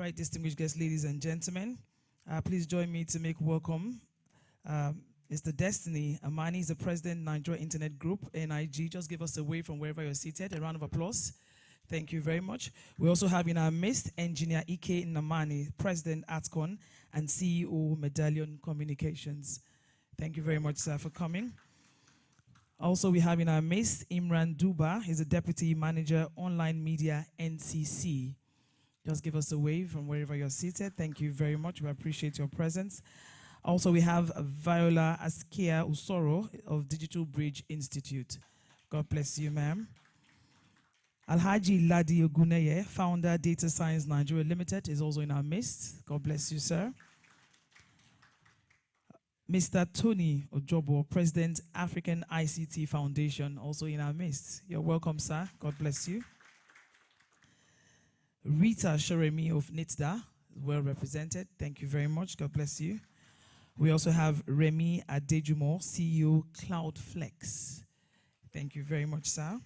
right, distinguished guests, ladies and gentlemen, please join me to make welcome Mr. Destiny Amani. Is the president, Nigeria Internet Group, NIG. Just give us a wave from wherever you're seated. A round of applause. Thank you very much. We also have in our midst Engineer Ike Namani, President ATCON and CEO Medallion Communications. Thank you very much, sir, for coming. Also, we have in our midst Imran Duba. He's the Deputy Manager, Online Media, NCC. Just give us a wave from wherever you're seated. Thank you very much. We appreciate your presence. Also, we have Viola Askia Usoro of Digital Bridge Institute. God bless you, ma'am. Alhaji Ladi Oguneye, founder, Data Science Nigeria Limited, is also in our midst. God bless you, sir. Mr. Tony Ojobo, President, African ICT Foundation, also in our midst. You're welcome, sir. God bless you. Rita Shoremi of NITSDA, well represented. Thank you very much. God bless you. We also have Remy Adejumo, CEO, Cloudflex. Thank you very much, sir.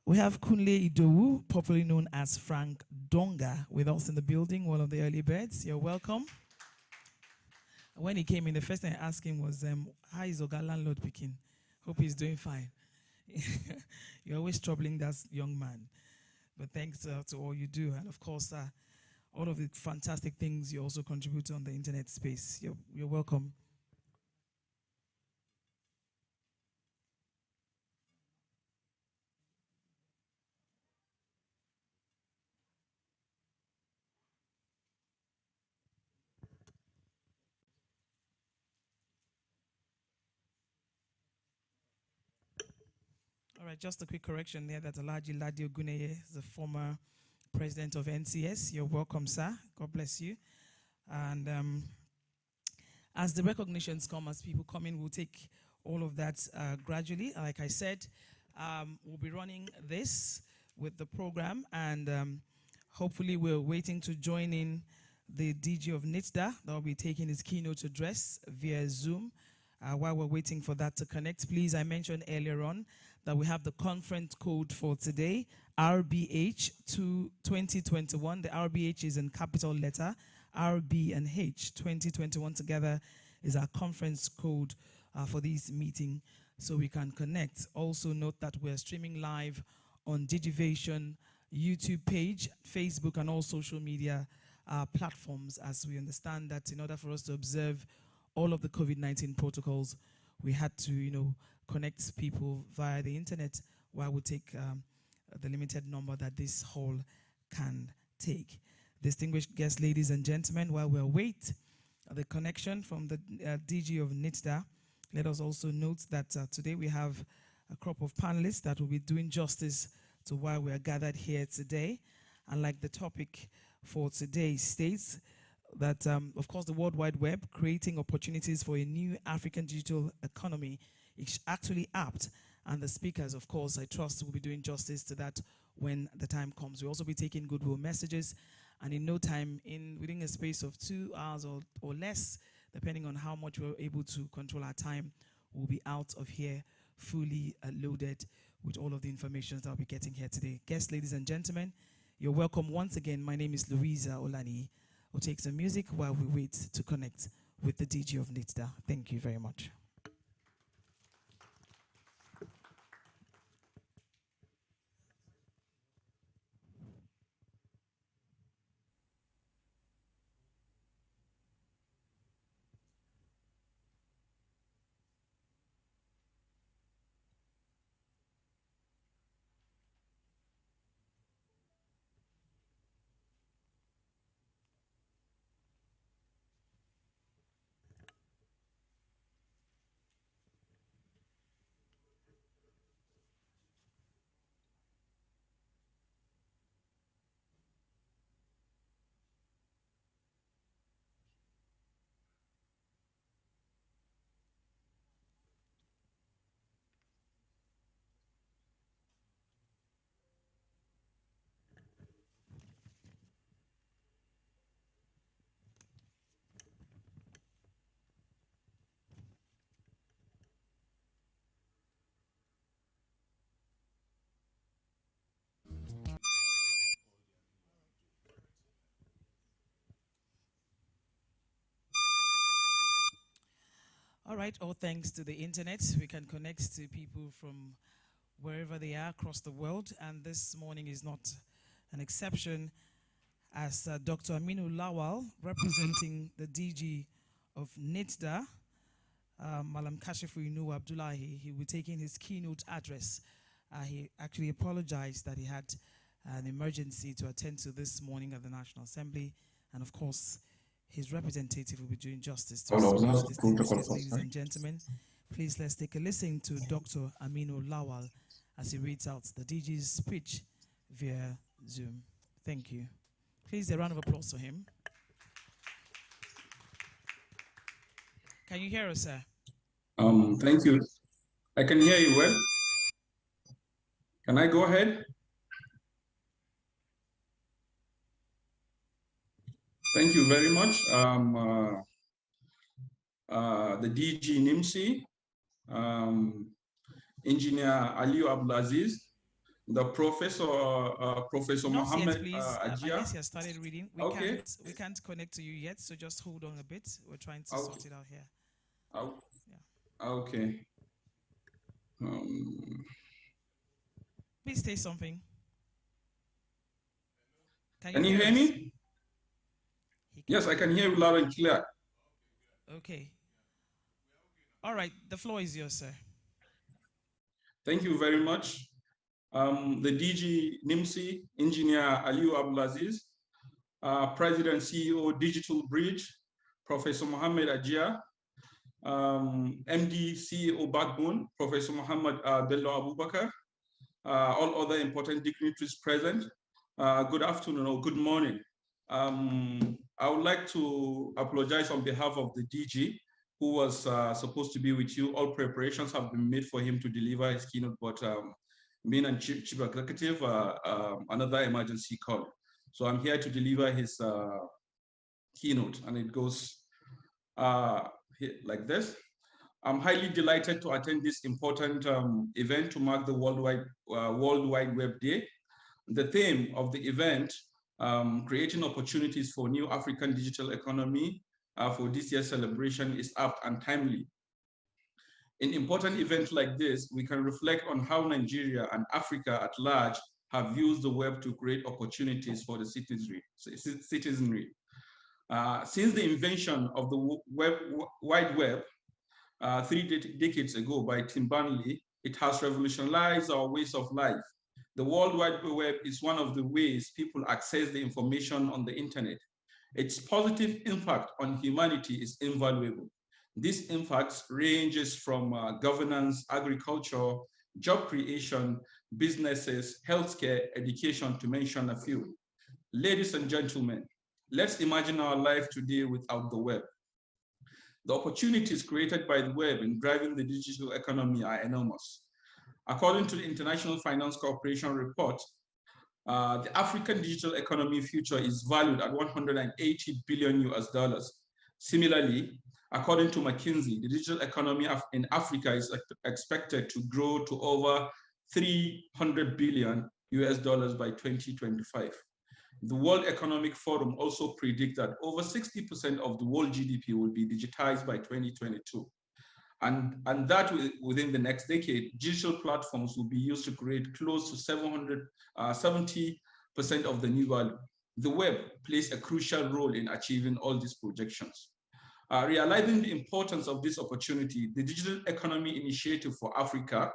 We have Kunle Idowu, popularly known as Frank Donga, with us in the building, one of the early birds. You're welcome. When he came in, the first thing I asked him was, how is Oga landlord picking? Hope he's doing fine. You're always troubling that young man. But thanks to all you do. And of course, all of the fantastic things you also contribute on the internet space. You're welcome. All right, just a quick correction there that Alhaji Ladi Oguneye is the former president of NCS. You're welcome, sir. God bless you. And as the recognitions come, as people come in, we'll take all of that gradually. Like I said, we'll be running this with the program, and hopefully we're waiting to join in the DG of NITSDA that will be taking his keynote address via Zoom. While we're waiting for that to connect, please, I mentioned earlier on that we have the conference code for today, RBH 2021. The RBH is in capital letter, RB and H 2021 together is our conference code for this meeting, so we can connect. Also note that we're streaming live on Digivation YouTube page, Facebook, and all social media platforms, as we understand that in order for us to observe all of the COVID-19 protocols, we had to, connect people via the internet, while we take the limited number that this hall can take. Distinguished guests, ladies and gentlemen, while we await the connection from the DG of NITSDA, let us also note that today we have a crop of panelists that will be doing justice to why we are gathered here today. And like the topic for today states, that, of course, the World Wide Web, creating opportunities for a new African digital economy, is actually apt. And the speakers, of course, I trust will be doing justice to that when the time comes. We'll also be taking goodwill messages, and in no time, within a space of 2 hours or less, depending on how much we're able to control our time, we'll be out of here fully loaded with all of the information that I'll be getting here today. Guests, ladies and gentlemen, you're welcome once again. My name is Louisa Olani. We'll take some music while we wait to connect with the DG of NITSDA. Thank you very much. All right, all thanks to the internet, we can connect to people from wherever they are across the world, and this morning is not an exception as Dr. Aminu Lawal, representing the DG of NITDA, Malam Kashifu Inu Abdullahi, he will be taking his keynote address. He actually apologized that he had an emergency to attend to this morning at the National Assembly, and of course, his representative will be doing justice to his speech. Distinguished guests, ladies and gentlemen, please let's take a listen to Dr. Aminu Lawal as he reads out the DG's speech via Zoom. Thank you. Please, a round of applause for him. Can you hear us, sir? Thank you. I can hear you well. Can I go ahead? Thank you very much. The DG NIMSI, Engineer Aliu Abdulaziz, the Professor Mohammed I Ajia. guess he has started reading. We can't connect to you yet, so just hold on a bit. We're trying to sort it out here. Yeah. Okay. Please say something. Can you hear me? Yes, I can hear you loud and clear. Okay. All right, the floor is yours, sir. Thank you very much. The DG NIMSI, Engineer Aliu Abdulaziz, President CEO Digital Bridge, Professor Mohammed Ajia, MD CEO Backbone, Professor Muhammad Bello Abubakar, all other important dignitaries present. Good afternoon or good morning. I would like to apologize on behalf of the DG, who was supposed to be with you. All preparations have been made for him to deliver his keynote, but being a chief executive, another emergency call. So I'm here to deliver his keynote, and it goes like this. I'm highly delighted to attend this important event to mark the World Wide Web Day. The theme of the event, creating opportunities for new African digital economy for this year's celebration, is apt and timely. In important events like this, we can reflect on how Nigeria and Africa at large have used the web to create opportunities for the citizenry. Since the invention of the Wide Web 3 decades ago by Tim Berners-Lee, it has revolutionized our ways of life. The World Wide Web is one of the ways people access the information on the internet. Its positive impact on humanity is invaluable. This impact ranges from governance, agriculture, job creation, businesses, healthcare, education, to mention a few. Ladies and gentlemen, let's imagine our life today without the web. The opportunities created by the web in driving the digital economy are enormous. According to the International Finance Corporation report, the African digital economy future is valued at $180 billion US. Similarly, according to McKinsey, the digital economy in Africa is expected to grow to over $300 billion US by 2025. The World Economic Forum also predicts that over 60% of the world GDP will be digitized by 2022. And that within the next decade, digital platforms will be used to create close to 70% of the new value. The web plays a crucial role in achieving all these projections. Realizing the importance of this opportunity, the Digital Economy Initiative for Africa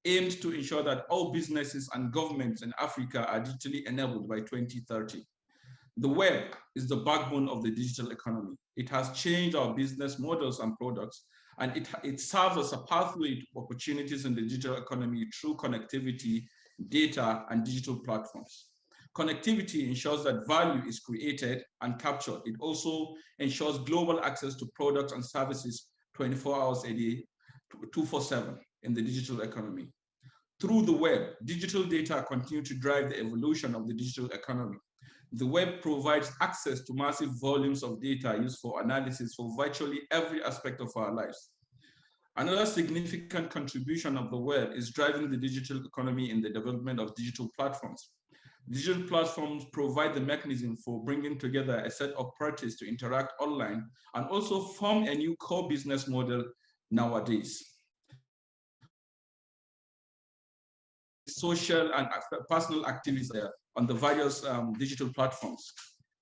aims to ensure that all businesses and governments in Africa are digitally enabled by 2030. The web is the backbone of the digital economy. It has changed our business models and products, and it serves as a pathway to opportunities in the digital economy through connectivity, data, and digital platforms. Connectivity ensures that value is created and captured. It also ensures global access to products and services 24 hours a day, 24/7 in the digital economy. Through the web, digital data continue to drive the evolution of the digital economy. The web provides access to massive volumes of data used for analysis for virtually every aspect of our lives. Another significant contribution of the web is driving the digital economy in the development of digital platforms. Digital platforms provide the mechanism for bringing together a set of parties to interact online and also form a new core business model nowadays. Social and personal activities on the various digital platforms.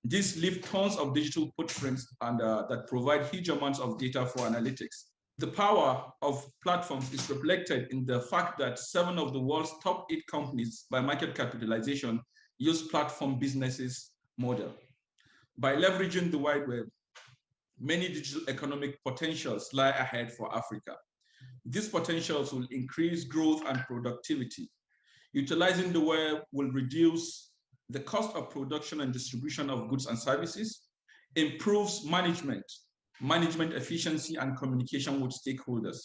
These leave tons of digital footprints and that provide huge amounts of data for analytics. The power of platforms is reflected in the fact that 7 of the world's top 8 companies by market capitalization use platform businesses model. By leveraging the wide web, many digital economic potentials lie ahead for Africa. These potentials will increase growth and productivity. Utilizing the web will reduce the cost of production and distribution of goods and services, improves management efficiency and communication with stakeholders,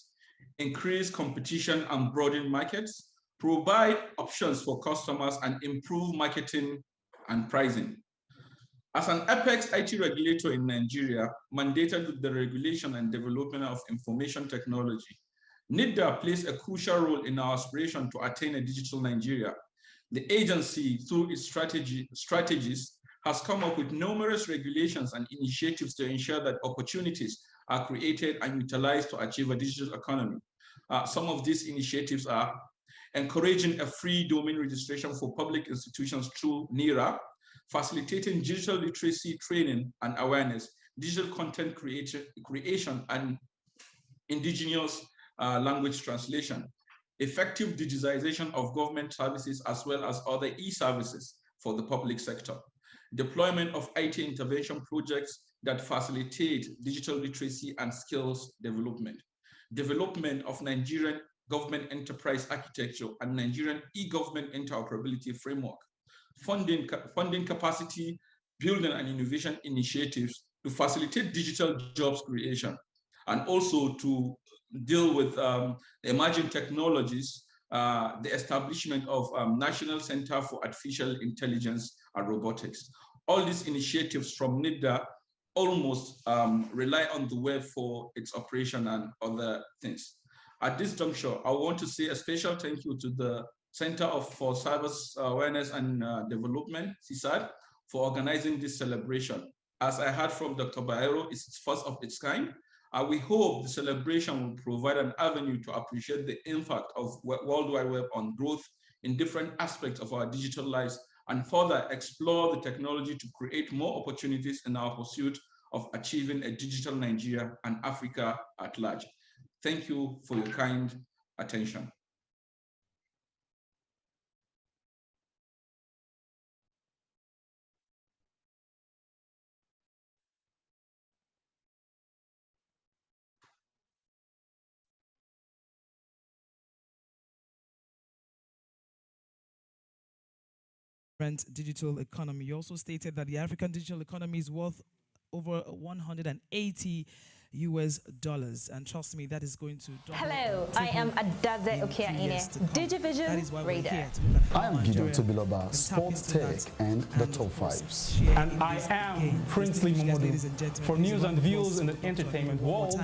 increase competition and broaden markets, provide options for customers, and improve marketing and pricing. As an apex IT regulator in Nigeria, mandated with the regulation and development of information technology, NIDA plays a crucial role in our aspiration to attain a digital Nigeria. The agency, through its strategies, has come up with numerous regulations and initiatives to ensure that opportunities are created and utilized to achieve a digital economy. Some of these initiatives are encouraging a free domain registration for public institutions through NIRA, facilitating digital literacy training and awareness, digital content creation and indigenous language translation, effective digitization of government services as well as other e-services for the public sector, deployment of IT intervention projects that facilitate digital literacy and skills development, development of Nigerian government enterprise architecture and Nigerian e-government interoperability framework, funding capacity building and innovation initiatives to facilitate digital jobs creation, and also to deal with emerging technologies, the establishment of National Center for Artificial Intelligence and Robotics. All these initiatives from NIDA almost rely on the web for its operation and other things. At this juncture, I want to say a special thank you to the Center for Cyber Awareness and Development, CECAD, for organizing this celebration. As I heard from Dr. Baero, it's first of its kind. We hope the celebration will provide an avenue to appreciate the impact of World Wide Web on growth in different aspects of our digital lives and further explore the technology to create more opportunities in our pursuit of achieving a digital Nigeria and Africa at large. Thank you for your kind attention. Digital economy. You also stated that the African digital economy is worth over 180 US dollars, and trust me, that is going to double. Hello, I am Adaze Okiaine, Digivision Radar. I am Gideon Tobiloba, Sports Tech and the Top Fives. And I am Princely Momodu for news and views in the entertainment world.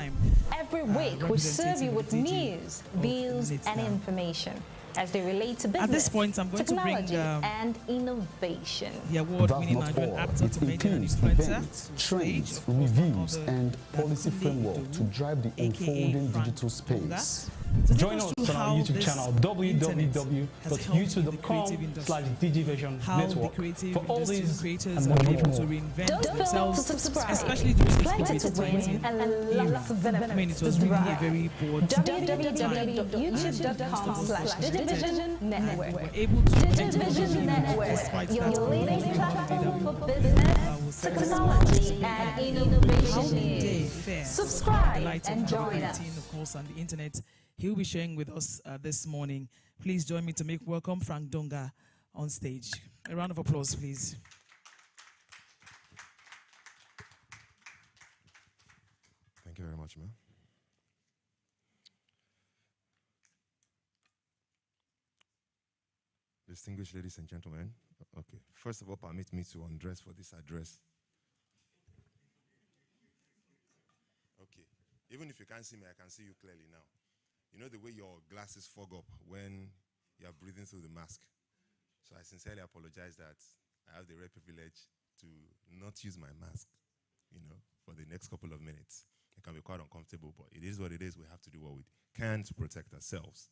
Every week we serve you with news, views and information as they relate to business, at this point, I'm going technology, to bring and innovation. The award-winning Nigerian actor, comedian, events, trends, reviews, and policy framework to drive the unfolding digital space. Join us on our YouTube channel, www.youtube.com/Digivation Network for all these and much more. Don't forget to subscribe, especially during plenty to win, and lots of benefits. I mean, it was really a very broad www.youtube.com/Digivision Network. We're able to Digivision Network, your leading platform for business, technology, and innovation. Subscribe and join us. Of course, on the internet. He'll be sharing with us this morning. Please join me to make welcome Frank Donga on stage. A round of applause, please. Thank you very much, man. Distinguished ladies and gentlemen, okay. First of all, permit me to undress for this address. Okay. Even if you can't see me, I can see you clearly now. You know the way your glasses fog up when you're breathing through the mask. So I sincerely apologize that I have the rare privilege to not use my mask, for the next couple of minutes. It can be quite uncomfortable, but it is what it is. We have to do what we can to protect ourselves.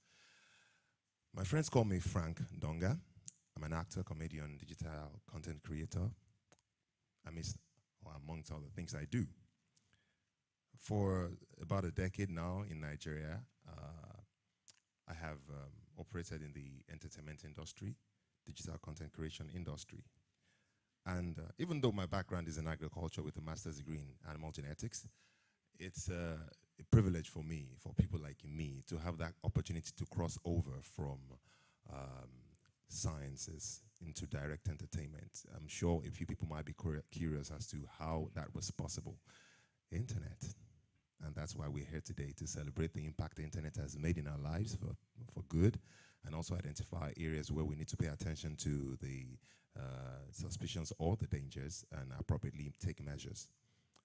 My friends call me Frank Donga. I'm an actor, comedian, digital content creator, amongst other things I do. For about a decade now in Nigeria, I have operated in the entertainment industry, digital content creation industry. And even though my background is in agriculture with a master's degree in animal genetics, it's a privilege for me, for people like me, to have that opportunity to cross over from sciences into direct entertainment. I'm sure a few people might be curious as to how that was possible. Internet. And that's why we're here today, to celebrate the impact the internet has made in our lives for good, and also identify areas where we need to pay attention to the suspicions or the dangers and appropriately take measures.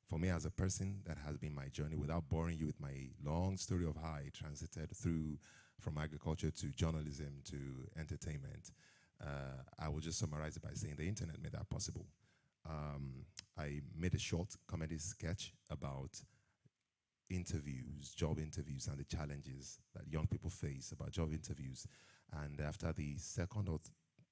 For me as a person, that has been my journey. Without boring you with my long story of how I transited through from agriculture to journalism to entertainment, I will just summarize it by saying the internet made that possible. I made a short comedy sketch about interviews, job interviews, and the challenges that young people face about job interviews. And after the second or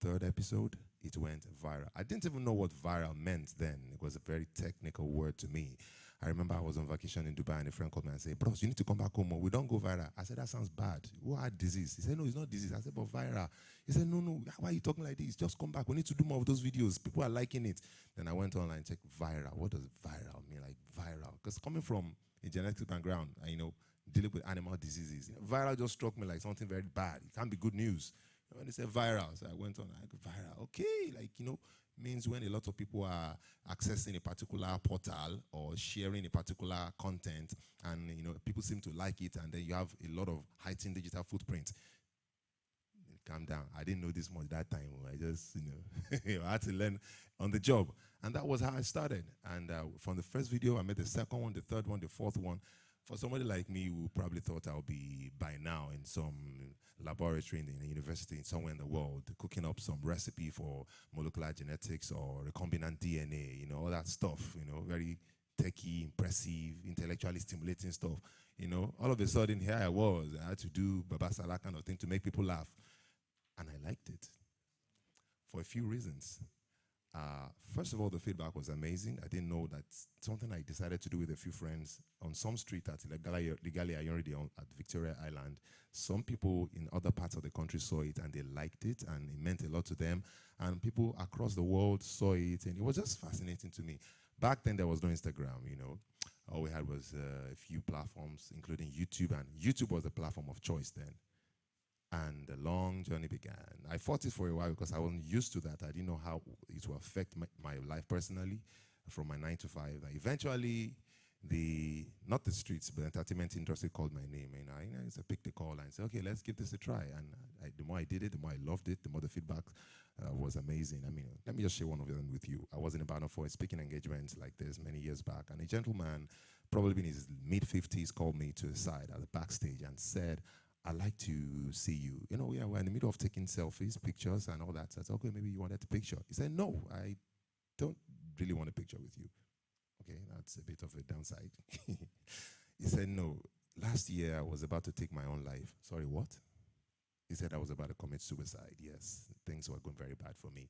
third episode, it went viral. I didn't even know what viral meant then. It was a very technical word to me. I remember I was on vacation in Dubai and a friend called me and said, "Bros, you need to come back home. We don't go viral." I said, "That sounds bad. Who had disease?" He said, "No, it's not disease." I said, "But viral." He said, "No, why are you talking like this? Just come back. We need to do more of those videos. People are liking it." Then I went online and checked viral. What does viral mean? Like viral? Because coming from a genetics background, and, dealing with animal diseases, viral just struck me like something very bad. It can't be good news. When they said viral, so I went on, viral, okay, means when a lot of people are accessing a particular portal or sharing a particular content, and people seem to like it, and then you have a lot of heightened digital footprint. Calm down. I didn't know this much that time. I just, I had to learn on the job. And that was how I started. And from the first video, I made the second one, the third one, the fourth one. For somebody like me who probably thought I'll be by now in some laboratory in a university somewhere in the world, cooking up some recipe for molecular genetics or recombinant DNA, all that stuff, very techie, impressive, intellectually stimulating stuff. All of a sudden, here I was. I had to do Baba Salah kind of thing to make people laugh. And I liked it for a few reasons. First of all, the feedback was amazing. I didn't know that something I decided to do with a few friends on some street at Legally Ayoride at Victoria Island. Some people in other parts of the country saw it and they liked it, and it meant a lot to them. And people across the world saw it, and it was just fascinating to me. Back then, there was no Instagram, All we had was a few platforms, including YouTube, and YouTube was the platform of choice then. And the long journey began. I fought it for a while because I wasn't used to that. I didn't know how it will affect my life personally from my 9 to 5. Eventually, not the streets, but the entertainment industry called my name. I picked the call and said, okay, let's give this a try. And the more I did it, the more I loved it, the more the feedback was amazing. Let me just share one of them with you. I was in a banner for a speaking engagement like this many years back, and a gentleman, probably in his mid-50s, called me to the side at the backstage and said, "I'd like to see you." We're in the middle of taking selfies, pictures, and all that. So I said, "Okay, maybe you wanted a picture." He said, "No, I don't really want a picture with you." Okay, that's a bit of a downside. He said, "No, last year I was about to take my own life." Sorry, what? He said I was about to commit suicide. Yes, things were going very bad for me.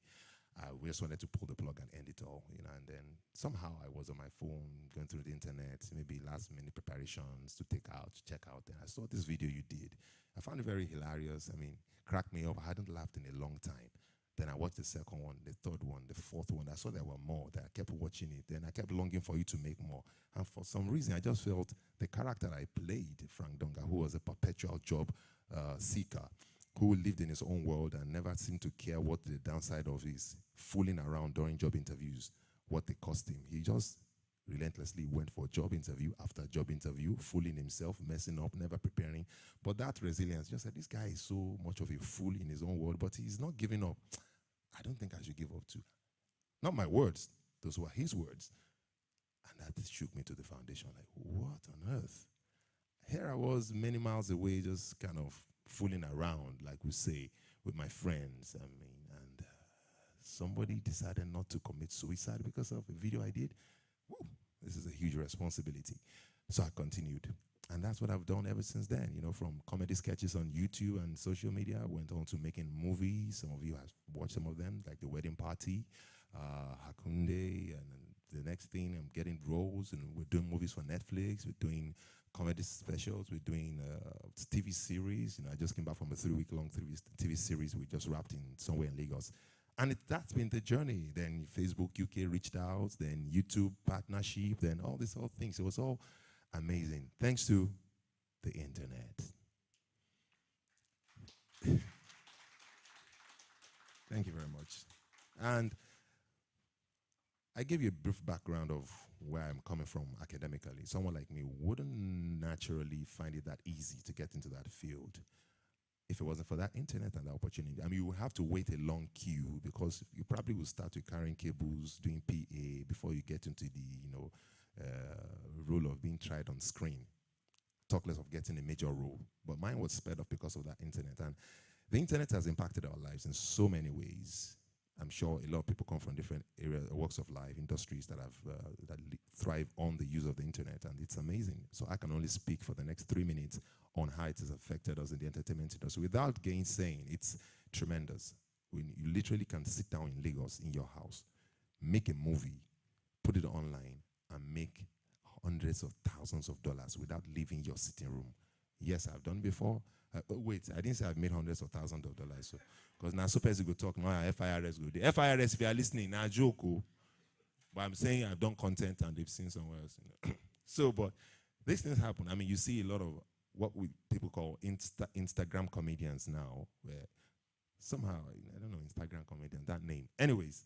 We just wanted to pull the plug and end it all, and then somehow I was on my phone, going through the internet, maybe last minute preparations to check out, and I saw this video you did. I found it very hilarious. Cracked me up. I hadn't laughed in a long time. Then I watched the second one, the third one, the fourth one. I saw there were more. Then I kept watching it. Then I kept longing for you to make more. And for some reason, I just felt the character I played, Frank Donga, who was a perpetual job seeker, who lived in his own world and never seemed to care what the downside of his fooling around during job interviews, what they cost him. He just relentlessly went for job interview after job interview, fooling himself, messing up, never preparing. But that resilience, just said, this guy is so much of a fool in his own world, but he's not giving up. I don't think I should give up too. Not my words. Those were his words. And that shook me to the foundation. Like, what on earth? Here I was many miles away, just kind of fooling around, like we say, with my friends. And somebody decided not to commit suicide because of a video I did. Woo, this is a huge responsibility. So I continued. And that's what I've done ever since then, you know, from comedy sketches on YouTube and social media, I went on to making movies. Some of you have watched some of them, like The Wedding Party, Hakunde, and the next thing, I'm getting roles, and we're doing movies for Netflix, we're doing comedy specials, we're doing TV series. You know, I just came back from a 3-week-long TV series we just wrapped in somewhere in Lagos. And that's been the journey. Then Facebook UK reached out, then YouTube partnership, then all these other things. It was all amazing, thanks to the internet. Thank you very much. And I gave you a brief background of where I'm coming from academically. Someone like me wouldn't naturally find it that easy to get into that field if it wasn't for that internet and the opportunity. I mean, you would have to wait a long queue because you probably will start with carrying cables, doing PA before you get into the, you know, role of being tried on screen. Talk less of getting a major role. But mine was sped up because of that internet. And the internet has impacted our lives in so many ways. I'm sure a lot of people come from different areas, walks of life, industries that have that thrive on the use of the internet, and it's amazing. So I can only speak for the next 3 minutes on how it has affected us in the entertainment industry without gainsaying. It's tremendous. When you literally can sit down in Lagos in your house, make a movie, put it online, and make hundreds of thousands of dollars without leaving your sitting room. Yes, I've done before. Wait, I didn't say I've made hundreds of thousands of dollars. So, because now super easy go talk, now FIRS go. The FIRS, if you are listening, now joke. But I'm saying I've done content and they've seen somewhere else. You know? So, but these things happen. I mean, you see a lot of what people call Instagram comedians now, where somehow, I don't know, Instagram comedian, that name. Anyways,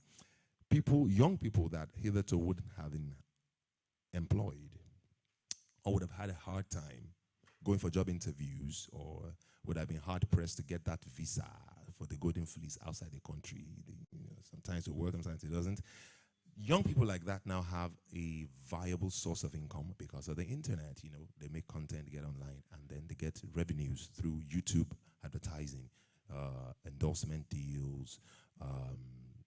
people, young people that hitherto wouldn't have been employed or would have had a hard time going for job interviews, or would have been hard pressed to get that visa for the golden fleece outside the country. You know, sometimes it works, sometimes it doesn't. Young people like that now have a viable source of income because of the internet. You know, they make content, get online, and then they get revenues through YouTube advertising, endorsement deals,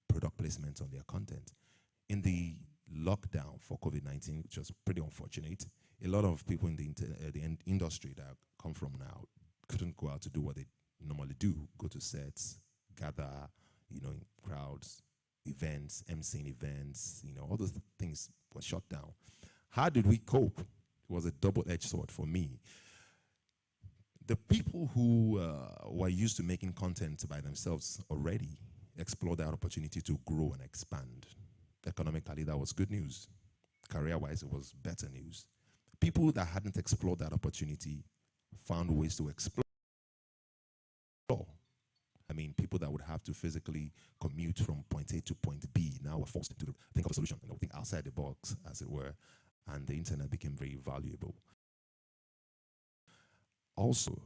product placements on their content. In the lockdown for COVID-19, which was pretty unfortunate, a lot of people in the industry that come from now couldn't go out to do what they normally do, go to sets, gather, you know, in crowds, events, emceeing events, you know, all those things were shut down. How did we cope? It was a double-edged sword for me. The people who were used to making content by themselves already explored that opportunity to grow and expand. Economically, that was good news. Career-wise, it was better news. People that hadn't explored that opportunity found ways to explore. I mean, people that would have to physically commute from point A to point B now were forced to think of a solution, you know, think outside the box, as it were, and the internet became very valuable. Also,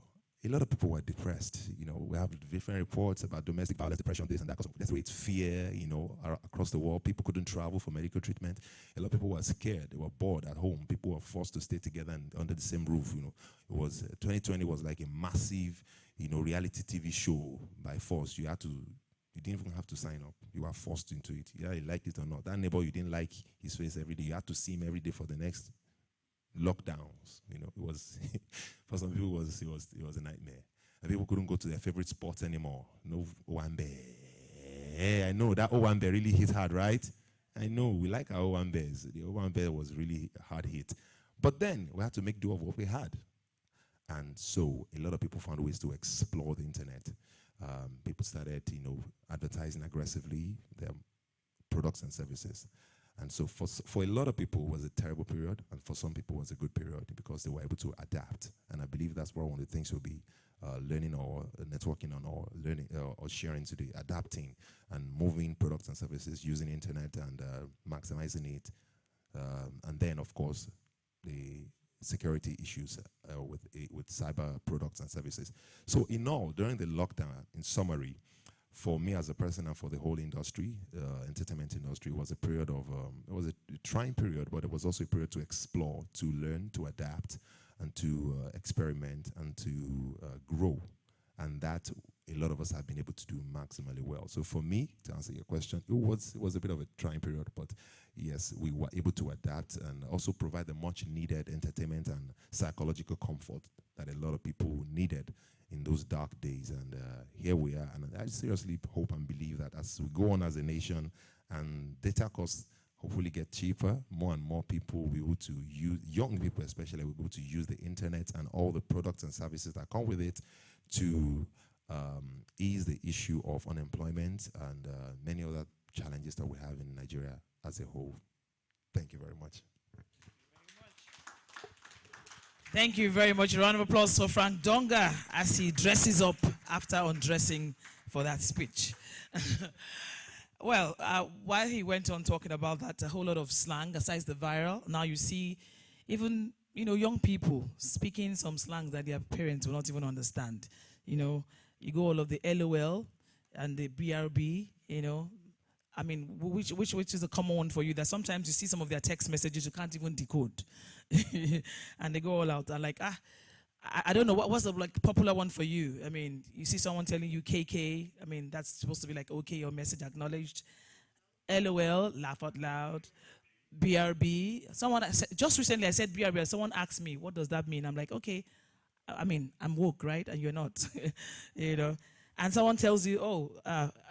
a lot of people were depressed. You know, we have different reports about domestic violence, depression, this and that. That's why it's fear, you know, across the world. People couldn't travel for medical treatment. A lot of people were scared. They were bored at home. People were forced to stay together and under the same roof. You know, it was 2020 was like a massive, you know, reality TV show by force. You didn't even have to sign up. You were forced into it. Yeah, you liked it or not. That neighbor, you didn't like his face every day. You had to see him every day for the next lockdowns. You know, it was for some people it was a nightmare. And people couldn't go to their favorite sports anymore. No Owambe. Hey, I know that Owambe really hit hard, right? I know we like our Owambes. The Owambe was really hard hit. But then we had to make do of what we had. And so a lot of people found ways to explore the internet. People started, you know, advertising aggressively their products and services. And so for a lot of people, it was a terrible period, and for some people, it was a good period because they were able to adapt. And I believe that's one of the things we'll be learning or networking on, or learning or sharing today, adapting and moving products and services using internet and maximizing it. And then, of course, the security issues with cyber products and services. So in all, during the lockdown, in summary, for me as a person and for the whole industry, entertainment industry, was a period of, it was a trying period, but it was also a period to explore, to learn, to adapt, and to experiment, and to grow. And that a lot of us have been able to do maximally well. So for me, to answer your question, it was a bit of a trying period, but yes, we were able to adapt and also provide the much needed entertainment and psychological comfort that a lot of people needed in those dark days. And here we are. And I seriously hope and believe that as we go on as a nation and data costs hopefully get cheaper, more and more people will be able to use, young people especially, will be able to use the internet and all the products and services that come with it to ease the issue of unemployment and many other challenges that we have in Nigeria as a whole. Thank you very much. Thank you very much. A round of applause for Frank Donga as he dresses up after undressing for that speech. Well, while he went on talking about that, a whole lot of slang, aside the viral, now you see even, young people speaking some slangs that their parents will not even understand. You go all of the LOL and the BRB, I mean, which is a common one for you, that sometimes you see some of their text messages you can't even decode. And they go all out and like, I don't know, what's the popular one for you? I mean, you see someone telling you KK, I mean, that's supposed to be like, okay, your message acknowledged. LOL, laugh out loud. BRB, just recently I said BRB, and someone asked me, what does that mean? I'm like, okay, I mean, I'm woke, right? And you're not, And someone tells you, oh,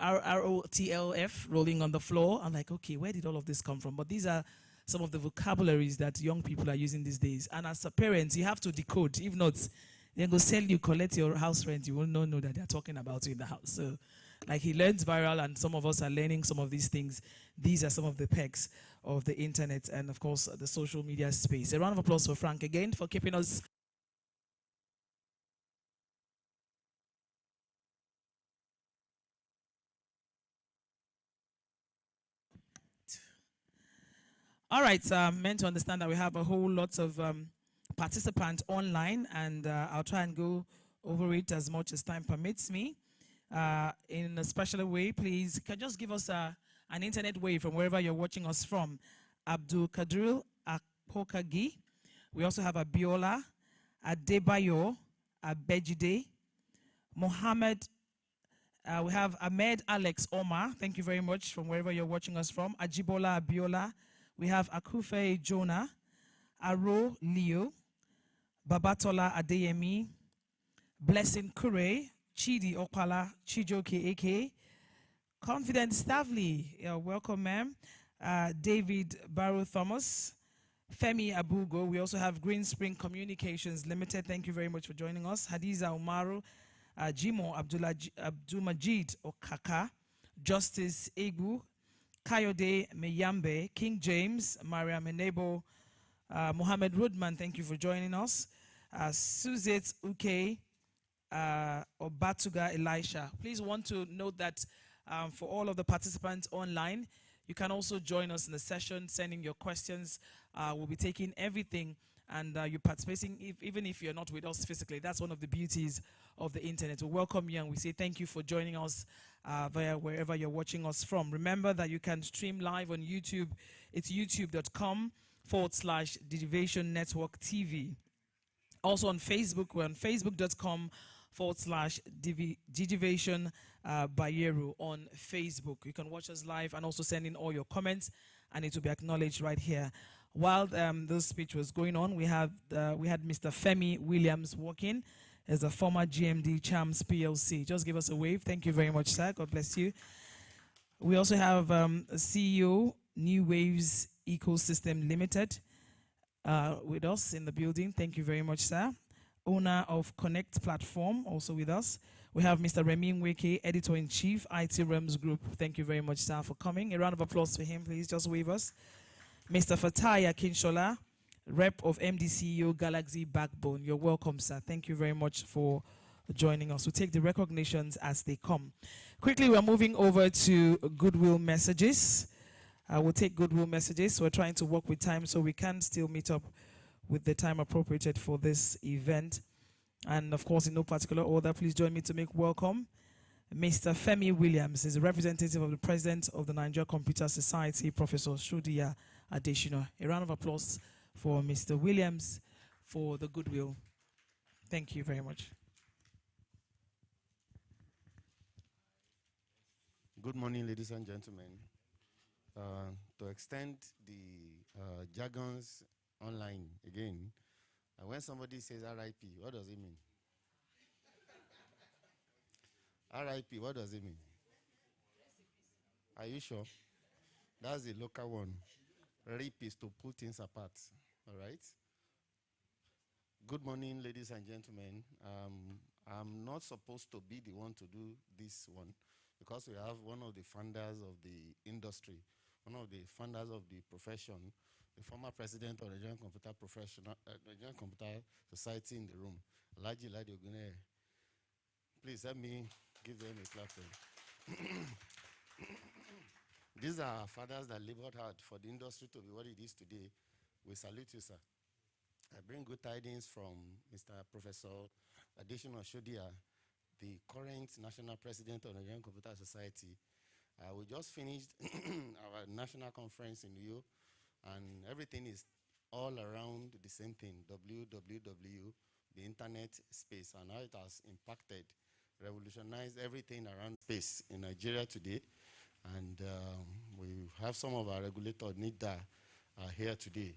ROTLF, rolling on the floor. I'm like, okay, where did all of this come from? But these are some of the vocabularies that young people are using these days. And as a parent, you have to decode. If not, they're going to sell you, collect your house rent. You will not know that they're talking about you in the house. So, like, he learns viral, and some of us are learning some of these things. These are some of the pegs of the internet and, of course, the social media space. A round of applause for Frank again for keeping us. All right, so I'm meant to understand that we have a whole lot of participants online, and I'll try and go over it as much as time permits me. In a special way, please, can just give us an internet wave from wherever you're watching us from. Abdul Kadril Apokagi. We also have Abiola, Adebayo, Abejide, Mohammed. We have Ahmed Alex Omar. Thank you very much from wherever you're watching us from. Ajibola Abiola. We have Akufe Jonah, Aro Leo, Babatola Adeyemi, Blessing Kure, Chidi Okpala, Chijoke AK, Confident Stavely, welcome ma'am, David Barrow Thomas, Femi Abugo. We also have Green Spring Communications Limited. Thank you very much for joining us. Hadiza Umaru, Jimo Abdulmajid Okaka, Justice Egu, Kayode Meyambe, King James, Maria Menebo, Mohammed Rudman, thank you for joining us. Suzette Uke, Obatuga Elisha. Please want to note that for all of the participants online, you can also join us in the session, sending your questions. We'll be taking everything, and you're participating even if you're not with us physically. That's one of the beauties of the internet. We welcome you and we say thank you for joining us via wherever you're watching us from. Remember that you can stream live on YouTube. It's youtube.com/Digivation Network TV. Also on Facebook, we're on facebook.com/Digivation Bayero on Facebook. You can watch us live and also send in all your comments, and it will be acknowledged right here. While this speech was going on, we had Mr. Femi Williams walking as a former GMD Chams PLC. Just give us a wave. Thank you very much, sir. God bless you. We also have CEO, New Waves Ecosystem Limited, with us in the building. Thank you very much, sir. Owner of Connect Platform, also with us. We have Mr. Remy Nweke, Editor-in-Chief, IT Realms Group. Thank you very much, sir, for coming. A round of applause for him, please. Just wave us. Mr. Fataya Kinshola, Rep of MDCEO Galaxy Backbone. You're welcome, sir. Thank you very much for joining us. We'll take the recognitions as they come. Quickly, we're moving over to goodwill messages. We'll take goodwill messages. We're trying to work with time so we can still meet up with the time appropriated for this event. And of course, in no particular order, please join me to make welcome Mr. Femi Williams, is a representative of the President of the Nigeria Computer Society, Professor Shudia Adeshina. A round of applause for Mr. Williams for the goodwill. Thank you very much. Good morning, ladies and gentlemen. To extend the jargons online again, when somebody says RIP, what does it mean? RIP, what does it mean? Are you sure? That's the local one. RIP is to pull things apart, all right? Good morning, ladies and gentlemen. I'm not supposed to be the one to do this one because we have one of the founders of the industry, one of the founders of the profession, the former president of the Nigerian Computer Society in the room, Alhaji Ladi Oguneye. Please help me give them a clap. These are fathers that labored hard for the industry to be what it is today. We salute you, sir. I bring good tidings from Mr. Professor Adesina Shodia, the current national president of the Nigerian Computer Society. We just finished our national conference in New York, and everything is all around the same thing, WWW, the internet space, and how it has impacted, revolutionized everything around space in Nigeria today. And we have some of our regulator NIDA here today.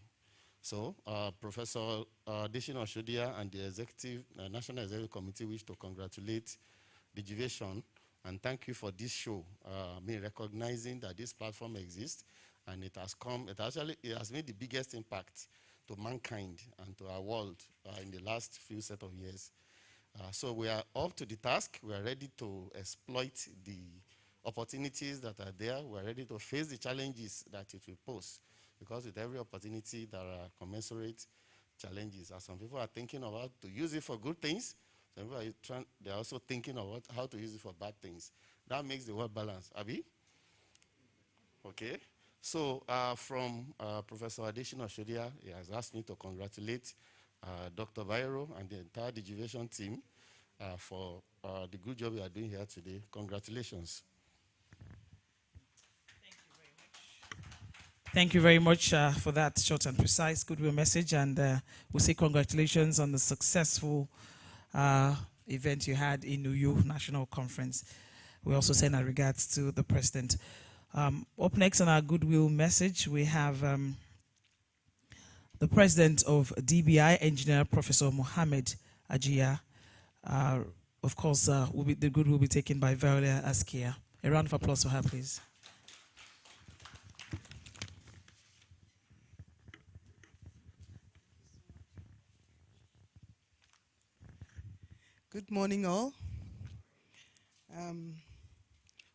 So Professor Adesina Shodia and the National Executive Committee wish to congratulate Digivation and thank you for this show, recognizing that this platform exists, and it has made the biggest impact to mankind and to our world in the last few set of years. So we are up to the task. We are ready to exploit the opportunities that are there. We are ready to face the challenges that it will pose, because with every opportunity there are commensurate challenges. As some people are thinking about to use it for good things, some people they're also thinking about how to use it for bad things. That makes the world balance. Abi? Okay. So from Professor Adesina Shodia, he has asked me to congratulate Dr. Vairo and the entire Digivation team for the good job you are doing here today. Congratulations. Thank you very much for that short and precise goodwill message, and we'll say congratulations on the successful event you had in New York National Conference. We also send our regards to the President. Up next on our goodwill message, we have the President of DBI, Engineer Professor Mohammed Ajia. Of course, the goodwill will be taken by Viola Askia. A round of applause for her, please. Good morning, all.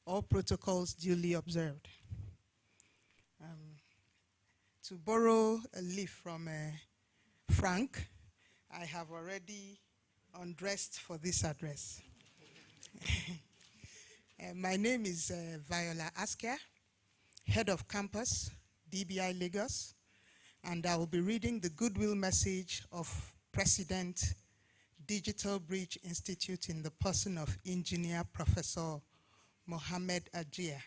All protocols duly observed. To borrow a leaf from Frank, I have already undressed for this address. My name is Viola Askia, Head of Campus, DBI Lagos, and I will be reading the goodwill message of President Digital Bridge Institute in the person of Engineer Professor Mohammed Ajia.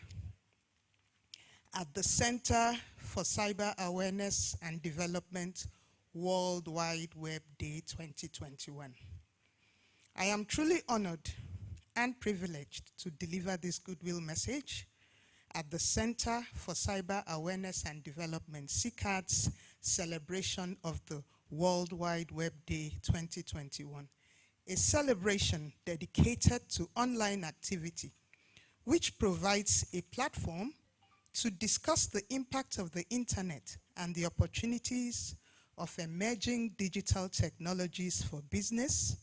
At the Center for Cyber Awareness and Development World Wide Web Day 2021. I am truly honored and privileged to deliver this goodwill message at the Center for Cyber Awareness and Development, CECAD's celebration of the World Wide Web Day 2021, a celebration dedicated to online activity, which provides a platform to discuss the impact of the internet and the opportunities of emerging digital technologies for business,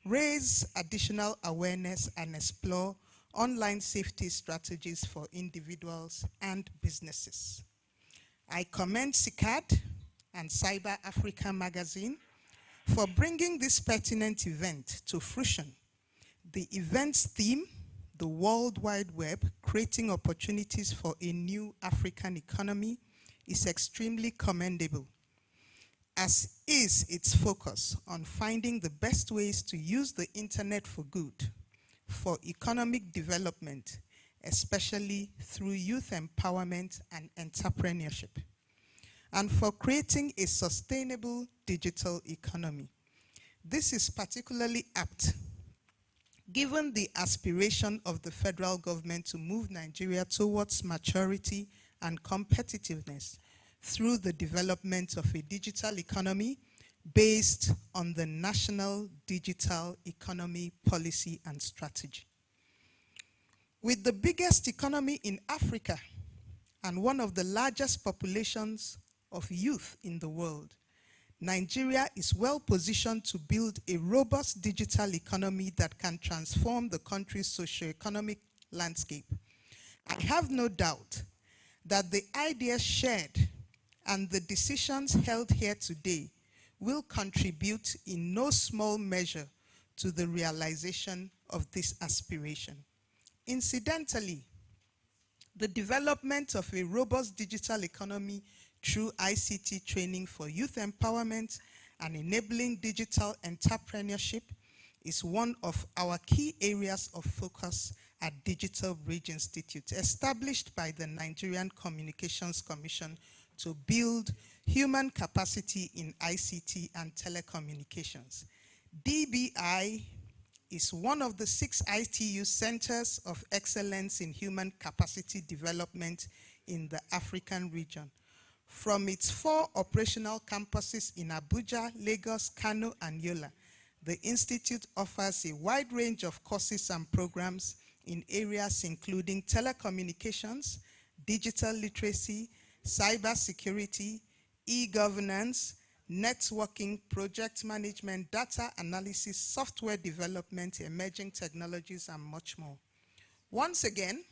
raise additional awareness, and explore online safety strategies for individuals and businesses. I commend CECAD and Cyber Africa magazine for bringing this pertinent event to fruition. The event's theme, the World Wide Web, creating opportunities for a new African economy, is extremely commendable, as is its focus on finding the best ways to use the internet for good, for economic development, especially through youth empowerment and entrepreneurship, and for creating a sustainable digital economy. This is particularly apt, Given the aspiration of the federal government to move Nigeria towards maturity and competitiveness through the development of a digital economy based on the National Digital Economy Policy and Strategy. With the biggest economy in Africa and one of the largest populations of youth in the world, Nigeria is well positioned to build a robust digital economy that can transform the country's socio-economic landscape. I have no doubt that the ideas shared and the decisions held here today will contribute in no small measure to the realization of this aspiration. Incidentally, the development of a robust digital economy through ICT training for youth empowerment and enabling digital entrepreneurship is one of our key areas of focus at Digital Bridge Institute, established by the Nigerian Communications Commission to build human capacity in ICT and telecommunications. DBI is one of the 6 ITU centers of excellence in human capacity development in the African region. From its 4 operational campuses in Abuja, Lagos, Kano, and Yola, the Institute offers a wide range of courses and programs in areas including telecommunications, digital literacy, cybersecurity, e-governance, networking, project management, data analysis, software development, emerging technologies, and much more. Once again,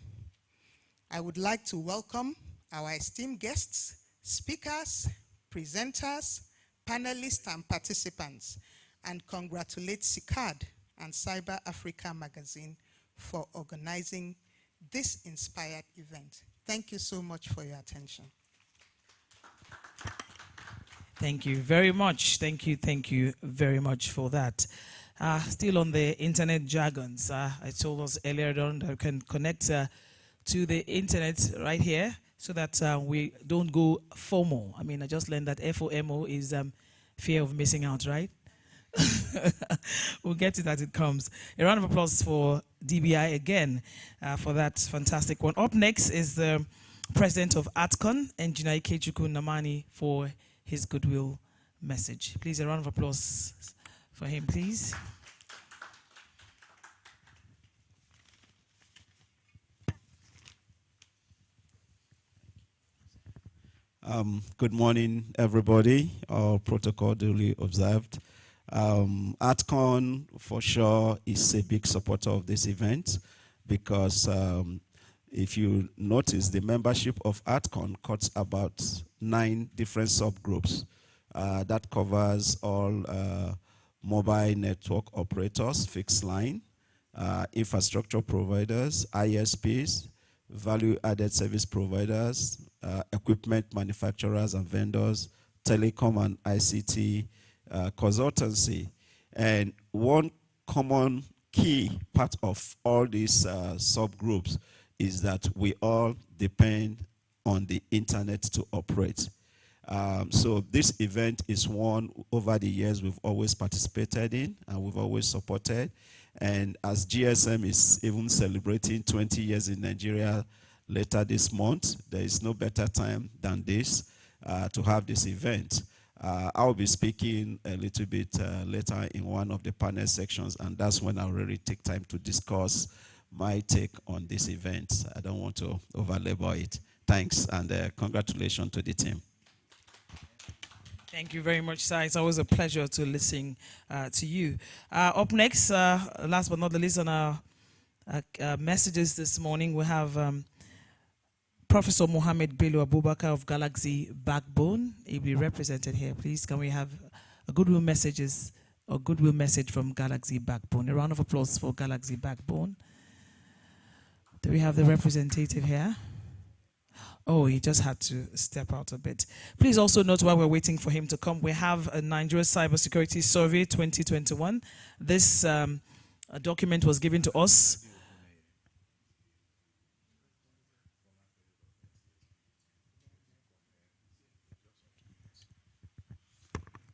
I would like to welcome our esteemed guests, speakers, presenters, panelists, and participants, and congratulate CECAD and Cyber Africa magazine for organizing this inspired event. Thank you so much for your attention. Thank you very much. Thank you very much for that. Still on the internet jargons, I told us earlier on that we can connect to the internet right here so that we don't go FOMO. I mean, I just learned that FOMO is fear of missing out, right? We'll get to that as it comes. A round of applause for DBI again for that fantastic one. Up next is the president of ATCON, Engineer Ikechukwu Namani, for his goodwill message. Please, a round of applause for him, please. Good morning, everybody. All protocol duly observed. ATCON, for sure, is a big supporter of this event because if you notice, the membership of ATCON cuts about 9 different subgroups. That covers all mobile network operators, fixed line, infrastructure providers, ISPs, value-added service providers, equipment manufacturers and vendors, telecom and ICT consultancy. And one common key part of all these subgroups is that we all depend on the internet to operate. So this event is one over the years we've always participated in and we've always supported. And as GSM is even celebrating 20 years in Nigeria later this month, there is no better time than this to have this event. I'll be speaking a little bit later in one of the panel sections, and that's when I'll really take time to discuss my take on this event. I don't want to overlabor it. Thanks, and congratulations to the team. Thank you very much, sir. It's always a pleasure to listen to you. Up next, last but not the least on our messages this morning, we have Professor Mohammed Bello Abubakar of Galaxy Backbone. He'll be represented here. Please, can we have a goodwill message from Galaxy Backbone? A round of applause for Galaxy Backbone. Do we have the representative here? Oh, he just had to step out a bit. Please also note while we're waiting for him to come, we have a Nigeria Cybersecurity Survey 2021. This document was given to us.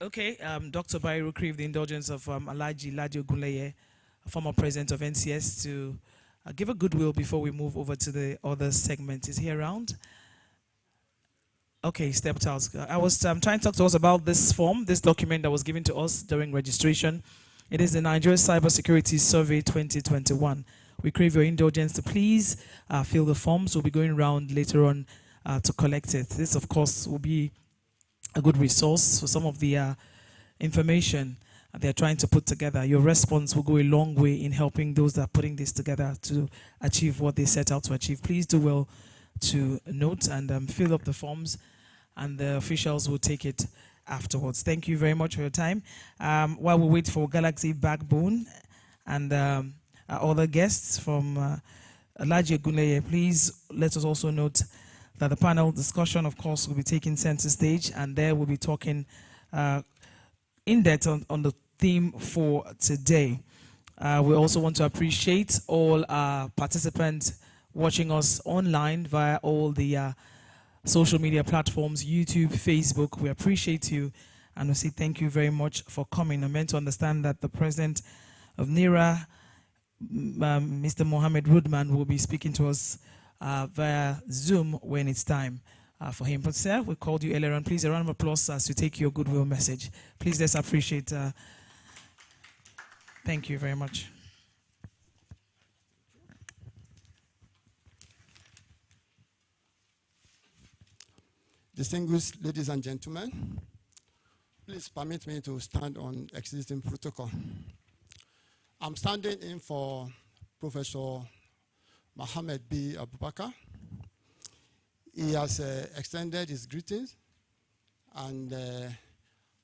Okay, Dr. Bairu Kriv, the indulgence of Alaji Ladio Guleye, former president of NCS, to give a goodwill before we move over to the other segment. Is he around? Okay, stepped out. I was trying to talk to us about this form, this document that was given to us during registration. It is the Nigeria Cybersecurity Survey 2021. We crave your indulgence to please fill the forms. We'll be going around later on to collect it. This, of course, will be a good resource for some of the information they're trying to put together. Your response will go a long way in helping those that are putting this together to achieve what they set out to achieve. Please do well to note and fill up the forms, and the officials will take it afterwards. Thank you very much for your time. While we wait for Galaxy Backbone and our other guests from Alaji Ogunleye, please let us also note that the panel discussion, of course, will be taking center stage, and there we'll be talking in depth on the theme for today. We also want to appreciate all our participants watching us online via all the social media platforms, YouTube, Facebook. We appreciate you, and we say thank you very much for coming. I'm meant to understand that the president of NIRA, Mr. Mohammed Rudman, will be speaking to us via Zoom when it's time for him. But sir, we called you earlier on. Please, a round of applause as you take your goodwill message. Please, let's appreciate. Thank you very much. Distinguished ladies and gentlemen, please permit me to stand on existing protocol. I'm standing in for Professor Mohammed B. Abubakar. He has extended his greetings and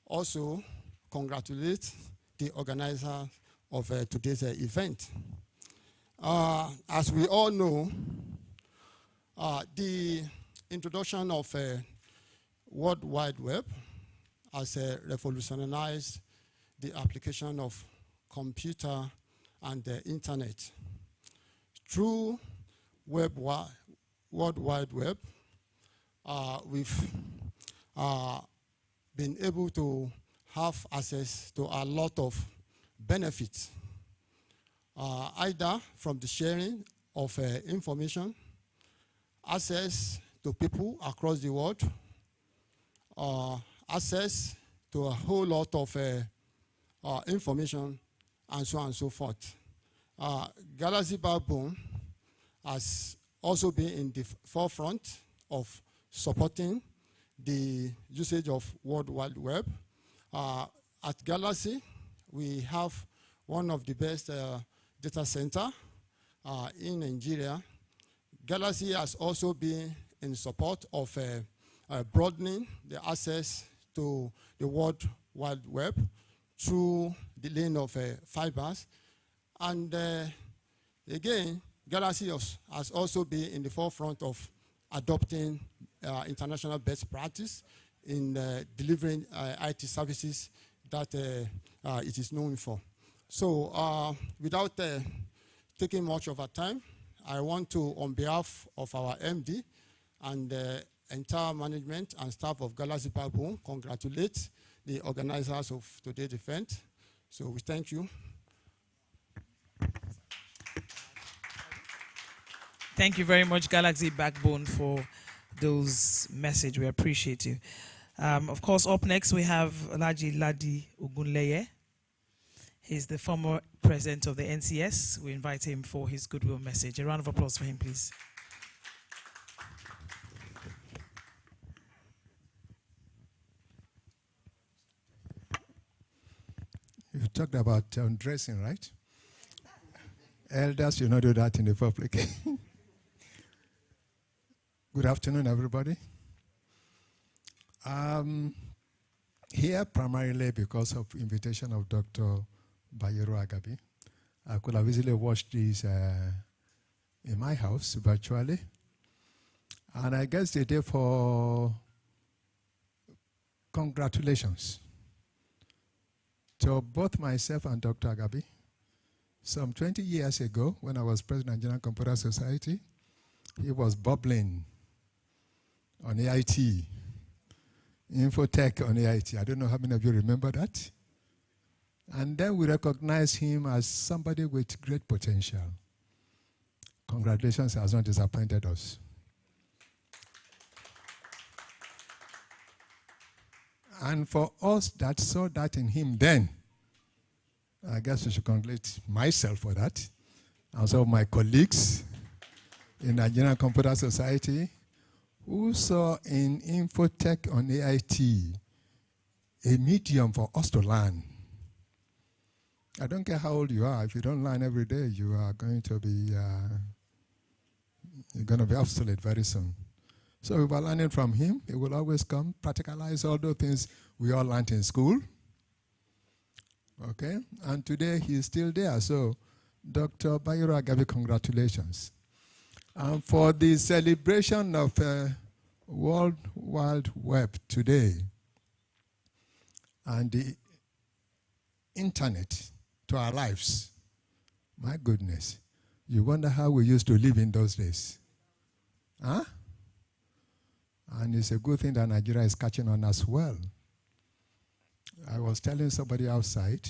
also congratulate the organizer of today's event. As we all know, the introduction of World Wide Web has revolutionized the application of computer and the internet. Through World Wide Web, we've been able to have access to a lot of benefits, either from the sharing of information, access to people across the world, access to a whole lot of information, and so on and so forth. Galaxy Backbone has also been in the forefront of supporting the usage of World Wide Web. At Galaxy, we have one of the best data center in Nigeria. Galaxy has also been in support of broadening the access to the World Wide Web through the lane of fibers. And again, Galaxy has also been in the forefront of adopting international best practice in delivering IT services that it is known for. So without taking much of our time, I want to, on behalf of our MD and the entire management and staff of Galaxy Backbone, congratulate the organizers of today's event. So we thank you. Thank you very much, Galaxy Backbone, for those messages. We appreciate you. Of course, up next we have Alaji Ladi Ogunleye. He's the former president of the NCS. We invite him for his goodwill message. A round of applause for him, please. You talked about dressing, right? Elders should not do that in the public. Good afternoon, everybody. Here primarily because of invitation of Dr. Bayero Agabi. I could have easily watched this in my house virtually. And I guess the day for congratulations to both myself and Dr. Agabi. Some 20 years ago, when I was president of Nigerian Computer Society, he was bubbling on AIT, Infotech on AIT. I don't know how many of you remember that. And then we recognize him as somebody with great potential. Congratulations, has not disappointed us. And for us that saw that in him then, I guess we should congratulate myself for that, and some of my colleagues in Nigerian Computer Society who saw in Infotech on AIT a medium for us to learn. I don't care how old you are, if you don't learn every day, you are going to be obsolete very soon. So we were learning from him. He will always come, practicalize all those things we all learned in school. Okay? And today he's still there. So Dr. Bayero Agabi, congratulations. And for the celebration of World Wide Web today and the internet to our lives, my goodness, you wonder how we used to live in those days. Huh? And it's a good thing that Nigeria is catching on as well. I was telling somebody outside,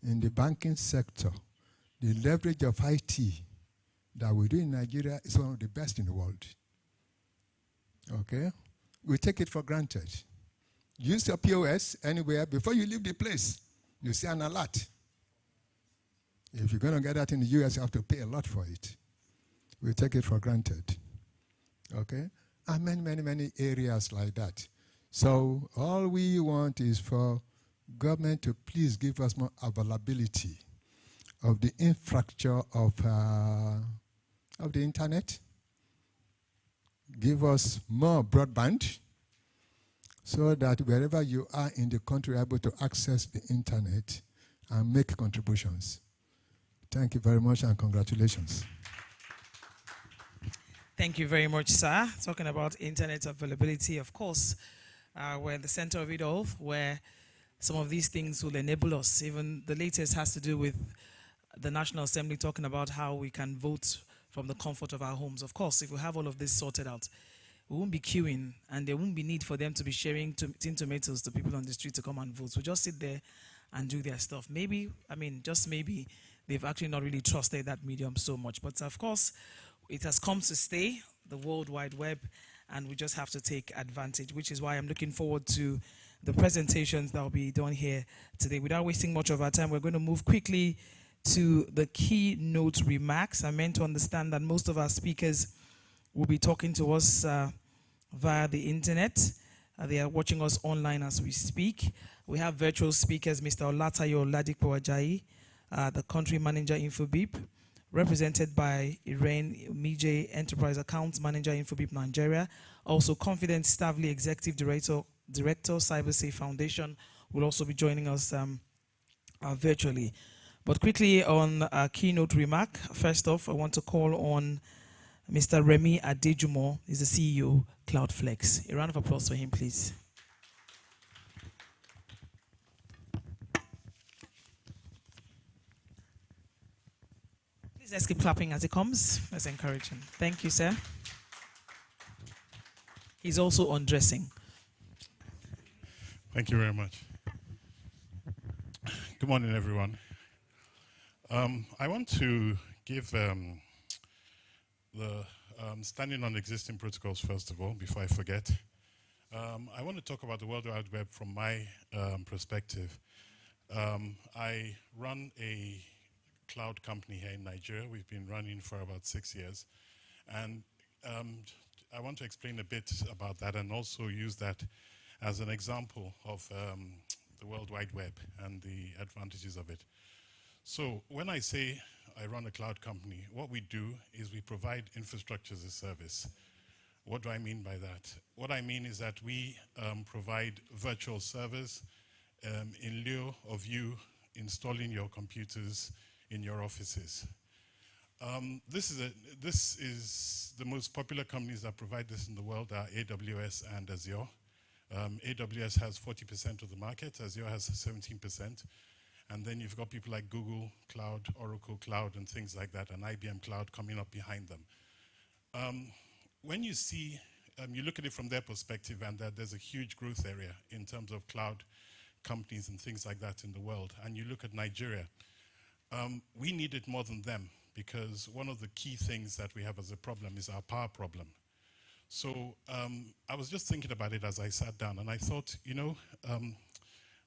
in the banking sector, the leverage of IT that we do in Nigeria is one of the best in the world. Okay? We take it for granted. Use your POS anywhere. Before you leave the place, you see an alert. If you're going to get that in the US, you have to pay a lot for it. We take it for granted. Okay? And many, many, many areas like that. So all we want is for government to please give us more availability of the infrastructure of the internet. Give us more broadband so that wherever you are in the country, you're able to access the internet and make contributions. Thank you very much and congratulations. Thank you very much, sir. Talking about internet availability, of course, we're at the center of it all, where some of these things will enable us. Even the latest has to do with the National Assembly talking about how we can vote from the comfort of our homes. Of course, if we have all of this sorted out, we won't be queuing, and there won't be need for them to be sharing tin tomatoes to people on the street to come and vote. So just sit there and do their stuff. Maybe, I mean, just maybe, they've actually not really trusted that medium so much. But of course, it has come to stay, the World Wide Web, and we just have to take advantage, which is why I'm looking forward to the presentations that will be done here today. Without wasting much of our time, we're going to move quickly to the keynote remarks. I'm meant to understand that most of our speakers will be talking to us via the internet. They are watching us online as we speak. We have virtual speakers, Mr. Olatayo Oladipo Ajayi, the country manager, Infobip, represented by Irene Mije, Enterprise Accounts Manager, Infobip Nigeria. Also, Confidence Stavely, Executive Director, CyberSafe Foundation, will also be joining us virtually. But quickly on a keynote remark, first off, I want to call on Mr. Remy Adejumo, he's the CEO, Cloudflex. A round of applause for him, please. Please let's keep clapping as he comes. Let's encourage him. Thank you, sir. He's also undressing. Thank you very much. Good morning, everyone. I want to give the standing on existing protocols, first of all, before I forget. I want to talk about the World Wide Web from my perspective. I run a cloud company here in Nigeria. We've been running for about 6 years. And I want to explain a bit about that and also use that as an example of the World Wide Web and the advantages of it. So when I say I run a cloud company, what we do is we provide infrastructure as a service. What do I mean by that? What I mean is that we provide virtual servers in lieu of you installing your computers in your offices. This is the most popular companies that provide this in the world are AWS and Azure. AWS has 40% of the market, Azure has 17%. And then you've got people like Google Cloud, Oracle Cloud, and things like that, and IBM Cloud coming up behind them. When you see, you look at it from their perspective, and that there's a huge growth area in terms of cloud companies and things like that in the world, and you look at Nigeria, we need it more than them, because one of the key things that we have as a problem is our power problem. So I was just thinking about it as I sat down, and I thought, you know,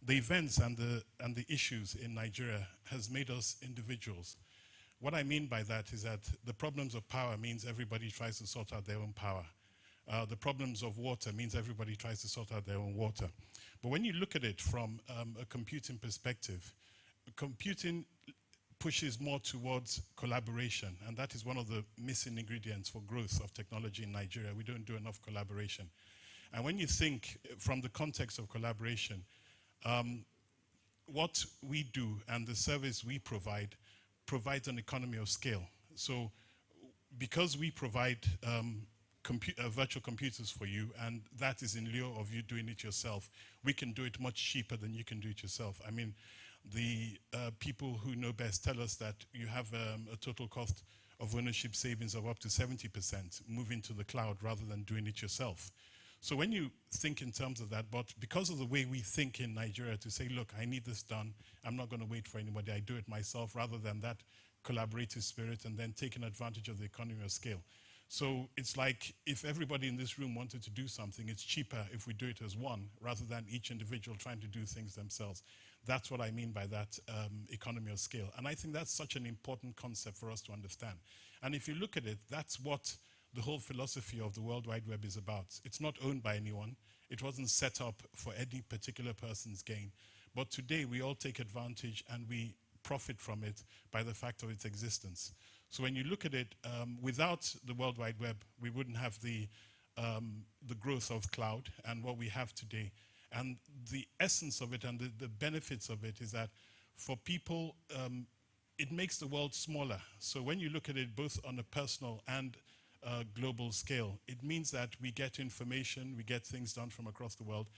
the events and the issues in Nigeria has made us individuals. What I mean by that is that the problems of power means everybody tries to sort out their own power. The problems of water means everybody tries to sort out their own water. But when you look at it from a computing perspective, computing pushes more towards collaboration, and that is one of the missing ingredients for growth of technology in Nigeria. We don't do enough collaboration. And when you think from the context of collaboration, what we do and the service we provide provides an economy of scale. So because we provide virtual computers for you, and that is in lieu of you doing it yourself, we can do it much cheaper than you can do it yourself. I mean, the people who know best tell us that you have a total cost of ownership savings of up to 70% moving to the cloud rather than doing it yourself. So when you think in terms of that, but because of the way we think in Nigeria to say, look, I need this done, I'm not going to wait for anybody, I do it myself, rather than that collaborative spirit and then taking advantage of the economy of scale. So it's like if everybody in this room wanted to do something, it's cheaper if we do it as one rather than each individual trying to do things themselves. That's what I mean by that economy of scale. And I think that's such an important concept for us to understand. And if you look at it, that's what the whole philosophy of the World Wide Web is about. It's not owned by anyone. It wasn't set up for any particular person's gain. But today we all take advantage and we profit from it by the fact of its existence. So when you look at it, without the World Wide Web, we wouldn't have the growth of cloud and what we have today. And the essence of it and the benefits of it is that for people, it makes the world smaller. So when you look at it both on a personal and global scale, it means that we get information, we get things done from across the world.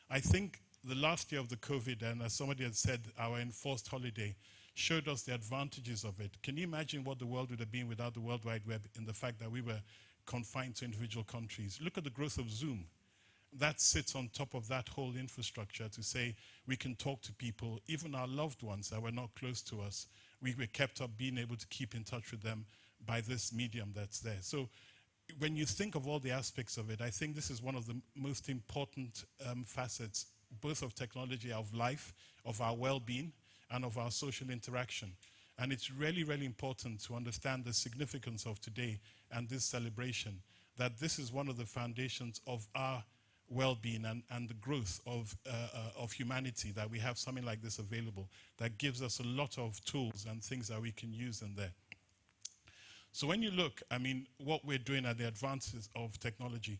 I think the last year of the COVID, and as somebody had said, our enforced holiday, showed us the advantages of it. Can you imagine what the world would have been without the World Wide Web in the fact that we were confined to individual countries? Look at the growth of Zoom. That sits on top of that whole infrastructure to say we can talk to people, even our loved ones that were not close to us. We were kept up being able to keep in touch with them by this medium that's there. So when you think of all the aspects of it, I think this is one of the most important facets, both of technology, of life, of our well-being, and of our social interaction. And it's really, really important to understand the significance of today and this celebration, that this is one of the foundations of our well-being and the growth of humanity, that we have something like this available that gives us a lot of tools and things that we can use in there. So when you look, I mean, what we're doing at the advances of technology,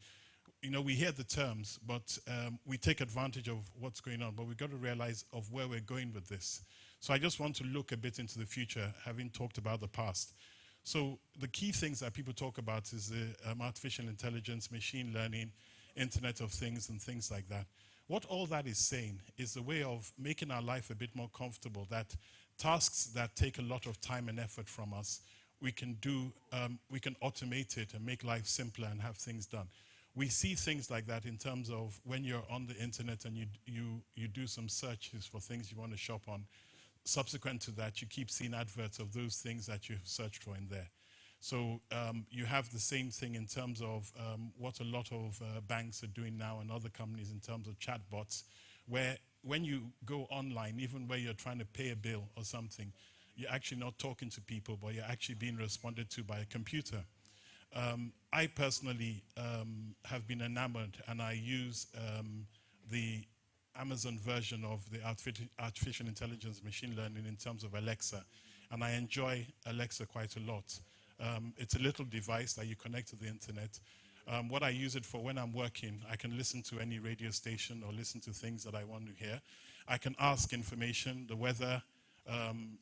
you know, we hear the terms, but we take advantage of what's going on, but we've got to realize of where we're going with this. So I just want to look a bit into the future, having talked about the past. So the key things that people talk about is the artificial intelligence, machine learning, Internet of Things, and things like that. What all that is saying is a way of making our life a bit more comfortable, that tasks that take a lot of time and effort from us, we can do, we can automate it and make life simpler and have things done. We see things like that in terms of when you're on the internet and you do some searches for things you want to shop on. Subsequent to that, you keep seeing adverts of those things that you've searched for in there. So you have the same thing in terms of what a lot of banks are doing now and other companies in terms of chatbots, where when you go online, even where you're trying to pay a bill or something, you're actually not talking to people, but you're actually being responded to by a computer. I personally have been enamored, and I use the Amazon version of the artificial intelligence machine learning in terms of Alexa, and I enjoy Alexa quite a lot. It's a little device that you connect to the internet. What I use it for when I'm working, I can listen to any radio station or listen to things that I want to hear. I can ask information, the weather,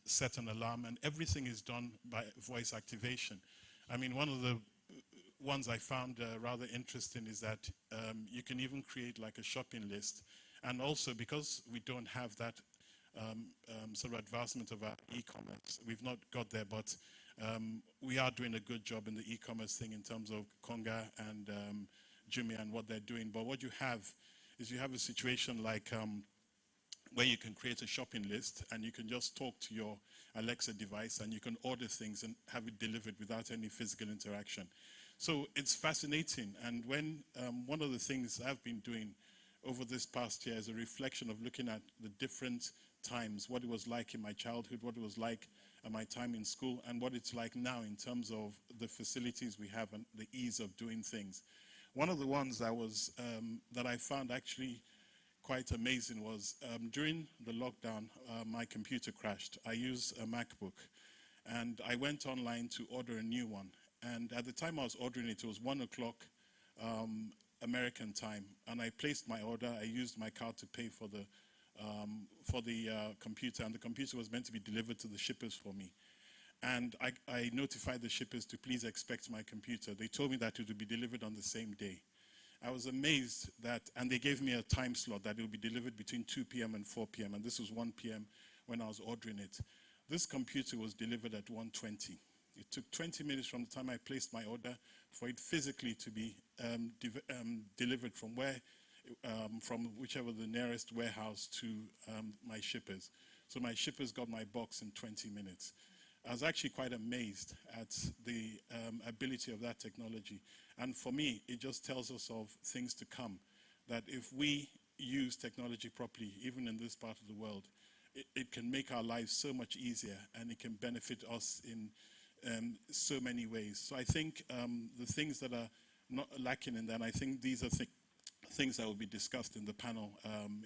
set an alarm, and everything is done by voice activation. I mean, one of the ones I found rather interesting is that you can even create like a shopping list. And also, because we don't have that sort of advancement of our e-commerce, we've not got there, but we are doing a good job in the e-commerce thing in terms of Konga and Jumia and what they're doing. But what you have is you have a situation like where you can create a shopping list and you can just talk to your Alexa device and you can order things and have it delivered without any physical interaction. So it's fascinating. And when one of the things I've been doing over this past year is a reflection of looking at the different times, what it was like in my childhood, what it was like at my time in school, and what it's like now in terms of the facilities we have and the ease of doing things. One of the ones that I found actually quite amazing was during the lockdown, my computer crashed. I use a MacBook, and I went online to order a new one. And at the time I was ordering it, it was 1 o'clock American time, and I placed my order. I used my card to pay for the computer, and the computer was meant to be delivered to the shippers for me. And I notified the shippers to please expect my computer. They told me that it would be delivered on the same day. I was amazed that, and they gave me a time slot that it would be delivered between 2 p.m. and 4 p.m., and this was 1 p.m. when I was ordering it. This computer was delivered at 1:20. It took 20 minutes from the time I placed my order for it physically to be delivered from from whichever the nearest warehouse to my shippers. So my shippers got my box in 20 minutes. I was actually quite amazed at the ability of that technology. And for me, it just tells us of things to come, that if we use technology properly, even in this part of the world, it can make our lives so much easier, and it can benefit us in so many ways. So I think the things that are not lacking in that, and I think these are things that will be discussed in the panel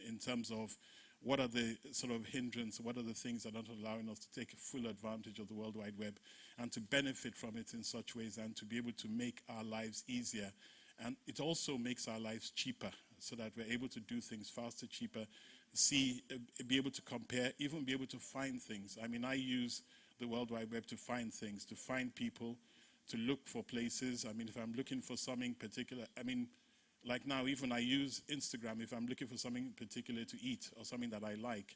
in terms of what are the sort of hindrances, what are the things that are not allowing us to take full advantage of the World Wide Web and to benefit from it in such ways and to be able to make our lives easier. And it also makes our lives cheaper so that we're able to do things faster, cheaper, be able to compare, even be able to find things. I mean, I use the World Wide Web to find things, to find people, to look for places. I mean, if I'm looking for something particular, I mean, like now, even I use Instagram. If I'm looking for something particular to eat or something that I like,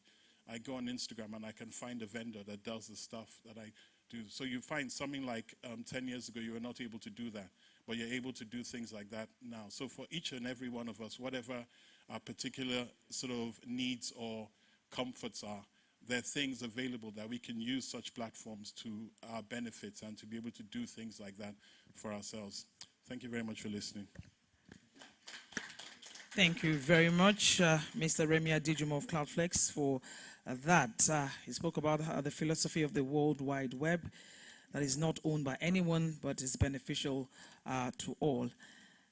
I go on Instagram and I can find a vendor that does the stuff that I do. So you find something like 10 years ago, you were not able to do that, but you're able to do things like that now. So for each and every one of us, whatever our particular sort of needs or comforts are, there are things available that we can use such platforms to our benefits and to be able to do things like that for ourselves. Thank you very much for listening. Thank you very much, Mr. Remy Adijum of Cloudflex, for that. He spoke about the philosophy of the World Wide Web that is not owned by anyone, but is beneficial to all.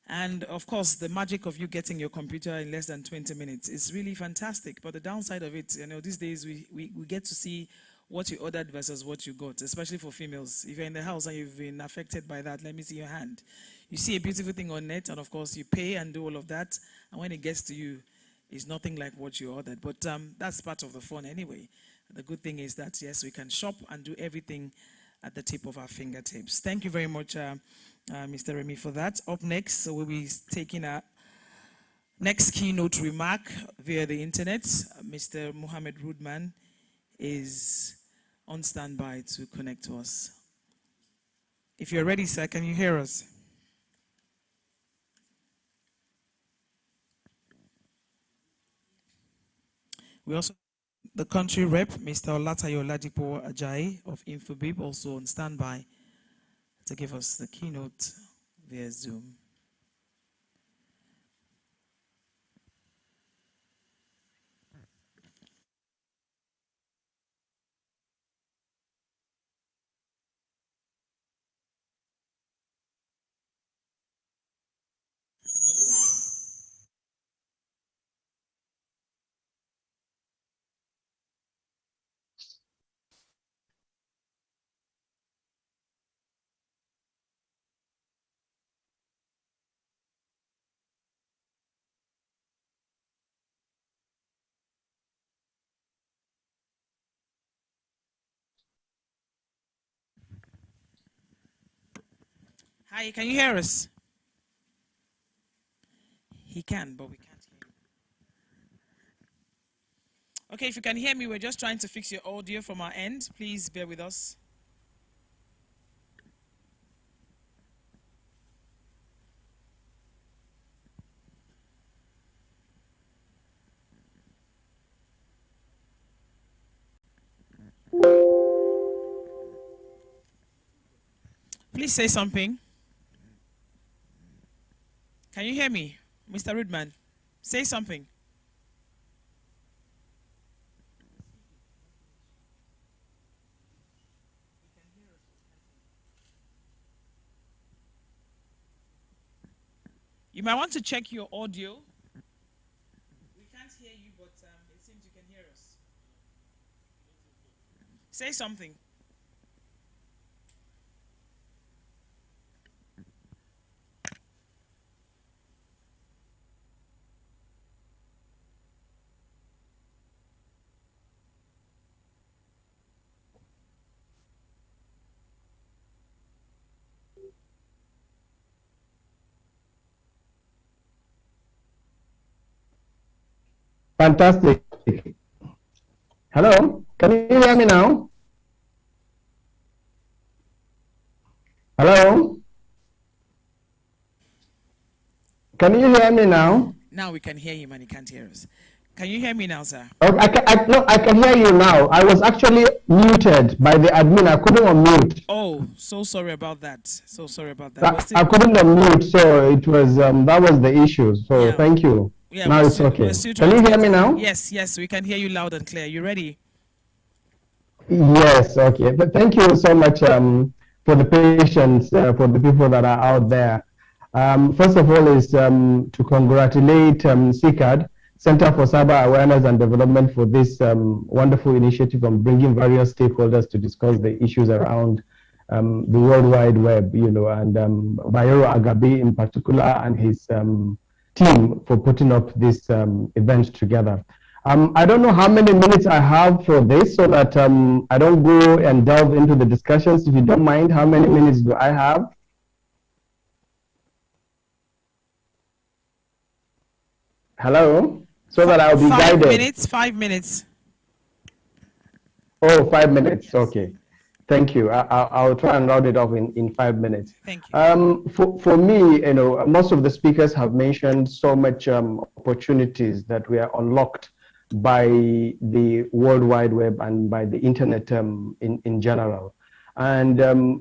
And of course, the magic of you getting your computer in less than 20 minutes is really fantastic. But the downside of it, you know, these days we get to see what you ordered versus what you got, especially for females. If you're in the house and you've been affected by that, let me see your hand. You see a beautiful thing on net, and of course you pay and do all of that, and when it gets to you, it's nothing like what you ordered. But that's part of the fun anyway. The good thing is that, yes, we can shop and do everything at the tip of our fingertips. Thank you very much, Mr. Remy, for that. Up next, so we'll be taking a next keynote remark via the internet. Mr. Mohammed Rudman is on standby to connect to us. If you're ready, sir, can you hear us? We also the country rep, Mr. Olatayo Ladipo Ajayi of Infobib, also on standby to give us the keynote via Zoom. Hi, can you hear us? He can, but we can't hear him. Okay, if you can hear me, we're just trying to fix your audio from our end. Please bear with us. Please say something. Can you hear me, Mr. Rudman? Say something. You might want to check your audio. We can't hear you, but it seems you can hear us. Say something. Fantastic. Hello, can you hear me now? Hello? Can you hear me now? Now we can hear him and he can't hear us. Can you hear me now, sir? Oh, I can hear you now. I was actually muted by the admin. I couldn't unmute. Oh, so sorry about that. So sorry about that. I couldn't unmute, so it was that was the issue. So yeah. Thank you. Yeah, now it's okay. Can you hear me now? Yes, yes, we can hear you loud and clear. You ready? Yes, okay. But thank you so much for the patience for the people that are out there. First of all is to congratulate CECAD, Center for Cyber Awareness and Development, for this wonderful initiative on bringing various stakeholders to discuss the issues around the World Wide Web, you know, and Bayero Agabi in particular and his team for putting up this event together. I don't know how many minutes I have for this so that I don't go and delve into the discussions. If you don't mind, how many minutes do I have? Hello? So that I'll be guided. 5 minutes, 5 minutes. Oh, 5 minutes, yes. Okay. Thank you. I'll try and round it off in 5 minutes. Thank you. For me, you know, most of the speakers have mentioned so much opportunities that were unlocked by the World Wide Web and by the internet in general. And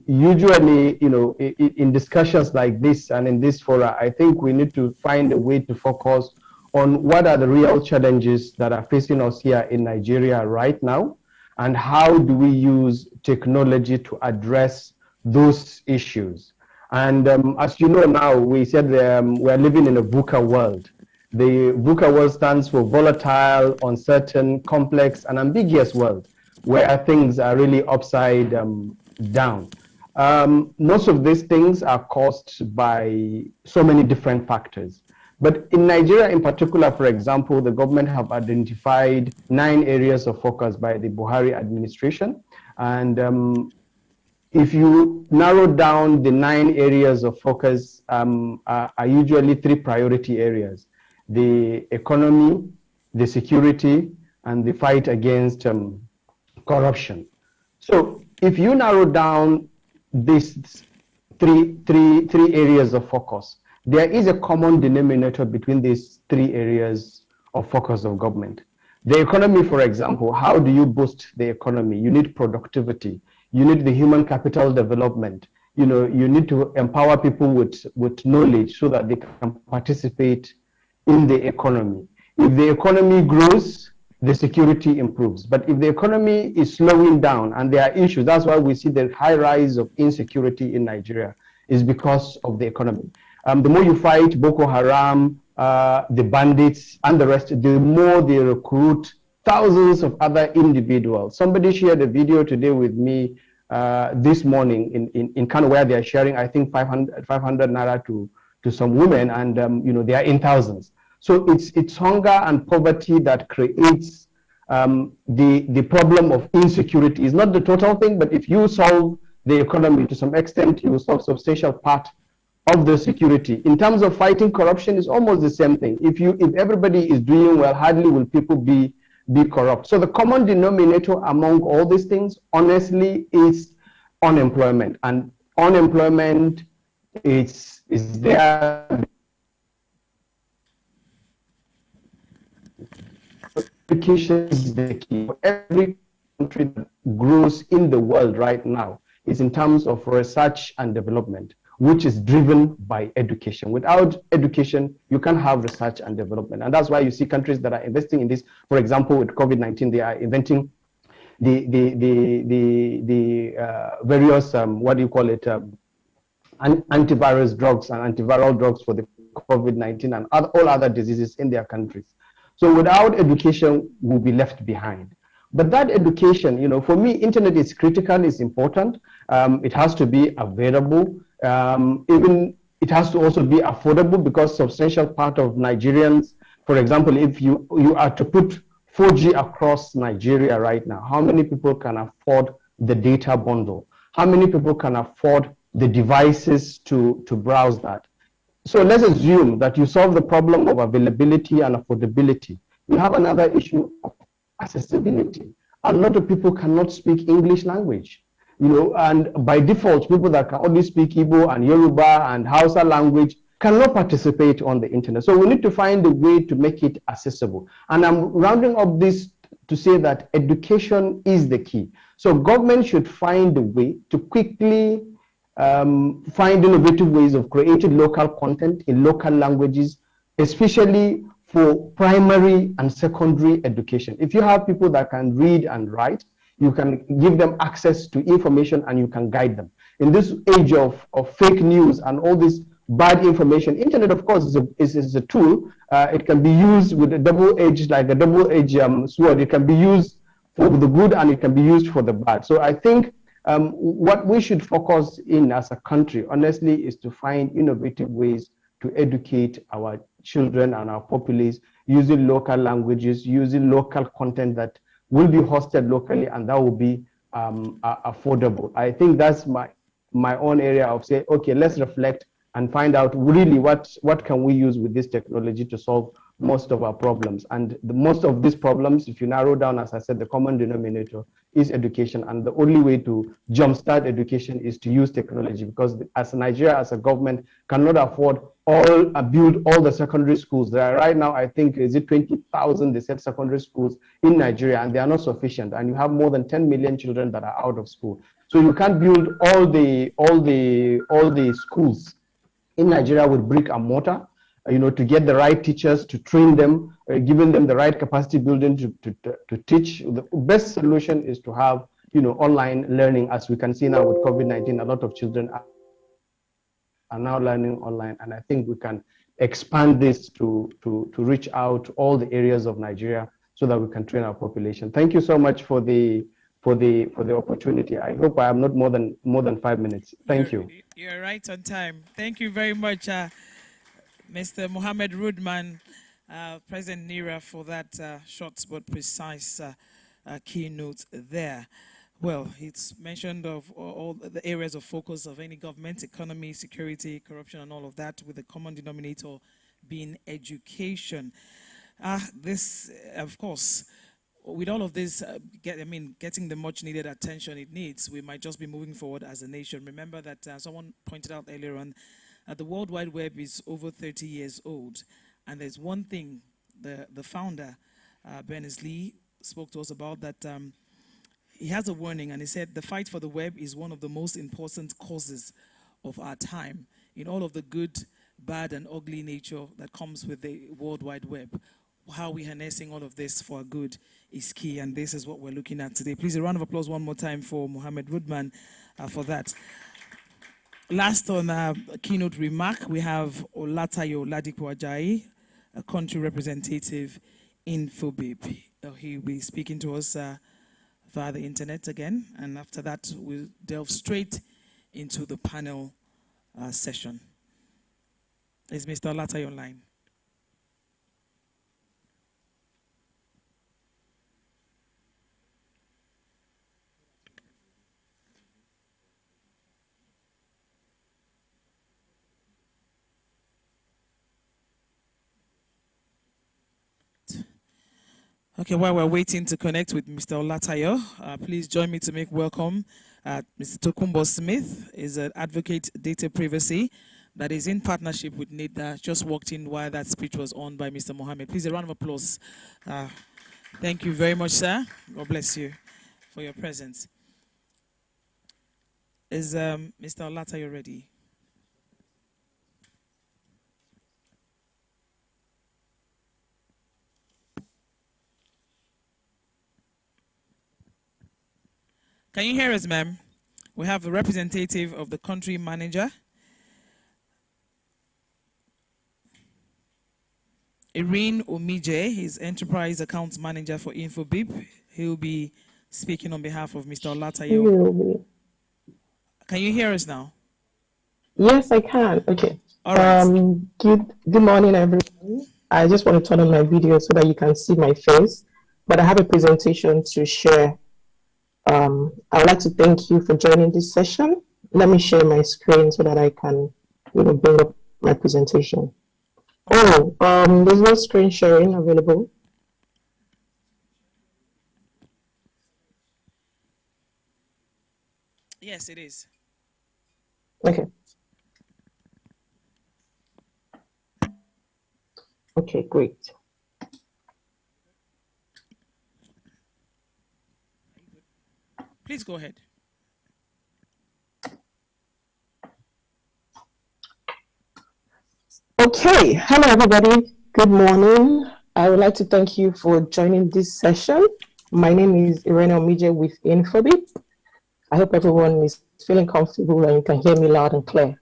usually, you know, in discussions like this and in this fora, I think we need to find a way to focus on what are the real challenges that are facing us here in Nigeria right now, and how do we use technology to address those issues. And as you know now, we said we're living in a VUCA world. The VUCA world stands for volatile, uncertain, complex, and ambiguous world, where things are really upside down. Most of these things are caused by so many different factors. But in Nigeria in particular, for example, the government have identified 9 areas of focus by the Buhari administration. And if you narrow down the 9 areas of focus, are usually 3 priority areas: the economy, the security, and the fight against corruption. So if you narrow down these three areas of focus, there is a common denominator between these 3 areas of focus of government. The economy, for example, how do you boost the economy? You need productivity. You need the human capital development. You know, you need to empower people with knowledge so that they can participate in the economy. If the economy grows, the security improves. But if the economy is slowing down and there are issues, that's why we see the high rise of insecurity in Nigeria, is because of the economy. The more you fight Boko Haram, the bandits, and the rest, the more they recruit thousands of other individuals. Somebody shared a video today with me this morning in Kano, where they are sharing, I think, 500 naira to some women, and you know, they are in thousands. So it's hunger and poverty that creates the problem of insecurity. It's not the total thing, but if you solve the economy to some extent, you will solve a substantial part of the security. In terms of fighting corruption, it's almost the same thing. If everybody is doing well, hardly will people be corrupt. So the common denominator among all these things, honestly, is unemployment. And unemployment is there. Education is the key. Every country that grows in the world right now is in terms of research and development, which is driven by education. Without education, you can't have research and development. And that's why you see countries that are investing in this. For example, with COVID-19, they are inventing the various, what do you call it, antivirus drugs and antiviral drugs for the COVID-19 and all other diseases in their countries. So without education, we'll be left behind. But that education, you know, for me, internet is critical, it's important. It has to be available. Even it has to also be affordable, because substantial part of Nigerians, for example, if you are to put 4G across Nigeria right now, how many people can afford the data bundle? How many people can afford the devices to browse that? So let's assume that you solve the problem of availability and affordability. You have another issue of accessibility. A lot of people cannot speak English language, you know, and by default, people that can only speak Igbo and Yoruba and Hausa language cannot participate on the internet. So we need to find a way to make it accessible. And I'm rounding up this to say that education is the key. So government should find a way to quickly find innovative ways of creating local content in local languages, especially for primary and secondary education. If you have people that can read and write, you can give them access to information and you can guide them. In this age of fake news and all this bad information, internet, of course, is a tool. It can be used with a double-edged, like a double-edged sword. It can be used for the good and it can be used for the bad. So I think what we should focus in as a country, honestly, is to find innovative ways to educate our children and our populace using local languages, using local content that will be hosted locally, and that will be affordable. I think that's my own area of say, okay, let's reflect and find out really what can we use with this technology to solve most of our problems. And most of these problems, if you narrow down, as I said, the common denominator is education. And the only way to jumpstart education is to use technology, because as Nigeria, as a government, cannot afford build all the secondary schools. There are right now, I think, is it 20,000, they said, secondary schools in Nigeria, and they are not sufficient. And you have more than 10 million children that are out of school. So you can't build all the schools in Nigeria with brick and mortar, you know, to get the right teachers, to train them, giving them the right capacity building to teach. The best solution is to have, you know, online learning. As we can see now with COVID-19, a lot of children are now learning online, and I think we can expand this to reach out to all the areas of Nigeria so that we can train our population. Thank you so much for the opportunity. I hope I am not more than 5 minutes. Thank you. You're right on time. Thank you very much, Mr. Mohammed Rudman, President NIRA, for that short but precise keynote there. Well, it's mentioned of all the areas of focus of any government: economy, security, corruption, and all of that, with the common denominator being education. This, of course, with all of this, getting the much needed attention it needs, we might just be moving forward as a nation. Remember that someone pointed out earlier on, the World Wide Web is over 30 years old. And there's one thing the founder, Berners-Lee, spoke to us about, that he has a warning, and he said the fight for the web is one of the most important causes of our time, in all of the good, bad, and ugly nature that comes with the World Wide Web. How we're harnessing all of this for our good is key, and this is what we're looking at today. Please, a round of applause one more time for Mohammed Rudman for that. Last on a keynote remark, we have Olatayo Ladipo Ajayi, a country representative in FOBIB. He'll be speaking to us via the internet again, and after that, we'll delve straight into the panel session. Is Mr. Olatayo online? Okay, while we're waiting to connect with Mr. Olatayo, please join me to make welcome Mr. Tokumbo Smith. Is an advocate data privacy that is in partnership with NIDA. Just walked in while that speech was on by Mr. Mohammed. Please, a round of applause. Thank you very much, sir. God bless you for your presence. Is Mr. Olatayo ready? Can you hear us, ma'am? We have the representative of the country manager, Irene Omije, his enterprise accounts manager for InfoBip. He'll be speaking on behalf of Mr. Olatayo. Can you hear us now? Yes, I can. Okay. All right. Good morning, everyone. I just want to turn on my video so that you can see my face, but I have a presentation to share. I would like to thank you for joining this session. Let me share my screen so that I can, bring up my presentation. Oh, there's no screen sharing available. Yes, it is. Okay. Okay, great. Please go ahead. Okay, hello everybody. Good morning. I would like to thank you for joining this session. My name is Irene Omije with InfoBip. I hope everyone is feeling comfortable and you can hear me loud and clear.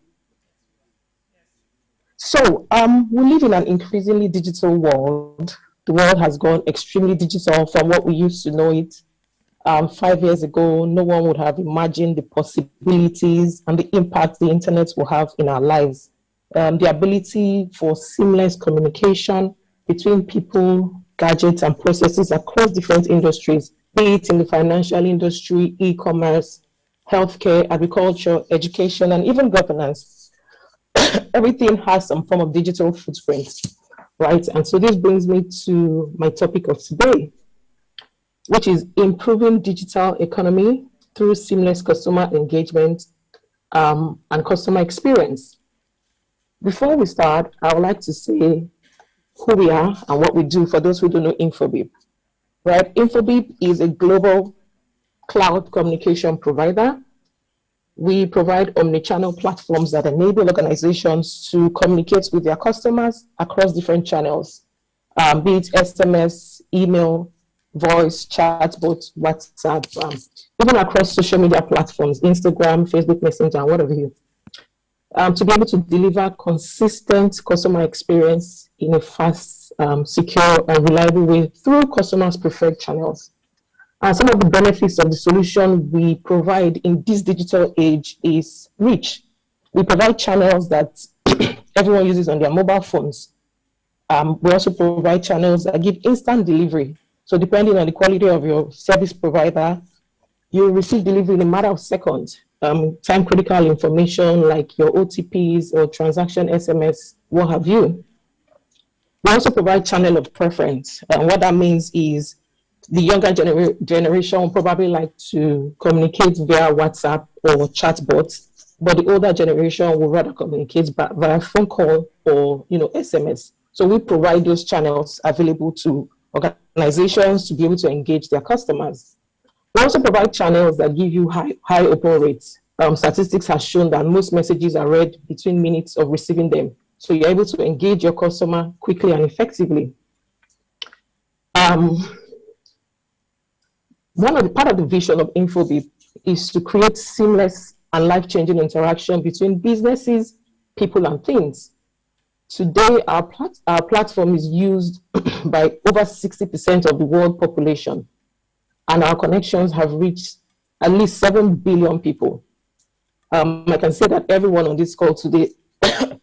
So we live in an increasingly digital world. The world has gone extremely digital from what we used to know it. 5 years ago, no one would have imagined the possibilities and the impact the internet will have in our lives. The ability for seamless communication between people, gadgets, and processes across different industries, be it in the financial industry, e-commerce, healthcare, agriculture, education, and even governance. Everything has some form of digital footprint, right? And so this brings me to my topic of today, which is improving digital economy through seamless customer engagement and customer experience. Before we start, I would like to say who we are and what we do for those who don't know InfoBip. Right? InfoBip is a global cloud communication provider. We provide omnichannel platforms that enable organizations to communicate with their customers across different channels, be it SMS, email, voice, chatbot, WhatsApp, even across social media platforms, Instagram, Facebook Messenger, and whatever you. To be able to deliver consistent customer experience in a fast, secure, and reliable way through customers' preferred channels. And some of the benefits of the solution we provide in this digital age is reach. We provide channels that everyone uses on their mobile phones. We also provide channels that give instant delivery. So depending on the quality of your service provider, you will receive delivery in a matter of seconds. Time critical information like your OTPs or transaction SMS, what have you. We also provide channel of preference. And what that means is the younger generation will probably like to communicate via WhatsApp or chatbots, but the older generation will rather communicate via phone call or SMS. So we provide those channels available to organizations to be able to engage their customers. We also provide channels that give you high open rates. Statistics have shown that most messages are read between minutes of receiving them. So you're able to engage your customer quickly and effectively. Part of the vision of InfoBip is to create seamless and life-changing interaction between businesses, people, and things. Today, our platform is used by over 60% of the world population, and our connections have reached at least 7 billion people. I can say that everyone on this call today,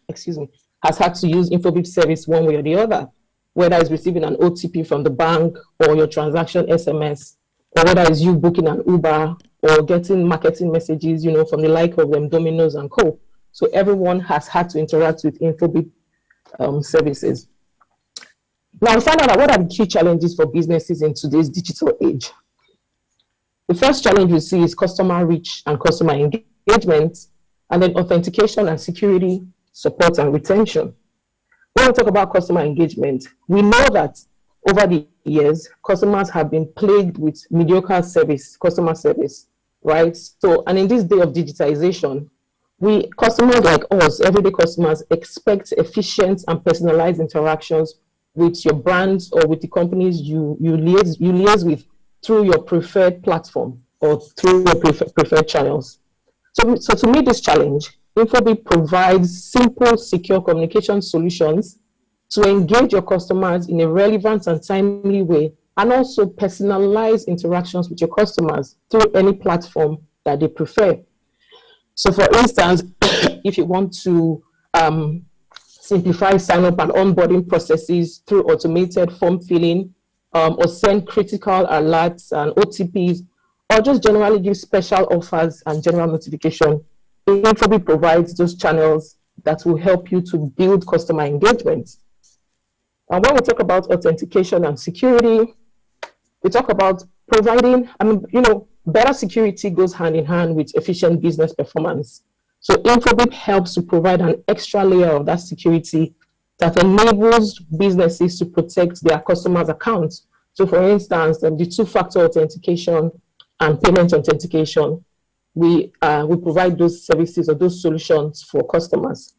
excuse me, has had to use InfoBip service one way or the other, whether it's receiving an OTP from the bank or your transaction SMS, or whether it's you booking an Uber or getting marketing messages, from the like of them, Domino's and Co. So everyone has had to interact with InfoBip services. Now, we find out what are the key challenges for businesses in today's digital age. The first challenge we see is customer reach and customer engagement, and then authentication and security, support and retention. When we talk about customer engagement, we know that over the years, customers have been plagued with mediocre customer service. right? So, and in this day of digitization, customers like us, everyday customers, expect efficient and personalized interactions with your brands or with the companies you liaise with through your preferred platform or through your preferred channels. So to meet this challenge, Infobip provides simple, secure communication solutions to engage your customers in a relevant and timely way, and also personalize interactions with your customers through any platform that they prefer. So for instance, if you want to simplify sign-up and onboarding processes through automated form filling, or send critical alerts and OTPs, or just generally give special offers and general notification, Infobip provides those channels that will help you to build customer engagement. And when we talk about authentication and security, we talk about providing, better security goes hand in hand with efficient business performance. So Infobip helps to provide an extra layer of that security that enables businesses to protect their customers' accounts. So for instance, the two-factor authentication and payment authentication, we provide those services or those solutions for customers.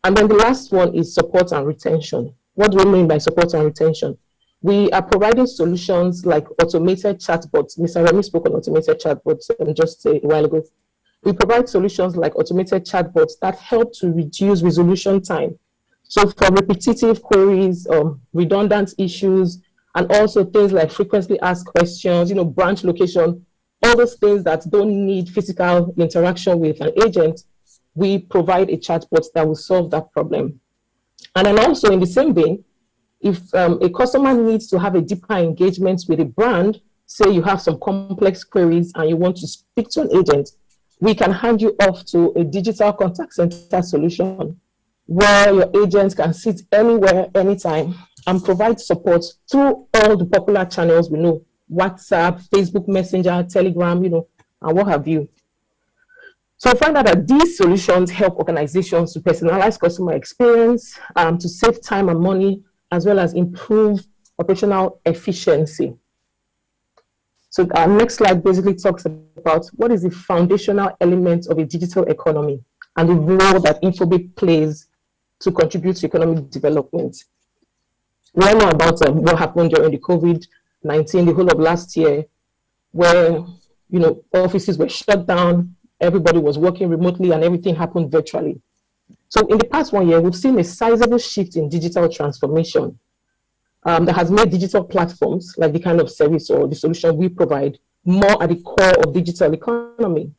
And then the last one is support and retention. What do we mean by support and retention? We are providing solutions like automated chatbots. Mr. Remy spoke on automated chatbots just a while ago. We provide solutions like automated chatbots that help to reduce resolution time. So for repetitive queries, redundant issues, and also things like frequently asked questions, branch location, all those things that don't need physical interaction with an agent, we provide a chatbot that will solve that problem. And then also in the same vein, if a customer needs to have a deeper engagement with a brand, say you have some complex queries and you want to speak to an agent, we can hand you off to a digital contact center solution where your agents can sit anywhere, anytime, and provide support through all the popular channels we know, WhatsApp, Facebook Messenger, Telegram, and what have you. So find out that these solutions help organizations to personalize customer experience, to save time and money, as well as improve operational efficiency. So our next slide basically talks about what is the foundational element of a digital economy and the role that Infobip plays to contribute to economic development. We all know about what happened during the COVID-19, the whole of last year, where offices were shut down, everybody was working remotely, and everything happened virtually. So in the past 1 year, we've seen a sizable shift in digital transformation that has made digital platforms, like the kind of service or the solution we provide, more at the core of digital economy.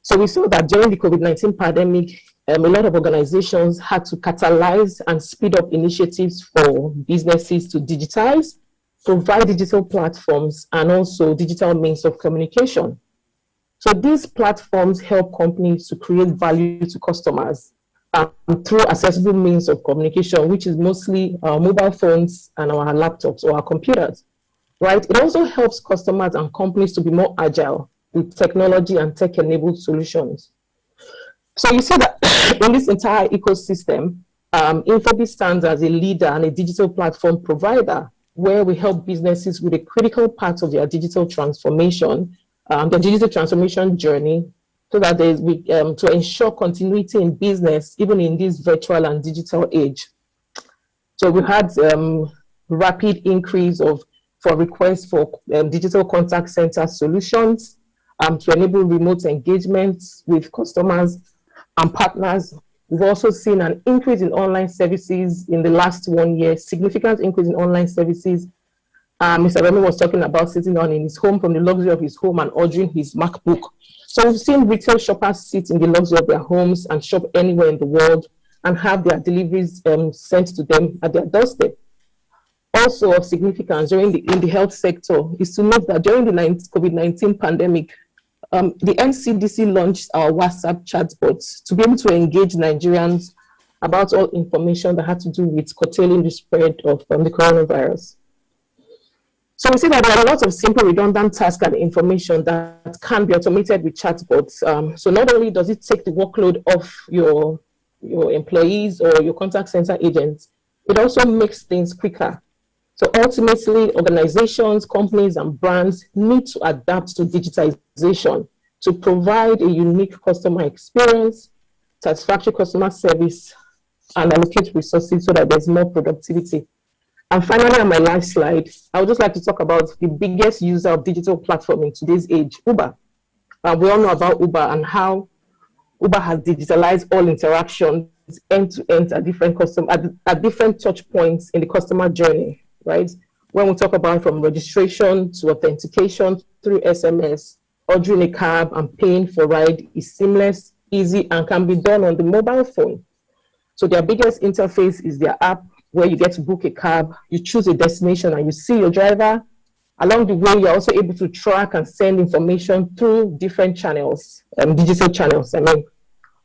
So we saw that during the COVID-19 pandemic, a lot of organizations had to catalyze and speed up initiatives for businesses to digitize, provide digital platforms, and also digital means of communication. So these platforms help companies to create value to customers through accessible means of communication, which is mostly our mobile phones and our laptops or our computers, right? It also helps customers and companies to be more agile with technology and tech-enabled solutions. So you see that in this entire ecosystem, Infobip stands as a leader and a digital platform provider where we help businesses with a critical part of their digital transformation, the digital transformation journey, so that to ensure continuity in business, even in this virtual and digital age. So we had rapid increase for requests for digital contact center solutions to enable remote engagements with customers and partners. We've also seen an increase in online services in the last 1 year, significant increase in online services. Mr. Remy was talking about sitting down in his home from the luxury of his home and ordering his MacBook. So we've seen retail shoppers sit in the luxury of their homes and shop anywhere in the world and have their deliveries sent to them at their doorstep. Also of significance in the health sector is to note that during the COVID-19 pandemic, the NCDC launched our WhatsApp chatbots to be able to engage Nigerians about all information that had to do with curtailing the spread of the coronavirus. So we see that there are a lot of simple redundant tasks and information that can be automated with chatbots. So not only does it take the workload off your employees or your contact center agents, it also makes things quicker. So ultimately, organizations, companies, and brands need to adapt to digitization to provide a unique customer experience, satisfactory customer service, and allocate resources so that there's more productivity. And finally, on my last slide, I would just like to talk about the biggest user of digital platform in today's age, Uber. We all know about Uber and how Uber has digitalized all interactions end to end at different touch points in the customer journey, right? When we talk about from registration to authentication through SMS, ordering a cab and paying for ride is seamless, easy, and can be done on the mobile phone. So their biggest interface is their app, where you get to book a cab, you choose a destination, and you see your driver. Along the way, you're also able to track and send information through different channels, digital channels, I mean.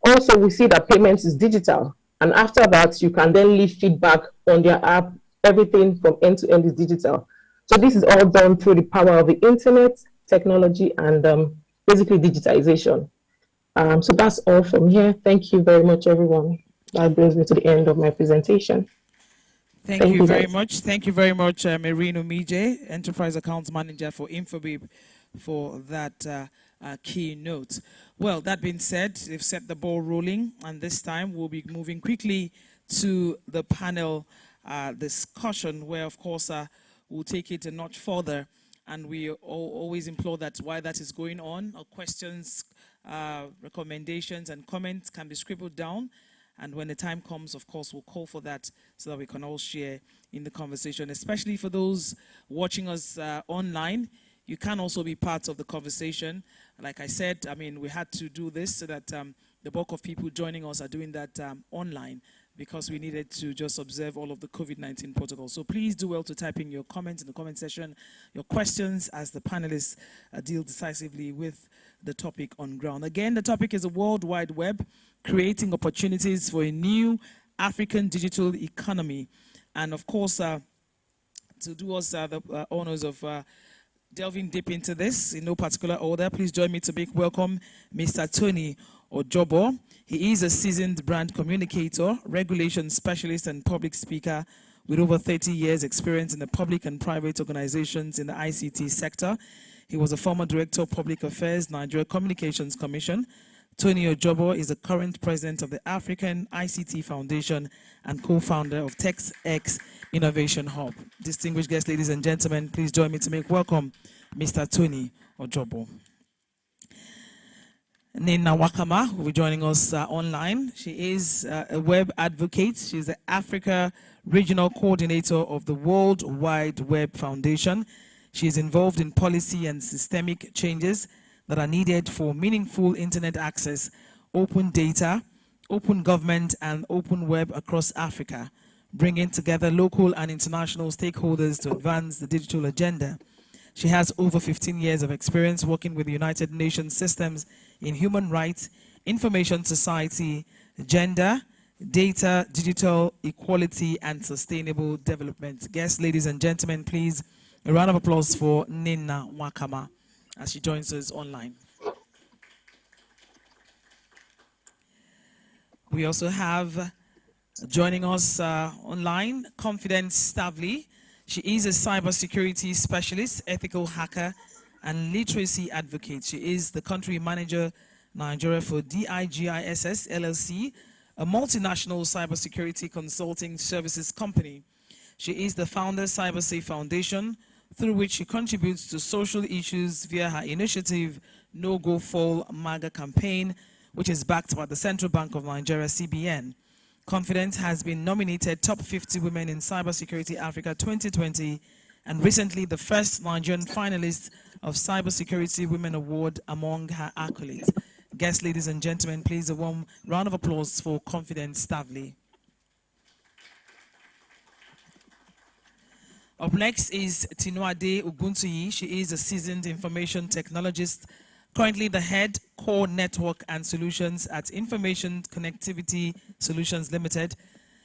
Also, we see that payment is digital. And after that, you can then leave feedback on their app. Everything from end to end is digital. So this is all done through the power of the internet, technology, and basically digitization. So that's all from here. Thank you very much, everyone. That brings me to the end of my presentation. Thank you very much. Thank you very much, Marino Mije, Enterprise Accounts Manager for Infobip, for that keynote. Well, that being said, they've set the ball rolling, and this time we'll be moving quickly to the panel discussion, where, of course, we'll take it a notch further. And we always implore that while that is going on, questions, recommendations, and comments can be scribbled down. And when the time comes, of course, we'll call for that so that we can all share in the conversation, especially for those watching us online. You can also be part of the conversation. Like I said, I mean, we had to do this so that the bulk of people joining us are doing that online, because we needed to just observe all of the COVID-19 protocols. So please do well to type in your comments in the comment section, your questions, as the panelists deal decisively with the topic on ground. Again, the topic is the World Wide Web, creating opportunities for a new African digital economy. And of course, to do us the honors of delving deep into this in no particular order, please join me to make welcome Mr. Tony Ojobo. He is a seasoned brand communicator, regulation specialist, and public speaker with over 30 years experience in the public and private organizations in the ICT sector. He was a former director of public affairs, Nigeria Communications Commission. Tony Ojobo is the current president of the African ICT Foundation and co-founder of TechX Innovation Hub. Distinguished guests, ladies and gentlemen, please join me to make welcome Mr. Tony Ojobo. Nina Wakama will be joining us online. She is a web advocate. She's the Africa Regional Coordinator of the World Wide Web Foundation. She is involved in policy and systemic changes that are needed for meaningful internet access, open data, open government, and open web across Africa, bringing together local and international stakeholders to advance the digital agenda. She has over 15 years of experience working with the United Nations systems in human rights, information society, gender, data, digital equality, and sustainable development. Guests, ladies and gentlemen, please, a round of applause for Nina Wakama as she joins us online. We also have joining us online, Confidence Stavely. She is a cybersecurity specialist, ethical hacker, and literacy advocate. She is the country manager, Nigeria, for DIGISS LLC, a multinational cybersecurity consulting services company. She is the founder of CyberSafe Foundation, through which she contributes to social issues via her initiative, No Go Fall MAGA campaign, which is backed by the Central Bank of Nigeria, CBN. Confidence has been nominated Top 50 Women in Cybersecurity Africa 2020, and recently the first Nigerian finalist of Cybersecurity Women Award among her accolades. Guests, ladies and gentlemen, please a warm round of applause for Confidence Stavely. Up next is Tinuade Uguntuyi. She is a seasoned information technologist, currently the head core network and solutions at Information Connectivity Solutions Limited.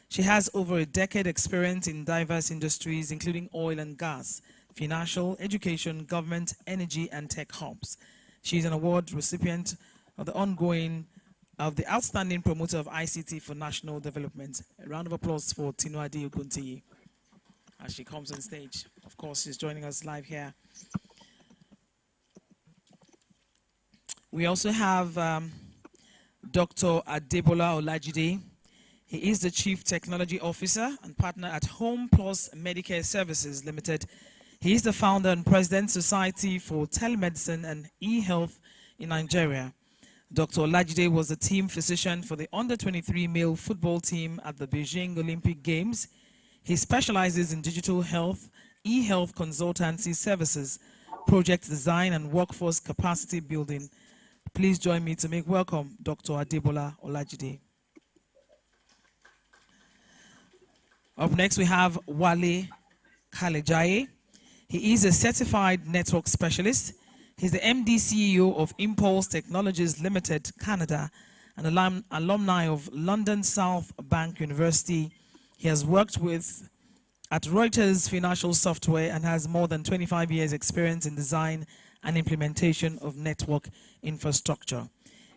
She has over a decade experience in diverse industries, including oil and gas, financial, education, government, energy, and tech hubs. She is an award recipient of the Outstanding Promoter of ICT for National Development. A round of applause for Tinuade Uguntuyi. as she comes on stage. Of course, she's joining us live here. We also have Dr. Adebola Olajide. He is the Chief Technology Officer and Partner at Home Plus Medicare Services Limited. He is the founder and president Society for Telemedicine and E-Health in Nigeria. Dr. Olajide was the team physician for the under-23 male football team at the Beijing Olympic Games. He specializes in digital health, e-health consultancy services, project design, and workforce capacity building. Please join me to make welcome Dr. Adebola Olajide. Up next, we have Wale Kalejaye. He is a certified network specialist. He's the MD CEO of Impulse Technologies Limited, Canada, an alumni of London South Bank University. He has worked at Reuters Financial Software and has more than 25 years experience in design and implementation of network infrastructure.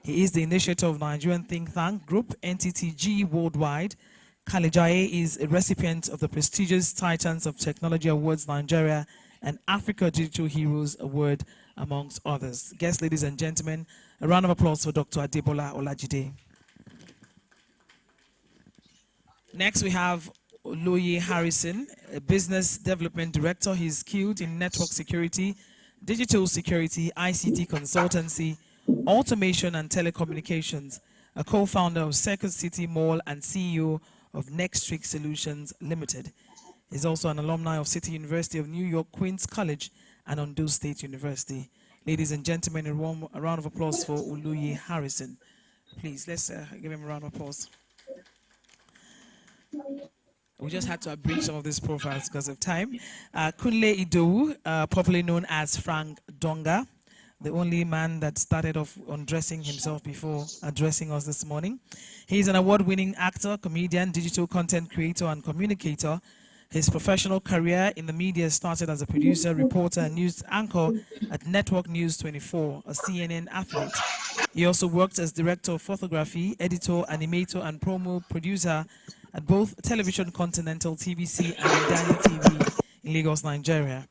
He is the initiator of Nigerian think tank group NTTG Worldwide. Kalejaye is a recipient of the prestigious Titans of Technology Awards Nigeria and Africa Digital Heroes Award, amongst others. Guests, ladies and gentlemen, a round of applause for Dr. Adebola Olajide. Next, we have Oloye Harrison, a business development director. He's skilled in network security, digital security, ICT consultancy, automation and telecommunications, a co-founder of Circuit City Mall and CEO of Next Street Solutions Limited. He's also an alumni of City University of New York, Queens College, and Ondo State University. Ladies and gentlemen, a round of applause for Oloye Harrison. Please, let's give him a round of applause. We just had to abridge some of these profiles because of time. Kunle Idowu, popularly known as Frank Donga, the only man that started off undressing himself before addressing us this morning. He's an award-winning actor, comedian, digital content creator, and communicator. His professional career in the media started as a producer, reporter, and news anchor at Network News 24, a CNN affiliate. He also worked as director of photography, editor, animator, and promo producer at both Television Continental TVC and Indani TV in Lagos, Nigeria.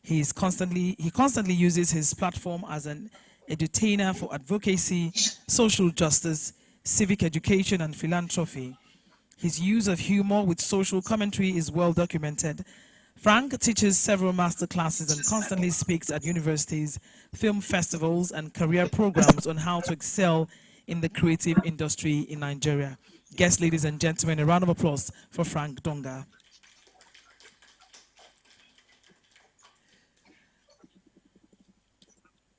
He constantly uses his platform as an edutainer for advocacy, social justice, civic education, and philanthropy. His use of humor with social commentary is well documented. Frank teaches several master classes and constantly speaks at universities, film festivals, and career programs on how to excel in the creative industry in Nigeria. Guests, ladies and gentlemen, a round of applause for Frank Donga.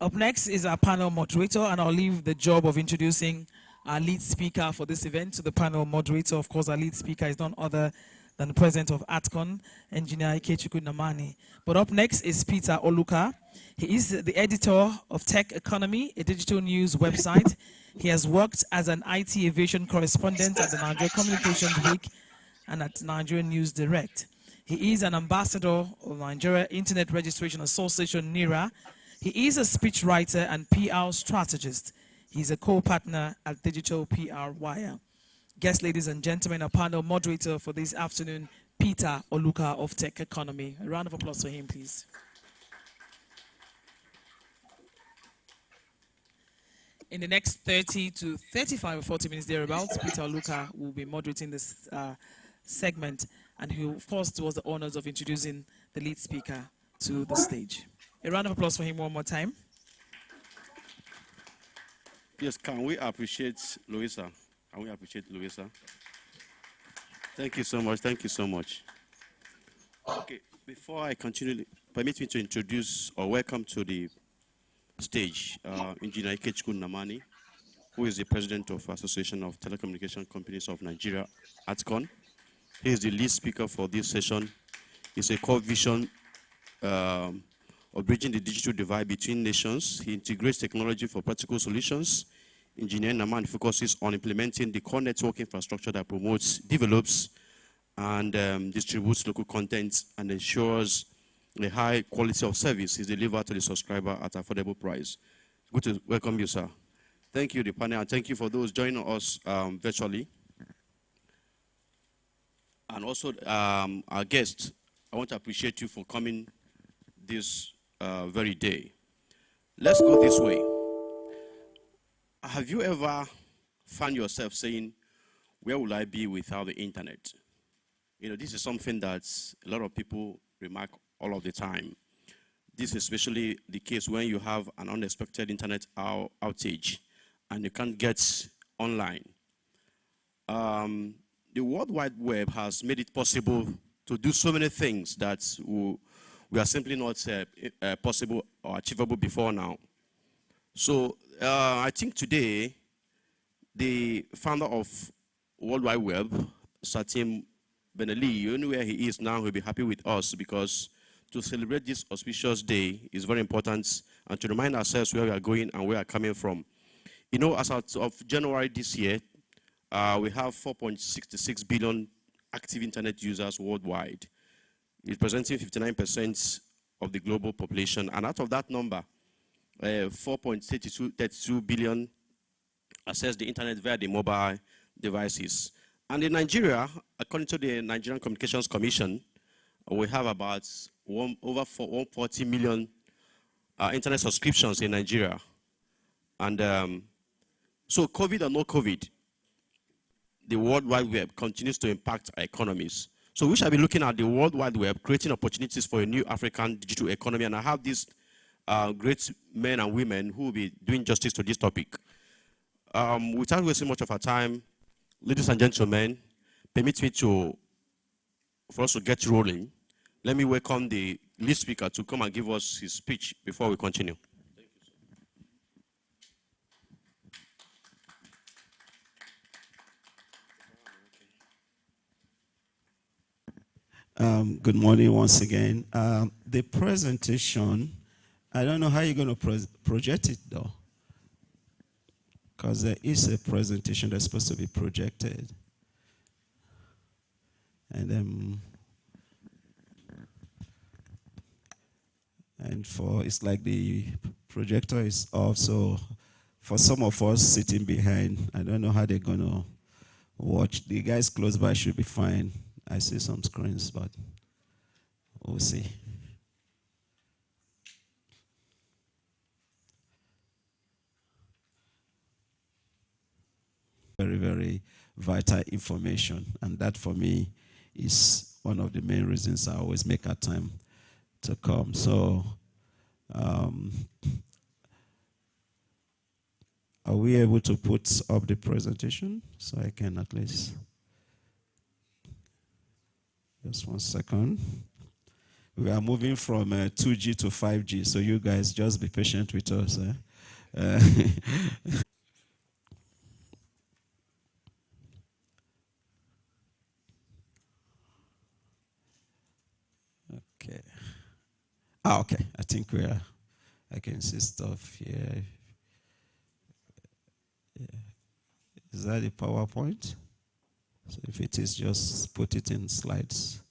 Up next is our panel moderator, and I'll leave the job of introducing our lead speaker for this event to the panel moderator. Of course, our lead speaker is none other than the president of ATCON, Engineer Ikechukwu Namani. But up next is Peter Oluka. He is the editor of Tech Economy, a digital news website. He has worked as an IT aviation correspondent at the Nigeria Communications Week and at Nigerian News Direct. He is an ambassador of Nigeria Internet Registration Association, NIRA. He is a speechwriter and PR strategist. He's a co-partner at Digital PR Wire. Guests, ladies and gentlemen, our panel moderator for this afternoon, Peter Oluka of Tech Economy. A round of applause for him, please. In the next 30 to 35 or 40 minutes thereabouts, Peter Oluka will be moderating this segment, and he, of course, was the honors of introducing the lead speaker to the stage. A round of applause for him one more time. Yes, can we appreciate Louisa? Can we appreciate Louisa? Thank you so much. Thank you so much. Okay, before I continue, permit me to introduce or welcome to the stage Engineer Ikechukwu Namani, who is the president of Association of Telecommunication Companies of Nigeria, ATCON. He is the lead speaker for this session. It's a core vision of bridging the digital divide between nations. He integrates technology for practical solutions. Engineer Naman focuses on implementing the core network infrastructure that promotes, develops, and distributes local content and ensures a high quality of service is delivered to the subscriber at affordable price. Good to welcome you, sir. Thank you, the panel, and thank you for those joining us virtually. And also our guests, I want to appreciate you for coming this very day. Let's go this way. Have you ever found yourself saying, where will I be without the internet? You know, this is something that a lot of people remark all of the time. This is especially the case when you have an unexpected internet outage and you can't get online. The World Wide Web has made it possible to do so many things that we are simply not possible or achievable before now. So I think today, the founder of World Wide Web, Satim Benali, you know where he is now, he'll be happy with us, because to celebrate this auspicious day is very important, and to remind ourselves where we are going and where we are coming from. You know, as of January this year, we have 4.66 billion active internet users worldwide, representing 59% of the global population. And out of that number, 4.32 billion access the internet via the mobile devices. And in Nigeria, according to the Nigerian Communications Commission, we have about over 140 million internet subscriptions in Nigeria. And so COVID or no COVID, the World Wide Web continues to impact our economies. So we shall be looking at the World Wide Web, creating opportunities for a new African digital economy. And I have these great men and women who will be doing justice to this topic. Without wasting much of our time, ladies and gentlemen, permit me for us to get rolling. Let me welcome the lead speaker to come and give us his speech before we continue. Good morning once again. The presentation, I don't know how you're going to project it though, because there is a presentation that's supposed to be projected. And it's like the projector is off, so for some of us sitting behind, I don't know how they're going to watch. The guys close by should be fine. I see some screens, but we'll see. Very, very vital information, and that for me is one of the main reasons I always make a time to come. So are we able to put up the presentation so I can at least... Just 1 second. We are moving from 2G to 5G, so you guys just be patient with us. Okay. Okay. I think I can see stuff here. Yeah. Is that the PowerPoint? So if it is, just put it in slides.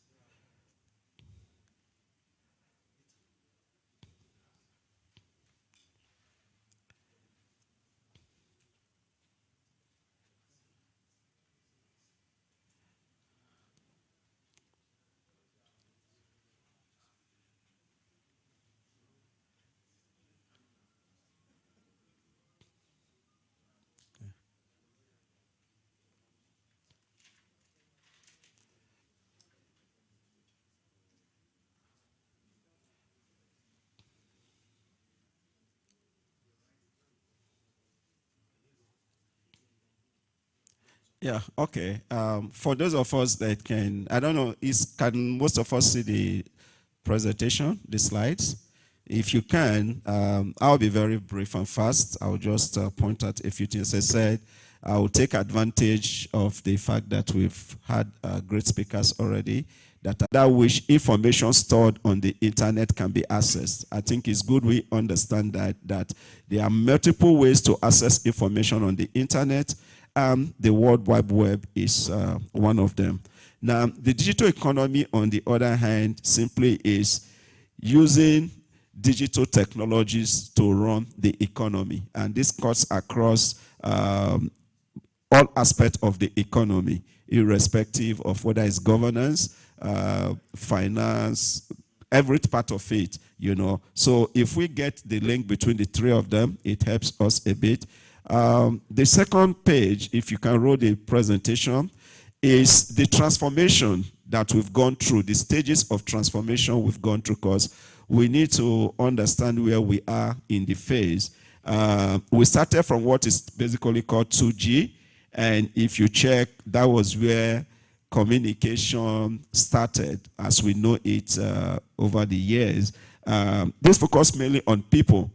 Yeah, okay. For those of us that can, I don't know, can most of us see the presentation, the slides? If you can, I'll be very brief and fast. I'll just point out a few things. As I said, I will take advantage of the fact that we've had great speakers already, that which information stored on the internet can be accessed. I think it's good we understand that there are multiple ways to access information on the internet. The World Wide Web is one of them. Now, the digital economy, on the other hand, simply is using digital technologies to run the economy. And this cuts across all aspects of the economy, irrespective of whether it's governance, finance, every part of it, you know. So if we get the link between the three of them, it helps us a bit. The second page, if you can roll the presentation, is the transformation that we've gone through, the stages of transformation we've gone through, because we need to understand where we are in the phase. We started from what is basically called 2G, and if you check, that was where communication started as we know it over the years. This focused mainly on people,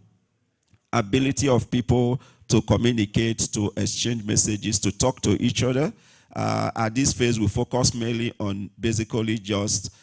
ability of people to communicate, to exchange messages, to talk to each other. At this phase, we focus mainly on basically just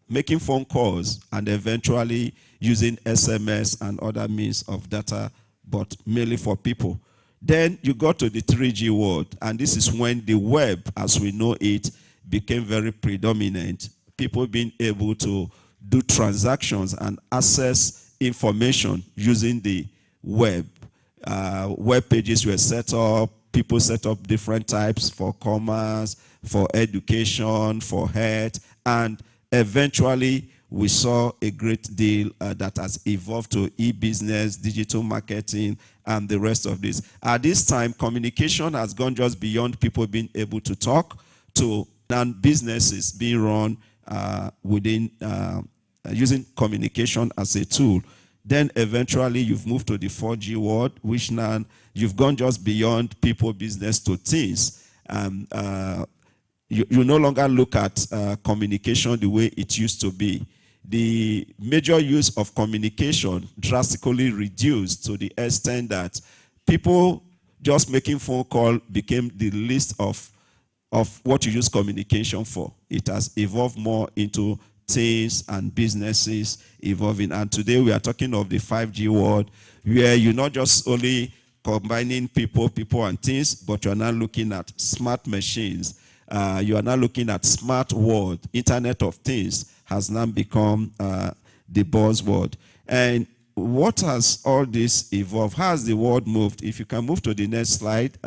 making phone calls and eventually using SMS and other means of data, but mainly for people. Then you go to the 3G world, and this is when the web, as we know it, became very predominant. People being able to do transactions and access information using the web. Web pages were set up, people set up different types for commerce, for education, for health, and eventually we saw a great deal that has evolved to e-business, digital marketing, and the rest of this. At this time, communication has gone just beyond people being able to talk to businesses being run within using communication as a tool. Then eventually you've moved to the 4G world, which now you've gone just beyond people, business to things. You no longer look at communication the way it used to be. The major use of communication drastically reduced to the extent that people just making phone call became the list of what you use communication for. It has evolved more into things and businesses evolving. And today we are talking of the 5G world, where you're not just only combining people and things, but you're now looking at smart machines. You are now looking at smart world. Internet of Things has now become the buzzword. And what has all this evolved? How has the world moved? If you can move to the next slide,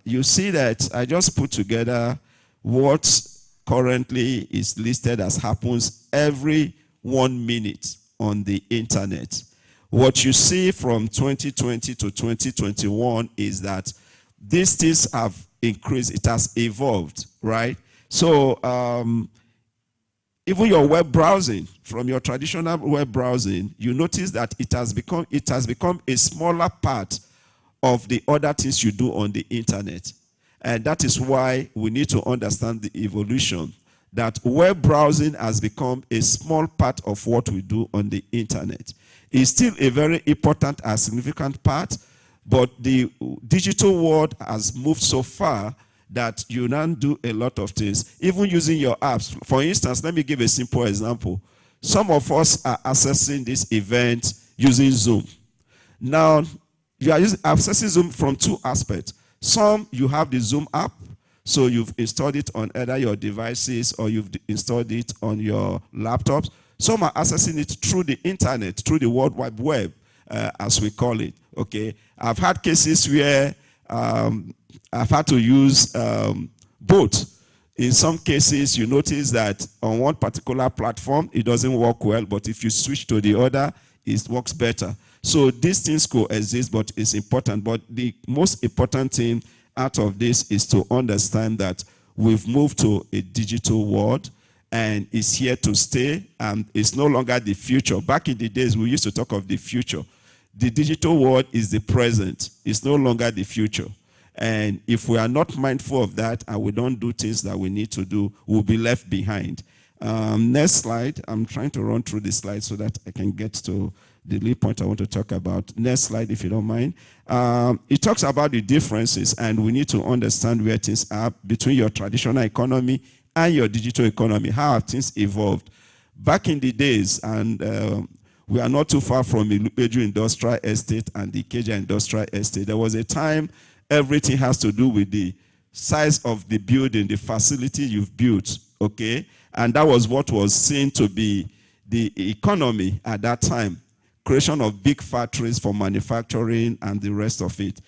you see that I just put together what currently is listed as happens every 1 minute on the internet. What you see from 2020 to 2021 is that these things have increased. It has evolved, right? So even your web browsing, from your traditional web browsing, you notice that it has become a smaller part of the other things you do on the internet. And that is why we need to understand the evolution, that web browsing has become a small part of what we do on the internet. It's still a very important and significant part, but the digital world has moved so far that you now do a lot of things, even using your apps. For instance, let me give a simple example. Some of us are accessing this event using Zoom. Now, you are accessing Zoom from two aspects. Some, you have the Zoom app, so you've installed it on either your devices or you've installed it on your laptops. Some are accessing it through the internet, through the World Wide Web, as we call it. Okay, I've had cases where I've had to use both. In some cases, you notice that on one particular platform, it doesn't work well, but if you switch to the other, it works better. So these things coexist, but it's important. But the most important thing out of this is to understand that we've moved to a digital world, and it's here to stay, and it's no longer the future. Back in the days, we used to talk of the future. The digital world is the present. It's no longer the future. And if we are not mindful of that and we don't do things that we need to do, we'll be left behind. Next slide. I'm trying to run through the slides so that I can get to the lead point I want to talk about. Next slide, if you don't mind. It talks about the differences, and we need to understand where things are between your traditional economy and your digital economy. How have things evolved? Back in the days, and we are not too far from the Ilupeju Industrial Estate and the Ikeja Industrial Estate. There was a time everything has to do with the size of the building, the facility you've built, okay? And that was what was seen to be the economy at that time. Creation of big factories for manufacturing and the rest of it.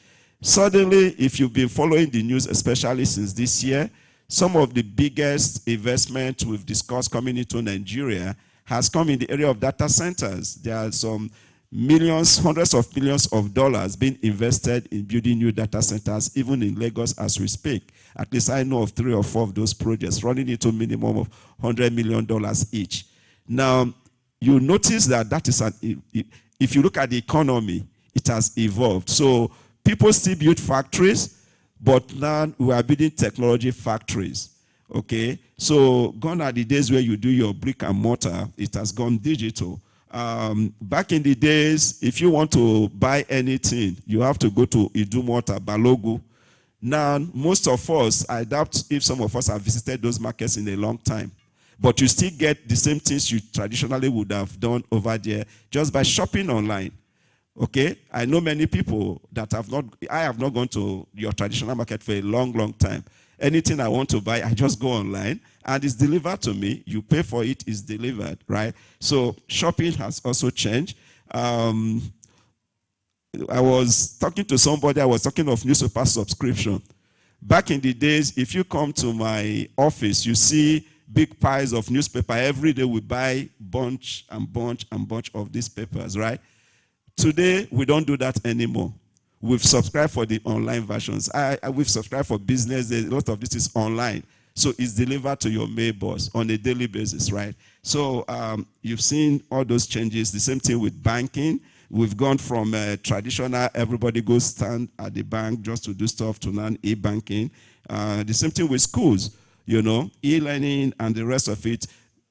Suddenly, if you've been following the news, especially since this year, some of the biggest investment we've discussed coming into Nigeria has come in the area of data centers. There are some millions, hundreds of millions of dollars being invested in building new data centers, even in Lagos as we speak. At least I know of 3 or 4 of those projects running into a minimum of $100 million each. Now, you notice that is if you look at the economy, it has evolved. So people still build factories, but now we are building technology factories. Okay, so gone are the days where you do your brick and mortar. It has gone digital. Back in the days, if you want to buy anything, you have to go to Idumota, Balogu. Now, most of us, I doubt if some of us have visited those markets in a long time, but you still get the same things you traditionally would have done over there just by shopping online. Okay, I know many people that I have not gone to your traditional market for a long, long time. Anything I want to buy, I just go online and it's delivered to me. You pay for it, it's delivered, right? So shopping has also changed. I was talking to somebody, I was talking of newspaper subscription. Back in the days, if you come to my office, you see big piles of newspaper. Every day we buy bunch and bunch and bunch of these papers, right? Today, we don't do that anymore. We've subscribed for the online versions. We've subscribed for business. A lot of this is online. So it's delivered to your mailbox on a daily basis, right? So you've seen all those changes. The same thing with banking. We've gone from traditional, everybody goes stand at the bank just to do stuff, to now e-banking. The same thing with schools, you know, e-learning and the rest of it.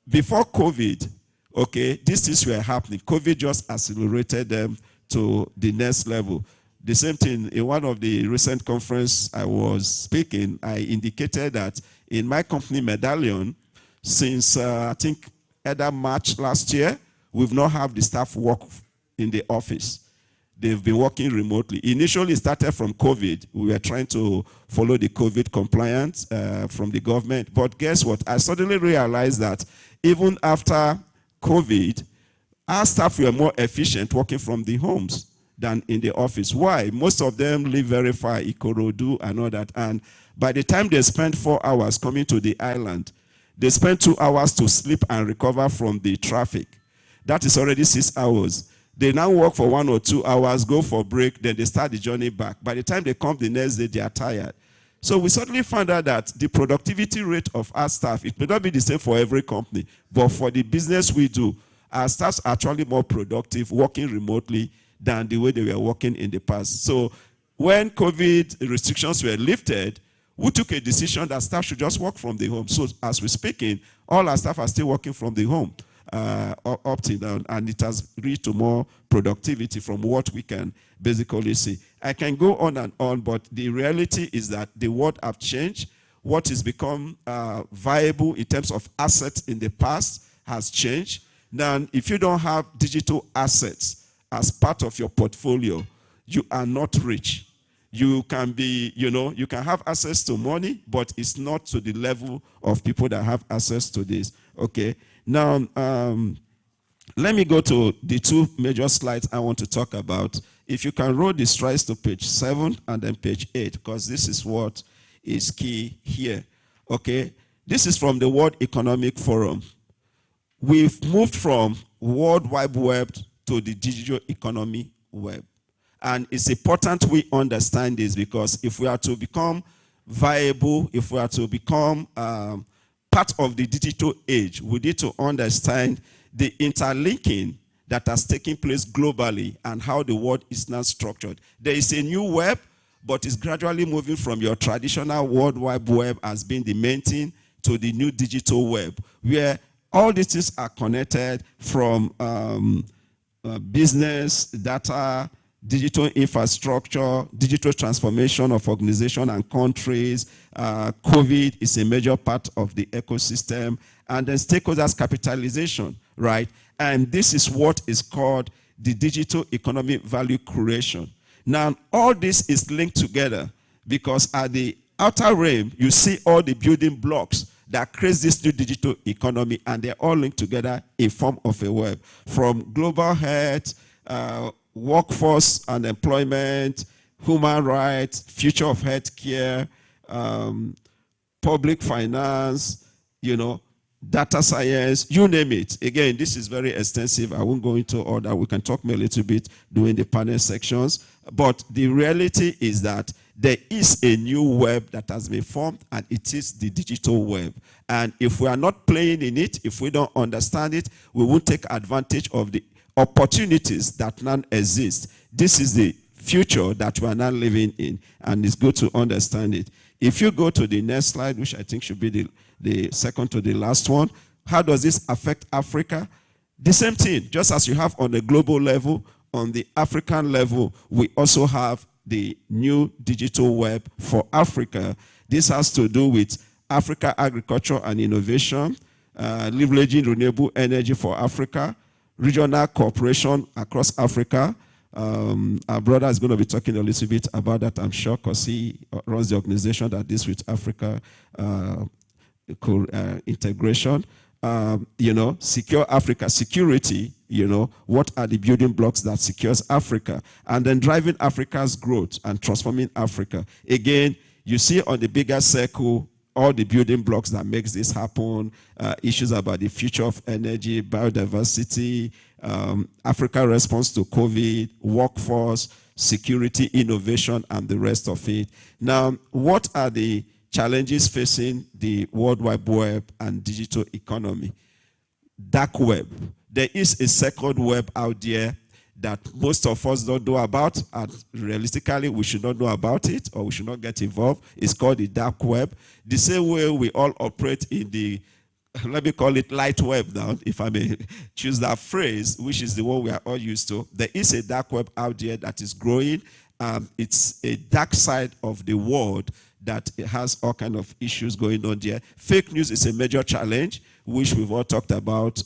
Before COVID, okay, these things were happening. COVID just accelerated them to the next level. The same thing, in one of the recent conference I was speaking, I indicated that in my company Medallion, since I think either March last year, we've not had the staff work in the office. They've been working remotely. Initially, it started from COVID. We were trying to follow the COVID compliance from the government. But guess what? I suddenly realized that even after COVID, our staff were more efficient working from the homes than in the office. Why? Most of them live very far, Ikorodu and all that. And by the time they spend 4 hours coming to the island, they spend 2 hours to sleep and recover from the traffic. That is already 6 hours. They now work for 1 or 2 hours, go for break, then they start the journey back. By the time they come the next day, they are tired. So we suddenly found out that the productivity rate of our staff, it may not be the same for every company, but for the business we do, our staffs are actually more productive working remotely than the way they were working in the past. So when COVID restrictions were lifted, we took a decision that staff should just work from the home. So as we're speaking, all our staff are still working from the home up till now, and it has reached to more productivity from what we can basically see. I can go on and on, but the reality is that the world have changed. What has become viable in terms of assets in the past has changed. Now, if you don't have digital assets as part of your portfolio, you are not rich. You can be, you know, you can have access to money, but it's not to the level of people that have access to this. Okay. Now, let me go to the 2 major slides I want to talk about. If you can roll the slides to page 7 and then page 8, because this is what is key here. Okay. This is from the World Economic Forum. We've moved from World Wide Web to the digital economy web. And it's important we understand this, because if we are to become viable, if we are to become part of the digital age, we need to understand the interlinking that has taken place globally and how the world is now structured. There is a new web, but it's gradually moving from your traditional World Wide Web as being the main thing to the new digital web, where all these things are connected from business, data, digital infrastructure, digital transformation of organizations and countries. COVID is a major part of the ecosystem. And then stakeholders capitalization, right? And this is what is called the digital economic value creation. Now, all this is linked together because at the outer rim, you see all the building blocks that creates this new digital economy, and they're all linked together in form of a web. From global health, workforce and employment, human rights, future of healthcare, public finance, data science, you name it. Again, this is very extensive. I won't go into all that. We can talk more a little bit during the panel sections. But the reality is that there is a new web that has been formed, and it is the digital web. And if we are not playing in it, if we don't understand it, we won't take advantage of the opportunities that now exist. This is the future that we are now living in, and it's good to understand it. If you go to the next slide, which I think should be the second to the last one, how does this affect Africa? The same thing, just as you have on the global level, on the African level, we also have the new digital web for Africa. This has to do with Africa agriculture and innovation, leveraging renewable energy for Africa, regional cooperation across Africa. Our brother is going to be talking a little bit about that, I'm sure, because he runs the organization that deals with Africa integration. Secure Africa, security, what are the building blocks that secures Africa? And then driving Africa's growth and transforming Africa. Again, you see on the bigger circle, all the building blocks that makes this happen, issues about the future of energy, biodiversity, Africa response to COVID, workforce, security, innovation, and the rest of it. Now, what are the challenges facing the World Wide Web and digital economy? Dark web. There is a second web out there that most of us don't know about, and realistically, we should not know about it, or we should not get involved. It's called the dark web. The same way we all operate in the, let me call it light web now, if I may choose that phrase, which is the one we are all used to. There is a dark web out there that is growing. It's a dark side of the world that has all kinds of issues going on there. Fake news is a major challenge, which we've all talked about.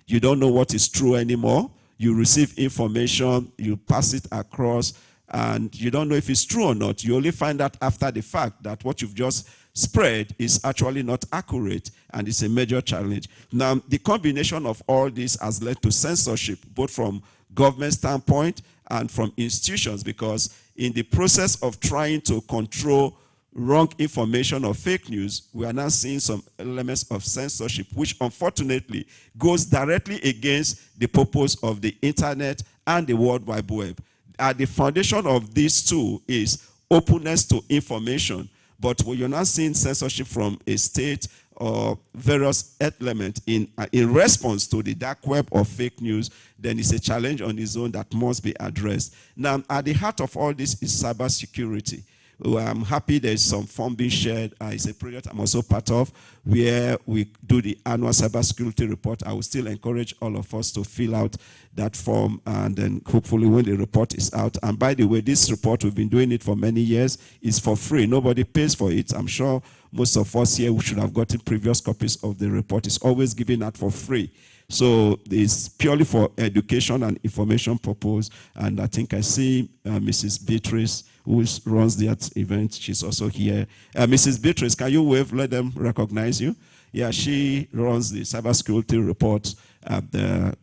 You don't know what is true anymore. You receive information, you pass it across, and you don't know if it's true or not. You only find out after the fact that what you've just spread is actually not accurate, and it's a major challenge. Now, the combination of all this has led to censorship, both from government standpoint and from institutions, because in the process of trying to control wrong information or fake news, we are now seeing some elements of censorship, which unfortunately goes directly against the purpose of the internet and the World Wide Web. At the foundation of these two is openness to information. But when you're not seeing censorship from a state or various elements in response to the dark web or fake news, then it's a challenge on its own that must be addressed. Now, at the heart of all this is cybersecurity. Well, I'm happy there's some form being shared. It's a project I'm also part of, where we do the annual cybersecurity report. I will still encourage all of us to fill out that form, and then hopefully when the report is out. And by the way, this report, we've been doing it for many years, is for free. Nobody pays for it. I'm sure most of us here should have gotten previous copies of the report. It's always given out for free. So it's purely for education and information purpose. And I think I see Mrs. Beatrice, who runs that event. She's also here. Mrs. Beatrice, can you wave? Let them recognize you. Yeah, she runs the cybersecurity report.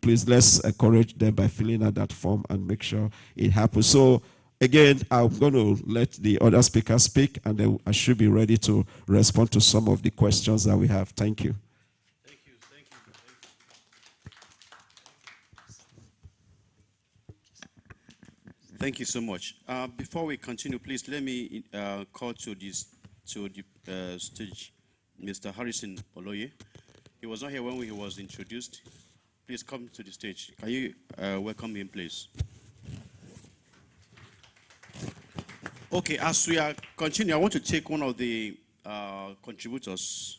Please, let's encourage them by filling out that form and make sure it happens. So again, I'm going to let the other speakers speak, and then I should be ready to respond to some of the questions that we have. Thank you. Thank you so much. Before we continue, please let me call to the stage Mr. Harrison Oloye. He was not here when he was introduced. Please come to the stage. Can you welcome him, please? Okay, as we are continuing, I want to take one of the contributors,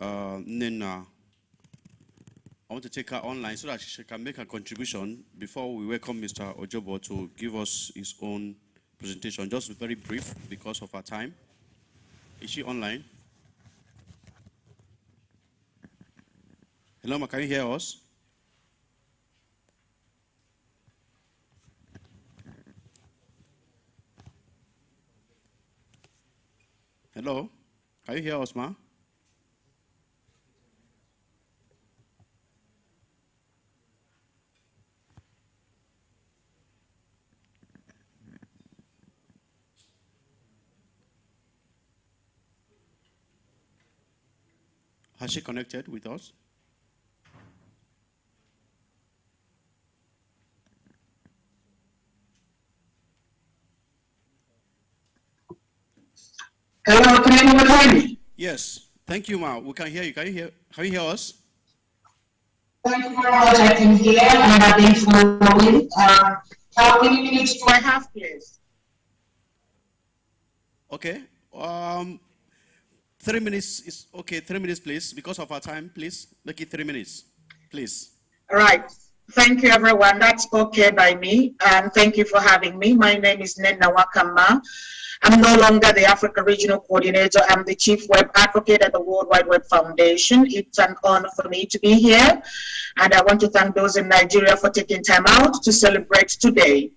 Nena. I want to take her online so that she can make a contribution before we welcome Mr. Ojobo to give us his own presentation. Just very brief because of our time. Is she online? Hello, ma, can you hear us? Hello, can you hear us, ma? Has she connected with us? Hello, can you hear me? Yes. Thank you, Ma. We can hear you. Can you hear us? Thank you very much. I can hear and I've been following. How many minutes do I have, please? Okay. 3 minutes is okay. 3 minutes, please. Because of our time, please make it 3 minutes, please. All right. Thank you, everyone. That's okay by me. And thank you for having me. My name is Nena Wakama. I'm no longer the Africa Regional Coordinator. I'm the Chief Web Advocate at the World Wide Web Foundation. It's an honor for me to be here. And I want to thank those in Nigeria for taking time out to celebrate today.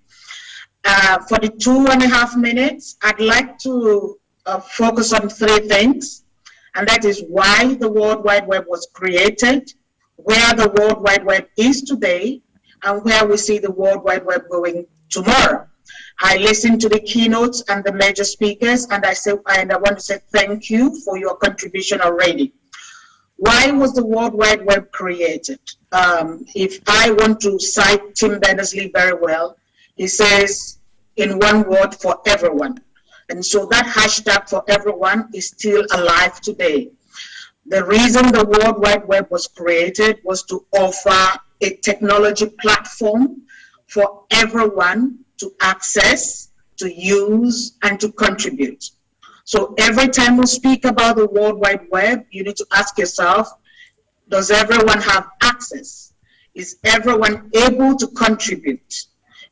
For the 2.5 minutes, I'd like to focus on 3 things. And that is why the World Wide Web was created, where the World Wide Web is today, and where we see the World Wide Web going tomorrow. I listened to the keynotes and the major speakers, and I want to say thank you for your contribution already. Why was the World Wide Web created? If I want to cite Tim Berners-Lee very well, he says, in one word, for everyone. And so that hashtag for everyone is still alive today. The reason the World Wide Web was created was to offer a technology platform for everyone to access, to use, and to contribute. So every time we speak about the World Wide Web, you need to ask yourself, does everyone have access? Is everyone able to contribute?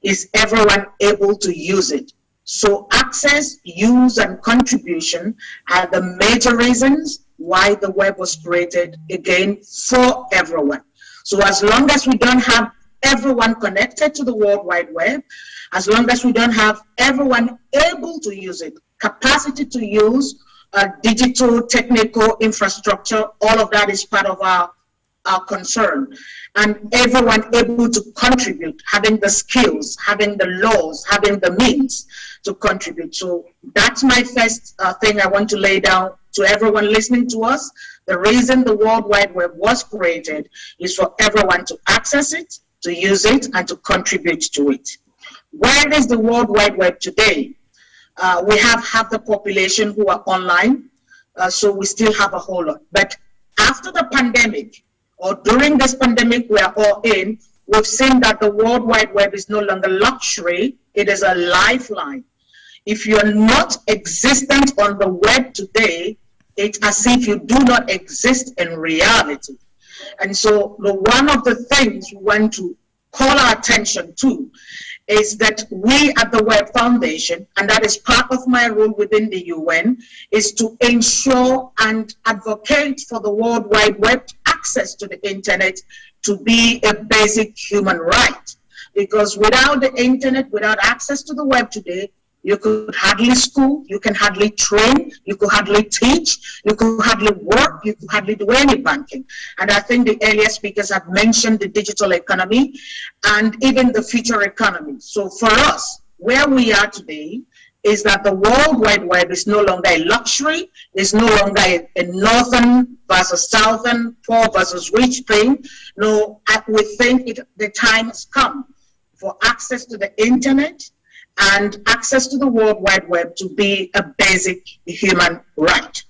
Is everyone able to use it? So access, use, and contribution are the major reasons why the web was created, again, for everyone. So as long as we don't have everyone connected to the World Wide Web, as long as we don't have everyone able to use it, capacity to use digital technical infrastructure, all of that is part of our concern. And everyone able to contribute, having the skills, having the laws, having the means to contribute. So that's my first thing I want to lay down to everyone listening to us. The reason the World Wide Web was created is for everyone to access it, to use it, and to contribute to it. Where is the World Wide Web today? We have half the population who are online, so we still have a whole lot. But after the pandemic, or during this pandemic we are all in, we've seen that the World Wide Web is no longer luxury, it is a lifeline. If you're not existent on the web today, it's as if you do not exist in reality. And so one of the things we want to call our attention to is that we at the Web Foundation, and that is part of my role within the UN, is to ensure and advocate for the World Wide Web access to the internet to be a basic human right. Because without the internet, without access to the web today, you could hardly school, you can hardly train, you could hardly teach, you could hardly work, you could hardly do any banking. And I think the earlier speakers have mentioned the digital economy and even the future economy. So for us, where we are today is that the World Wide Web is no longer a luxury, is no longer a northern versus southern, poor versus rich thing. No, we think the time has come for access to the internet and access to the World Wide Web to be a basic human right.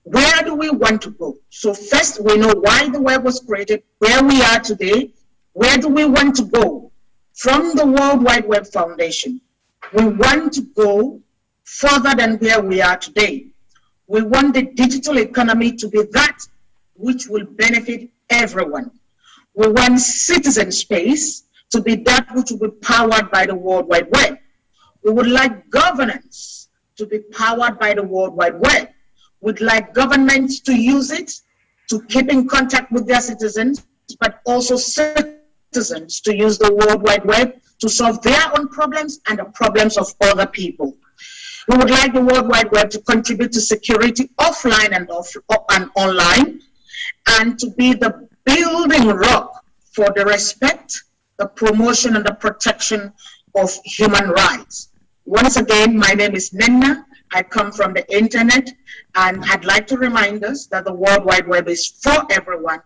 Where do we want to go? So first, we know why the web was created, where we are today. Where do we want to go? From the World Wide Web Foundation, we want to go further than where we are today. We want the digital economy to be that which will benefit everyone. We want citizen space to be that which will be powered by the World Wide Web. We would like governance to be powered by the World Wide Web. We'd like governments to use it to keep in contact with their citizens, but also citizens to use the World Wide Web to solve their own problems and the problems of other people. We would like the World Wide Web to contribute to security offline and online, and to be the building rock for the respect, the promotion, and the protection of human rights. Once again, my name is Nenna. I come from the internet, and I'd like to remind us that the World Wide Web is for everyone.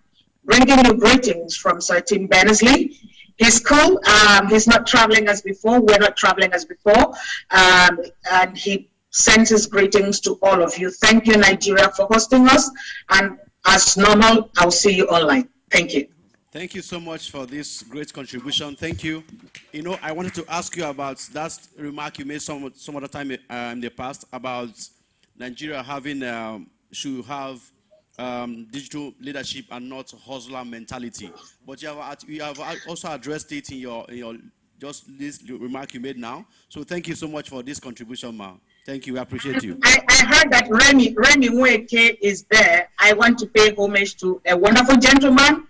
Bringing you greetings from Sir Tim Berners-Lee. He's cool. He's not traveling as before. We're not traveling as before. And he sends his greetings to all of you. Thank you, Nigeria, for hosting us. And as normal, I'll see you online. Thank you. Thank you so much for this great contribution. Thank you. You know, I wanted to ask you about that remark you made some other time in the past about Nigeria having, should have digital leadership and not hustler mentality. But you have also addressed it in your just this remark you made now. So thank you so much for this contribution, Ma. Thank you. We appreciate you. I heard that Remy Nweke is there. I want to pay homage to a wonderful gentleman.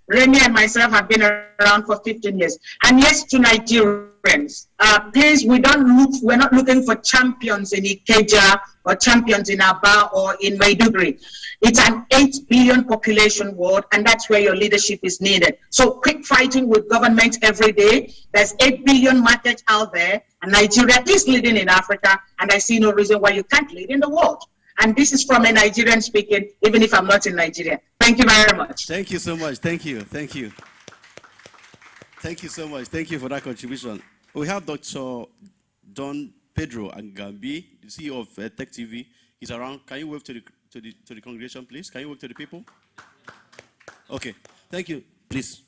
Remy and myself have been around for 15 years. And yes, to Nigerians, please, we're not looking for champions in Ikeja or champions in Aba or in Maiduguri. It's an 8 billion population world, and that's where your leadership is needed. So quick fighting with government every day. There's 8 billion market out there, and Nigeria is leading in Africa, and I see no reason why you can't lead in the world. And this is from a Nigerian speaking, even if I'm not in Nigeria. Thank you very much. Thank you so much. Thank you. Thank you. Thank you so much. Thank you for that contribution. We have Dr. Don Pedro Angambi, the CEO of Tech TV. He's around. Can you wave to the congregation, please? Can you wave to the people? Okay. Thank you. Please.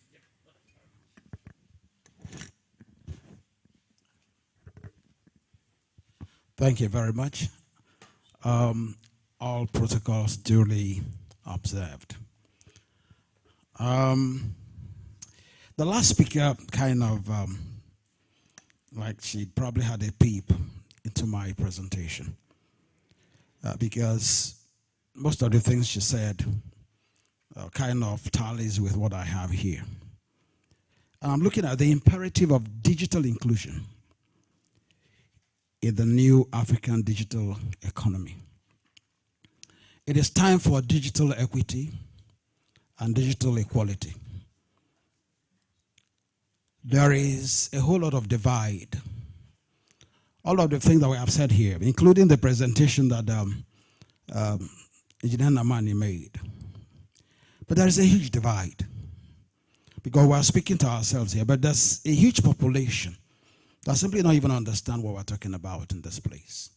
Thank you very much. All protocols duly observed. The last speaker kind of like she probably had a peep into my presentation because most of the things she said kind of tallies with what I have here. And I'm looking at the imperative of digital inclusion in the new African digital economy. It is time for digital equity and digital equality. There is a whole lot of divide. All of the things that we have said here, including the presentation that Engineer Namani made. But there is a huge divide because we are speaking to ourselves here, but there's a huge population that simply don't even understand what we're talking about in this place.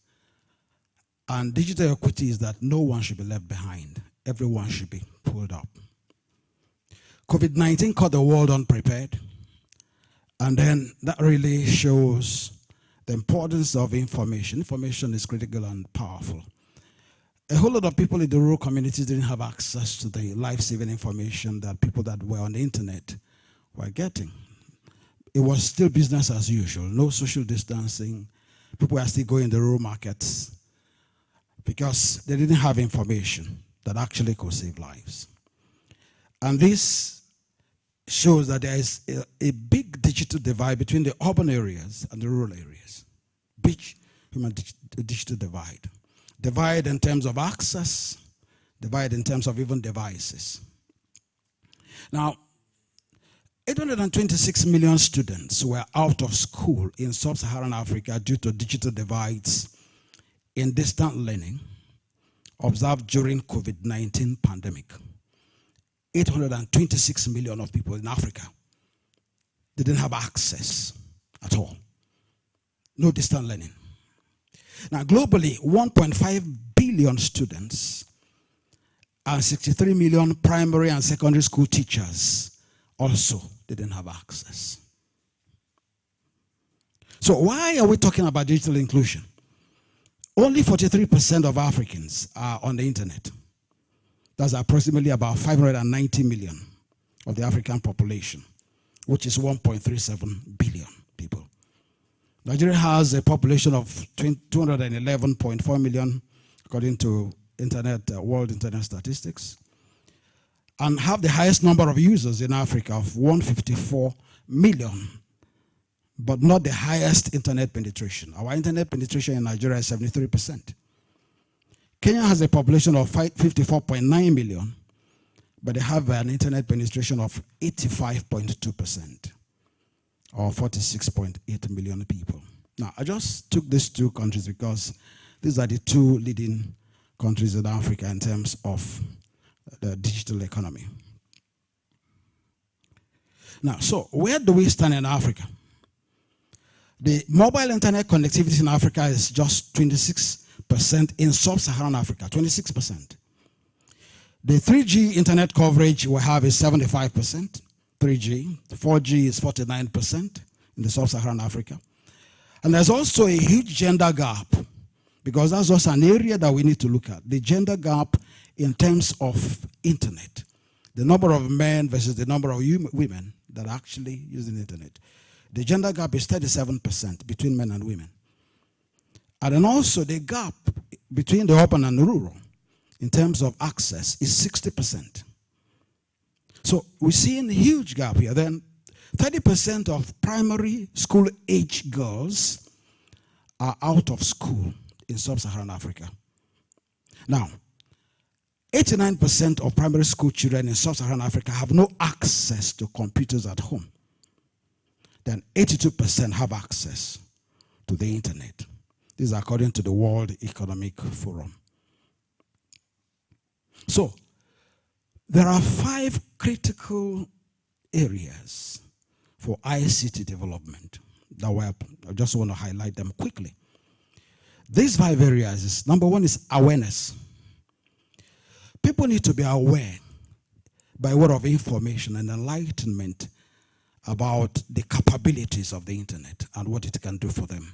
And digital equity is that no one should be left behind. Everyone should be pulled up. COVID-19 caught the world unprepared. And then that really shows the importance of information. Information is critical and powerful. A whole lot of people in the rural communities didn't have access to the life-saving information that people that were on the internet were getting. It was still business as usual, no social distancing. People were still going to the rural markets because they didn't have information that actually could save lives. And this shows that there is a big digital divide between the urban areas and the rural areas. Big human digital divide. Divide in terms of access, divide in terms of even devices. Now, 826 million students were out of school in sub-Saharan Africa due to digital divides in distant learning observed during COVID-19 pandemic. 826 million of people in Africa didn't have access at all. No distant learning. Now, globally, 1.5 billion students and 63 million primary and secondary school teachers also didn't have access. So why are we talking about digital inclusion? Only 43% of Africans are on the internet. That's approximately about 590 million of the African population, which is 1.37 billion people. Nigeria has a population of 211.4 million, according to World Internet Statistics, and have the highest number of users in Africa of 154 million, but not the highest internet penetration. Our internet penetration in Nigeria is 73%. Kenya has a population of 54.9 million, but they have an internet penetration of 85.2%, or 46.8 million people. Now, I just took these two countries because These are the two leading countries in Africa in terms of the digital economy. Now, so where do we stand in Africa? The mobile internet connectivity in Africa is just 26% in sub-Saharan Africa, 26%. The 3G internet coverage we have is 75%, 3G. 4G is 49% in the sub-Saharan Africa. And there's also a huge gender gap, because that's also an area that we need to look at. The gender gap in terms of internet. The number of men versus the number of women that are actually using the internet. The gender gap is 37% between men and women. And then also the gap between the urban and the rural in terms of access is 60%. So we're seeing a huge gap here. Then 30% of primary school age girls are out of school in sub-Saharan Africa. Now, 89% of primary school children in sub-Saharan Africa have no access to computers at home. Then 82% have access to the internet. This is according to the World Economic Forum. So, there are 5 critical areas for ICT development that I just want to highlight them quickly. These 5 areas is, number 1 is awareness. People need to be aware by way of information and enlightenment about the capabilities of the internet and what it can do for them.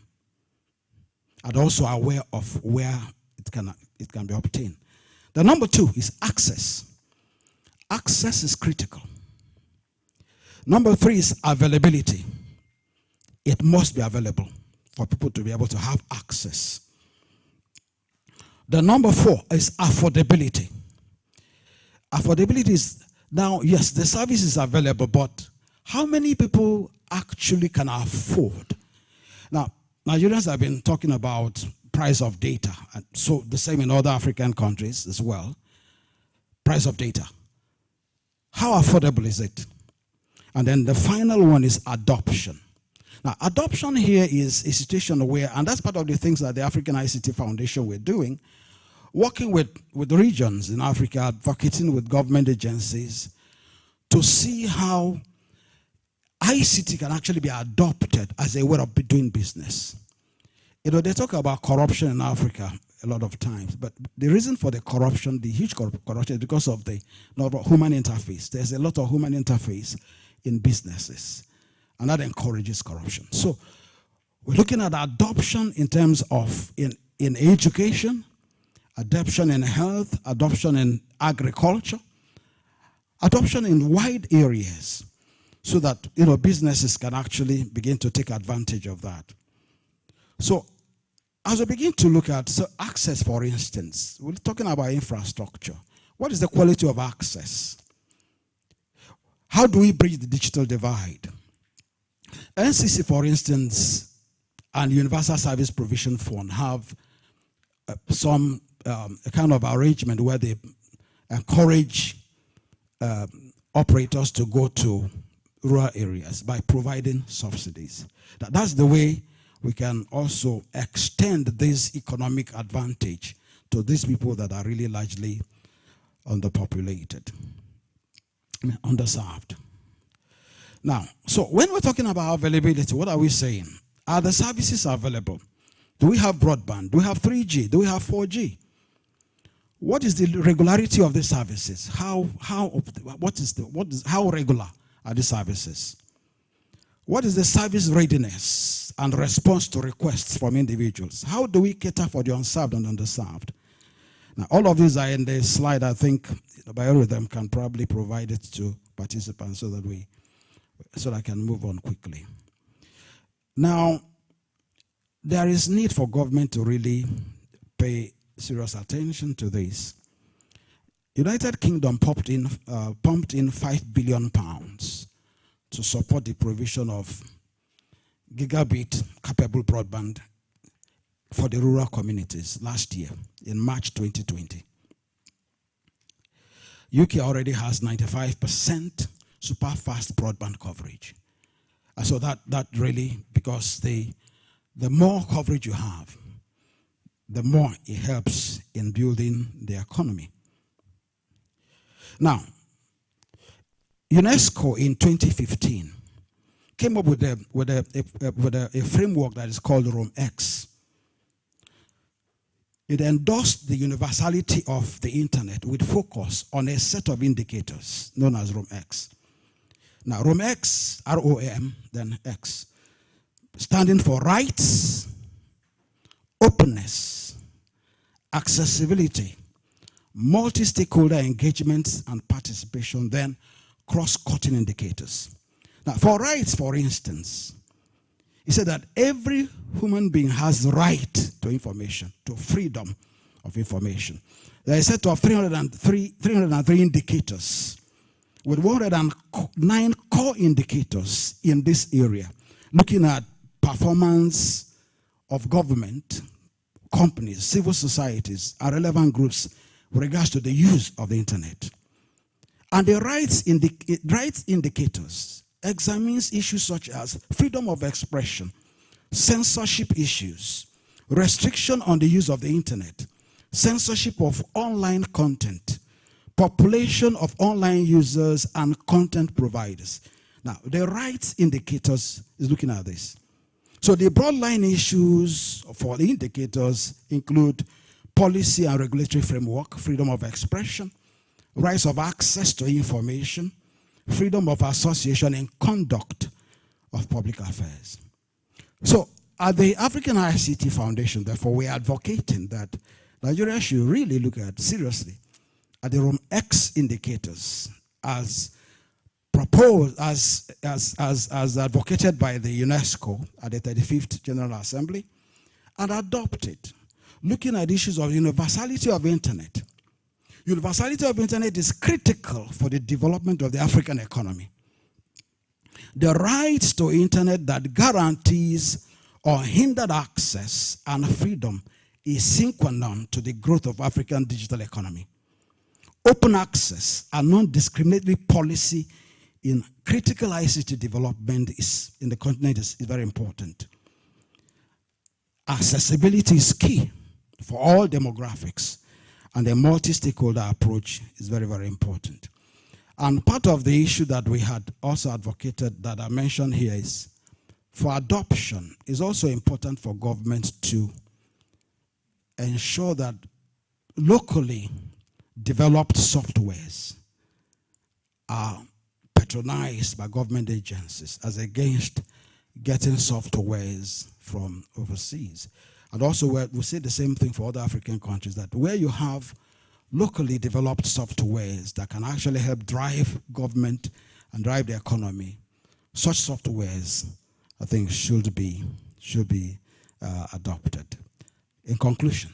And also aware of where it can be obtained. The number 2 is access. Access is critical. Number 3 is availability. It must be available for people to be able to have access. The number 4 is affordability. Affordability is, now, yes, the service is available, but how many people actually can afford? Now, Nigerians have been talking about price of data, and so the same in other African countries as well. Price of data. How affordable is it? And then the final one is adoption. Now, adoption here is a situation where, and that's part of the things that the African ICT Foundation we're doing, working with regions in Africa, advocating with government agencies to see how ICT can actually be adopted as a way of doing business. You know, they talk about corruption in Africa a lot of times, but the reason for the corruption, the huge corruption, is because of the human interface. There's a lot of human interface in businesses, and that encourages corruption. So we're looking at adoption in terms of in education, adoption in health, adoption in agriculture, adoption in wide areas, so that, you know, businesses can actually begin to take advantage of that. So as we begin to look at access, for instance, we're talking about infrastructure. What is the quality of access? How do we bridge the digital divide? NCC, for instance, and Universal Service Provision Fund have some a kind of arrangement where they encourage operators to go to rural areas by providing subsidies. That's the way we can also extend this economic advantage to these people that are really largely underpopulated, underserved. Now, so when we're talking about availability, what are we saying? Are the services available? Do we have broadband? Do we have 3G? Do we have 4G? What is the regularity of the services? How regular are the services? What is the service readiness and response to requests from individuals? How do we cater for the unserved and underserved? Now, all of these are in the slide. I think the algorithm can probably provide it to participants so that I can move on quickly. Now, there is need for government to really pay serious attention to this. United Kingdom pumped in £5 billion to support the provision of gigabit capable broadband for the rural communities last year in March 2020. UK already has 95% super fast broadband coverage. And so that really, because the more coverage you have, the more it helps in building the economy. Now, UNESCO in 2015 came up with a framework that is called ROMX. It endorsed the universality of the internet with focus on a set of indicators known as ROMX. Now, ROMX, R-O-M, then X, standing for rights, openness, accessibility, multi-stakeholder engagement and participation, then cross-cutting indicators. Now, for rights, for instance, he said that every human being has the right to information, to freedom of information. There is a set of 303 indicators with 109 core indicators in this area, looking at performance of government, companies, civil societies, and relevant groups with regards to the use of the internet. And the rights indicators examines issues such as freedom of expression, censorship issues, restriction on the use of the internet, censorship of online content, population of online users and content providers. Now, the rights indicators is looking at this. So the broad line issues for the indicators include policy and regulatory framework, freedom of expression, rights of access to information, freedom of association and conduct of public affairs. So at the African ICT Foundation, therefore, we are advocating that Nigeria should really look at seriously at the ROMX indicators as proposed, as advocated by the UNESCO at the 35th General Assembly, and adopt it, looking at issues of universality of internet. Universality of internet is critical for the development of the African economy. The right to internet that guarantees unhindered access and freedom is sine qua non to the growth of African digital economy. Open access and non-discriminatory policy in critical ICT development in the continent is very important. Accessibility is key for all demographics, and a multi-stakeholder approach is very, very important. And part of the issue that we had also advocated that I mentioned here is for adoption is also important for government to ensure that locally developed softwares are patronized by government agencies as against getting softwares from overseas. And also we say the same thing for other African countries, that where you have locally developed softwares that can actually help drive government and drive the economy, such softwares, I think, should be adopted. In conclusion,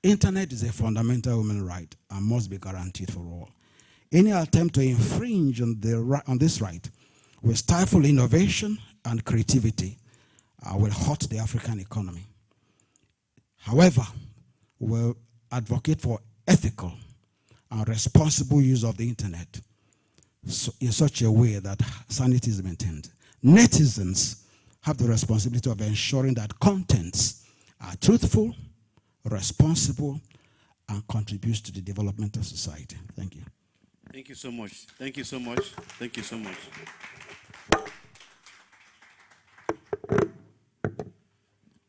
internet is a fundamental human right and must be guaranteed for all. Any attempt to infringe on this right will stifle innovation and creativity, will hurt the African economy. However, we'll advocate for ethical and responsible use of the internet in such a way that sanity is maintained. Netizens have the responsibility of ensuring that contents are truthful, responsible, and contributes to the development of society. Thank you. Thank you so much. Thank you so much. Thank you so much.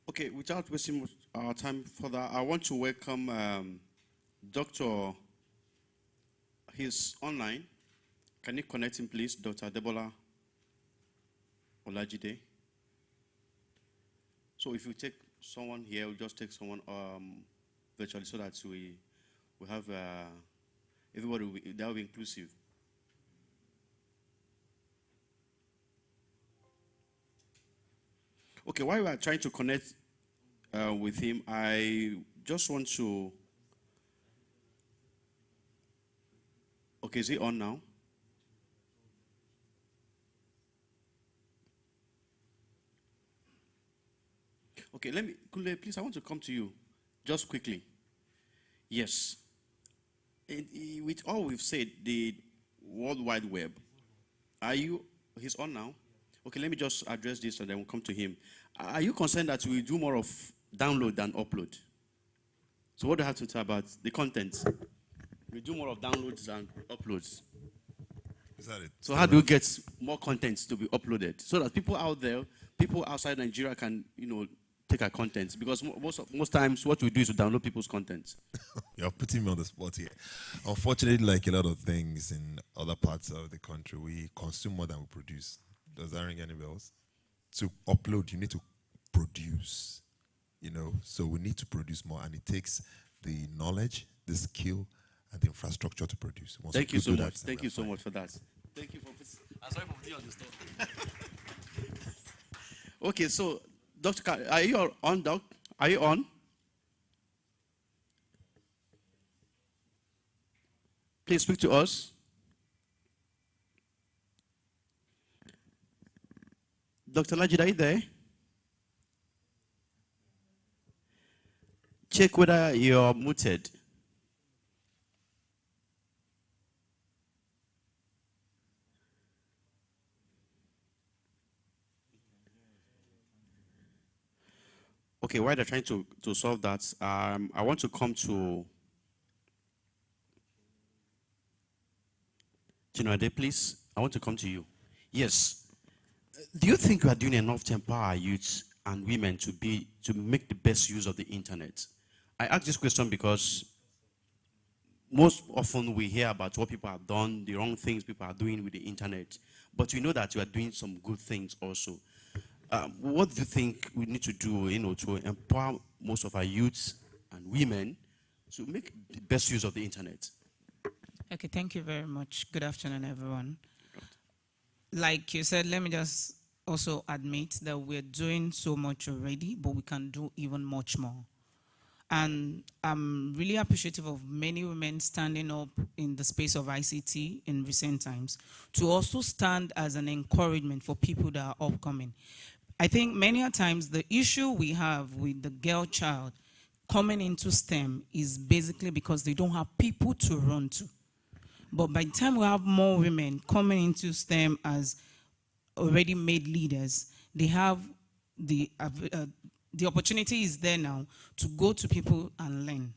Okay, without wasting our time further, I want to welcome Dr. He's online. Can you connect him, please, Dr. Debola Olajide? So if you take someone here, we'll just take someone virtually so that we have everybody, that will be inclusive. Okay, while we are trying to connect with him, I just want to... Okay, is he on now? Okay, Kunle, please, I want to come to you just quickly. Yes. With all we've said, the World Wide Web, he's on now? Okay, let me just address this and then we'll come to him. Are you concerned that we do more of download than upload? So what do I have to say about the content? We do more of downloads and uploads. Is that it? So how do we get more content to be uploaded so that people out there, people outside Nigeria can, take our content? Because most times what we do is to download people's content. You're putting me on the spot here. Unfortunately, like a lot of things in other parts of the country, we consume more than we produce. Does that ring any bells? To upload, you need to produce, so we need to produce more, and it takes the knowledge, the skill, and the infrastructure to produce. Thank you so much. Thank you so much for that. Thank you for I'm sorry for putting you on the spot. Okay, so Dr. Are you on, Doc? Are you on? Please speak to us. Dr. Lajid, are you there? Check whether you're muted. Okay, while they're trying to solve that, I want to come to Chinwade, please. I want to come to you. Yes. Do you think we are doing enough to empower our youths and women to make the best use of the internet? I ask this question because most often we hear about what people have done, the wrong things people are doing with the internet, but we know that we are doing some good things also. What do you think we need to do, to empower most of our youths and women to make the best use of the internet? Okay, thank you very much. Good afternoon, everyone. Like you said, let me just also admit that we're doing so much already, but we can do even much more. And I'm really appreciative of many women standing up in the space of ICT in recent times to also stand as an encouragement for people that are upcoming. I think many a times the issue we have with the girl child coming into STEM is basically because they don't have people to run to. But by the time we have more women coming into STEM as already made leaders, they have the opportunity is there now to go to people and learn.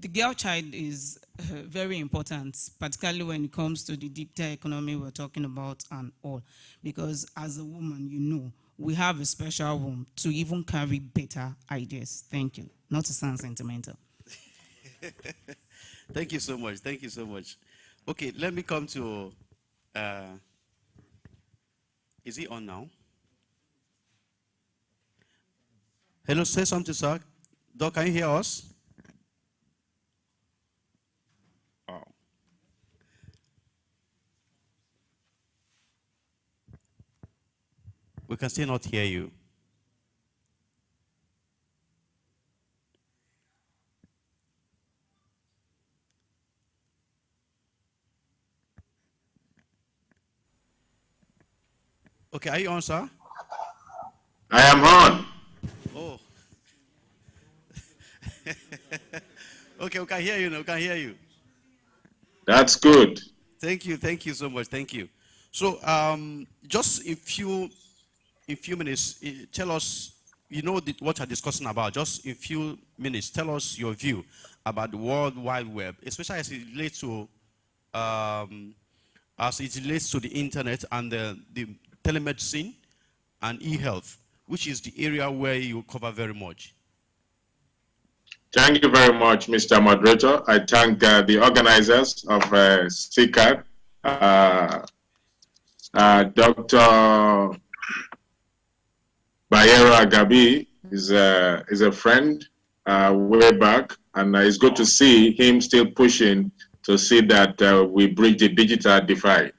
The girl child is very important, particularly when it comes to the digital economy we're talking about and all. Because as a woman, we have a special room to even carry better ideas. Thank you. Not to sound sentimental. Thank you so much. Thank you so much. Okay, let me come to, is he on now? Hello, say something, sir. Doc, can you hear us? Oh. We can still not hear you. Okay, are you on, sir? I am on. Oh. Okay, we can hear you now. We can hear you. That's good. Thank you so much. Thank you. So, just a few minutes, tell us, what you're discussing about. Just a few minutes, tell us your view about the World Wide Web, especially as it relates to the internet and the telemedicine and e-health, which is the area where you cover very much. Thank you very much, Mr. Moderator. I thank the organizers of CECAD, Dr. Bayero Agabi is a friend way back, and it's good to see him still pushing to see that we bridge the digital divide.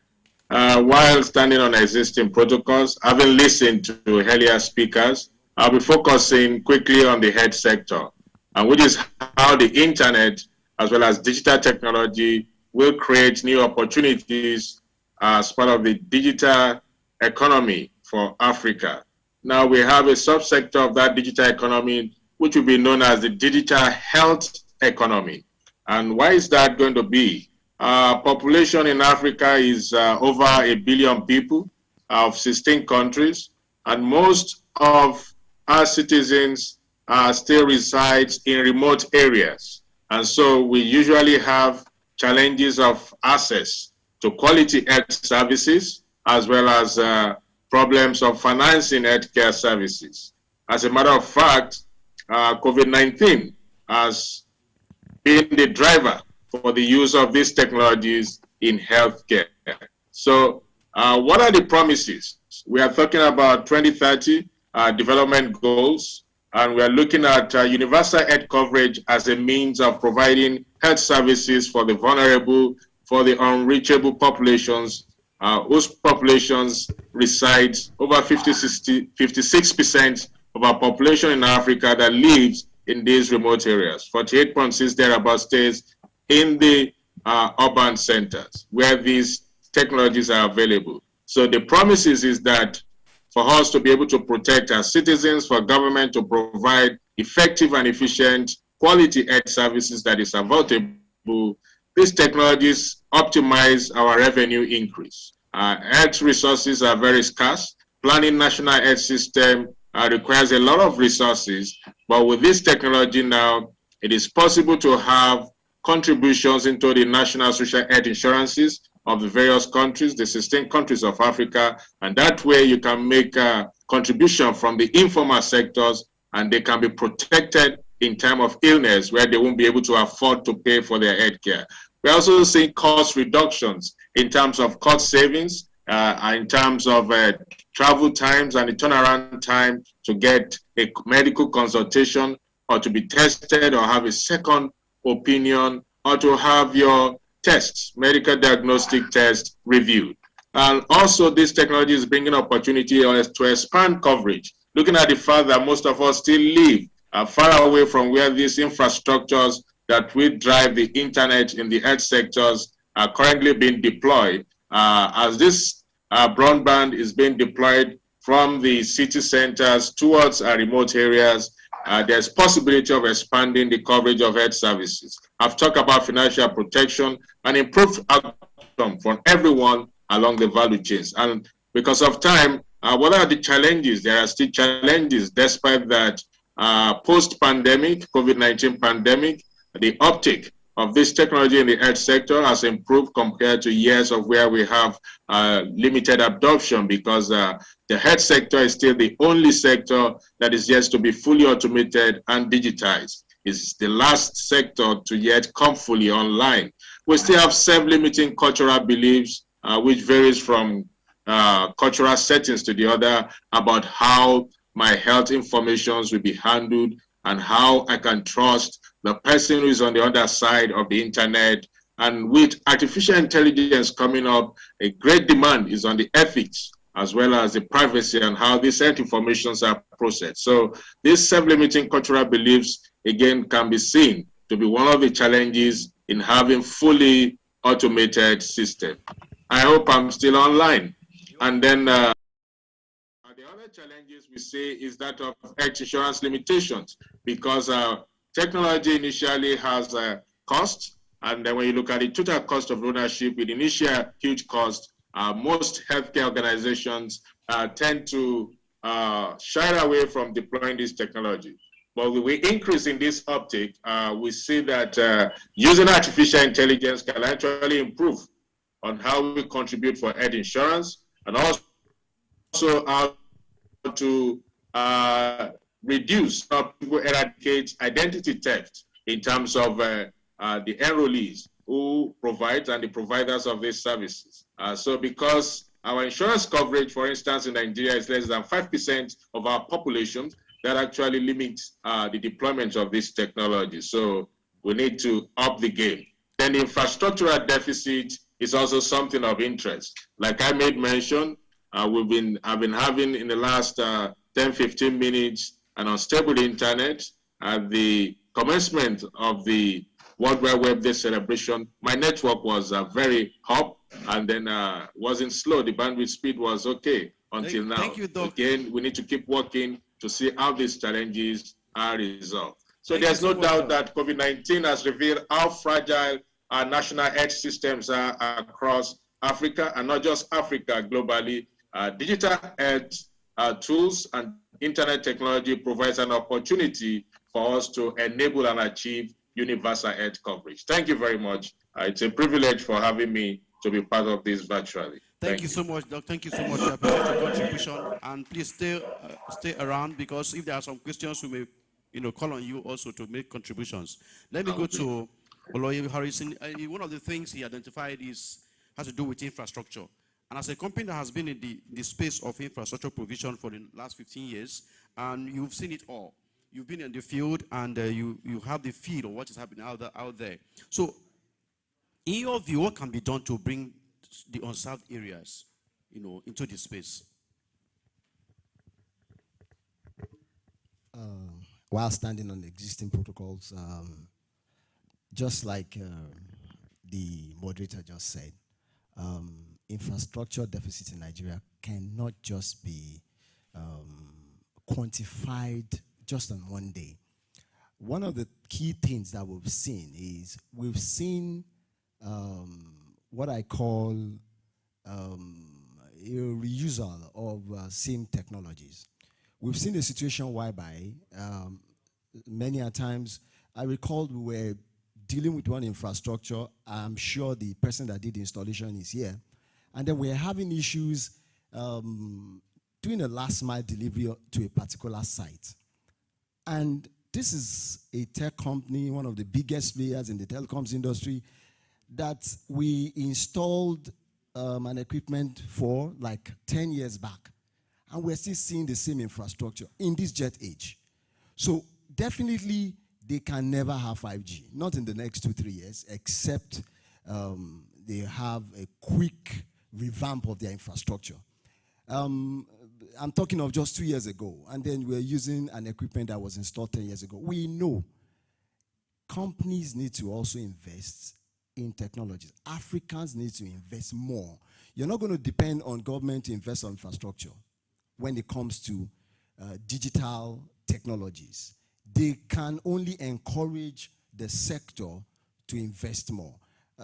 While standing on existing protocols, having listened to earlier speakers, I'll be focusing quickly on the health sector, which is how the internet as well as digital technology will create new opportunities as part of the digital economy for Africa. Now we have a subsector of that digital economy which will be known as the digital health economy. And why is that going to be? Population in Africa is over 1 billion people of 16 countries, and most of our citizens still resides in remote areas. And so we usually have challenges of access to quality health services, as well as problems of financing healthcare services. As a matter of fact, COVID-19 has been the driver for the use of these technologies in healthcare. So what are the promises? We are talking about 2030 development goals, and we are looking at universal health coverage as a means of providing health services for the vulnerable, for the unreachable populations, whose populations reside over 56% of our population in Africa that lives in these remote areas. 48.6 thereabouts stays in the urban centers where these technologies are available. So the promises is that for us to be able to protect our citizens, for government to provide effective and efficient quality health services that is available, these technologies optimize our revenue increase. Health resources are very scarce. Planning national health system requires a lot of resources, but with this technology now, it is possible to have contributions into the national social health insurances of the various countries, the 16 countries of Africa, and that way you can make a contribution from the informal sectors, and they can be protected in time of illness where they won't be able to afford to pay for their health care. We're also seeing cost reductions in terms of cost savings, in terms of travel times and the turnaround time to get a medical consultation or to be tested or have a second opinion or to have your tests, medical diagnostic tests reviewed. And also this technology is bringing opportunity to expand coverage. Looking at the fact that most of us still live far away from where these infrastructures that will drive the internet in the health sectors are currently being deployed. As this broadband is being deployed from the city centers towards remote areas, there's possibility of expanding the coverage of health services. I've talked about financial protection and improved outcome for everyone along the value chains. And because of time, what are the challenges? There are still challenges despite that post-pandemic, COVID-19 pandemic, the uptake of this technology in the health sector has improved compared to years of where we have limited adoption, because the health sector is still the only sector that is yet to be fully automated and digitized. It's the last sector to yet come fully online. We still have self-limiting cultural beliefs, which varies from cultural settings to the other, about how my health information will be handled and how I can trust the person who is on the other side of the internet. And with artificial intelligence coming up, a great demand is on the ethics as well as the privacy and how these health informations are processed. So these self-limiting cultural beliefs, again, can be seen to be one of the challenges in having fully automated system. I hope I'm still online. And then the other challenges we see is that of health insurance limitations, because technology initially has a cost, and then when you look at the total cost of ownership with initial huge cost, most healthcare organizations tend to shy away from deploying this technology. But with the increase in this uptake, we see that using artificial intelligence can actually improve on how we contribute for health insurance, and also how to reduce how people eradicate identity theft in terms of the enrollees who provide and the providers of these services. So because our insurance coverage, for instance, in Nigeria is less than 5% of our population, that actually limits the deployment of this technology. So we need to up the game. Then infrastructural deficit is also something of interest. Like I made mention, I've been having in the last 10-15 minutes an unstable internet. At the commencement of the World Wide Web Day celebration, my network was very hot, and then wasn't slow. The bandwidth speed was okay until now. Thank you, Doc. Again, we need to keep working to see how these challenges are resolved. So there's no doubt that COVID-19 has revealed how fragile our national health systems are across Africa, and not just Africa, globally. Digital health tools and internet technology provides an opportunity for us to enable and achieve universal health coverage. Thank you very much. It's a privilege for having me to be part of this virtually. Thank you so much, Doc. Thank you so much. I appreciate your contribution, and please stay around, because if there are some questions, we may, call on you also to make contributions. Let me go to Oloye Harrison. One of the things he identified has to do with infrastructure. And as a company that has been in the space of infrastructure provision for the last 15 years, and you've seen it all. You've been in the field, and you have the feel of what is happening out there. So, in your view, what can be done to bring the unserved areas, into the space? While standing on the existing protocols, just like the moderator just said, infrastructure deficit in Nigeria cannot just be quantified just on one day. One of the key things that we've seen what I call a reusal of same technologies. We've seen a situation whereby many a times, I recall we were dealing with one infrastructure. I'm sure the person that did the installation is here. And then we're having issues doing a last mile delivery to a particular site. And this is a tech company, one of the biggest players in the telecoms industry, that we installed an equipment for like 10 years back. And we're still seeing the same infrastructure in this jet age. So definitely they can never have 5G, not in the next 2-3 years, except they have a quick revamp of their infrastructure. I'm talking of just 2 years ago, and then we're using an equipment that was installed 10 years ago. We know companies need to also invest in technologies. Africans need to invest more. You're not going to depend on government to invest on infrastructure when it comes to digital technologies. They can only encourage the sector to invest more.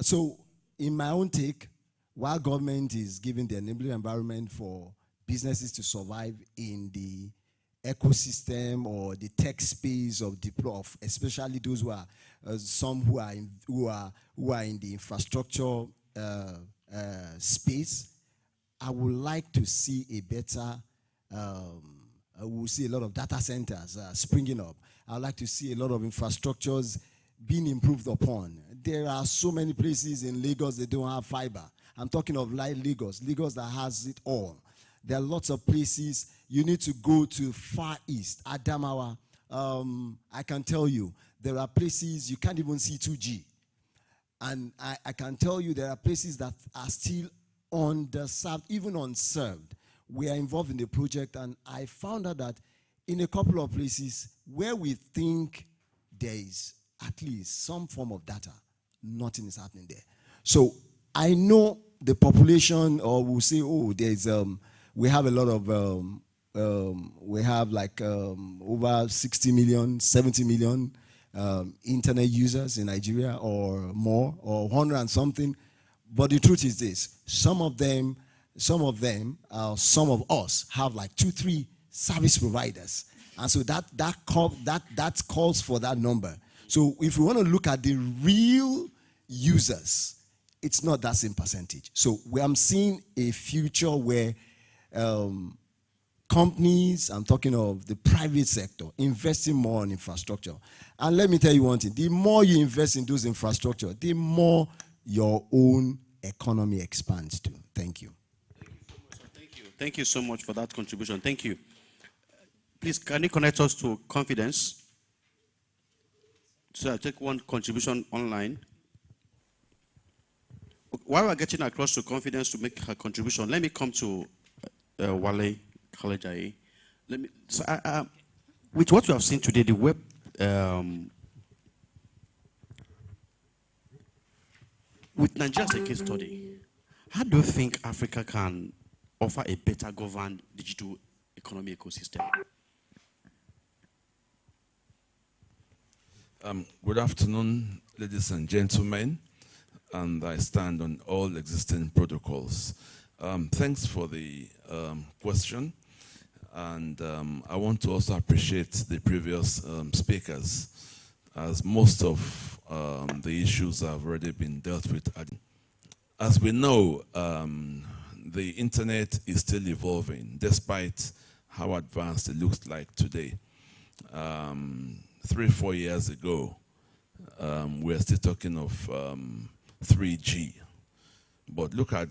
So in my own take, while government is giving the enabling environment for businesses to survive in the ecosystem or the tech space of especially those who are some who are in the infrastructure space, I would like to see a better. We'll see a lot of data centers springing up. I'd like to see a lot of infrastructures being improved upon. There are so many places in Lagos that don't have fiber. I'm talking of Lagos that has it all. There are lots of places. You need to go to Far East, Adamawa. I can tell you, there are places you can't even see 2G. And I can tell you there are places that are still underserved, even unserved. We are involved in the project, and I found out that in a couple of places where we think there is at least some form of data, nothing is happening there. So I know the population, or we'll say, oh, there's we have a lot of we have like over 60 million, 70 million internet users in Nigeria, or more, or 100 and something. But the truth is this: some of us have like 2-3 service providers, and so that calls for that number. So if we want to look at the real users, it's not that same percentage. So I'm seeing a future where companies, I'm talking of the private sector, investing more in infrastructure. And let me tell you one thing: the more you invest in those infrastructure, the more your own economy expands too. Thank you. Thank you so much for that contribution. Thank you. Please, can you connect us to Confidence? So I take one contribution online. While we're getting across to Confidence to make her contribution, let me come to Wale Kalejaye. With what we have seen today, the web, with Nigeria as a case study, how do you think Africa can offer a better governed digital economy ecosystem? Good afternoon, ladies and gentlemen, and I stand on all existing protocols. Thanks for the question. And I want to also appreciate the previous speakers, as most of the issues have already been dealt with. As we know, the internet is still evolving, despite how advanced it looks like today. 3-4 years ago, we're still talking of 3G. But look at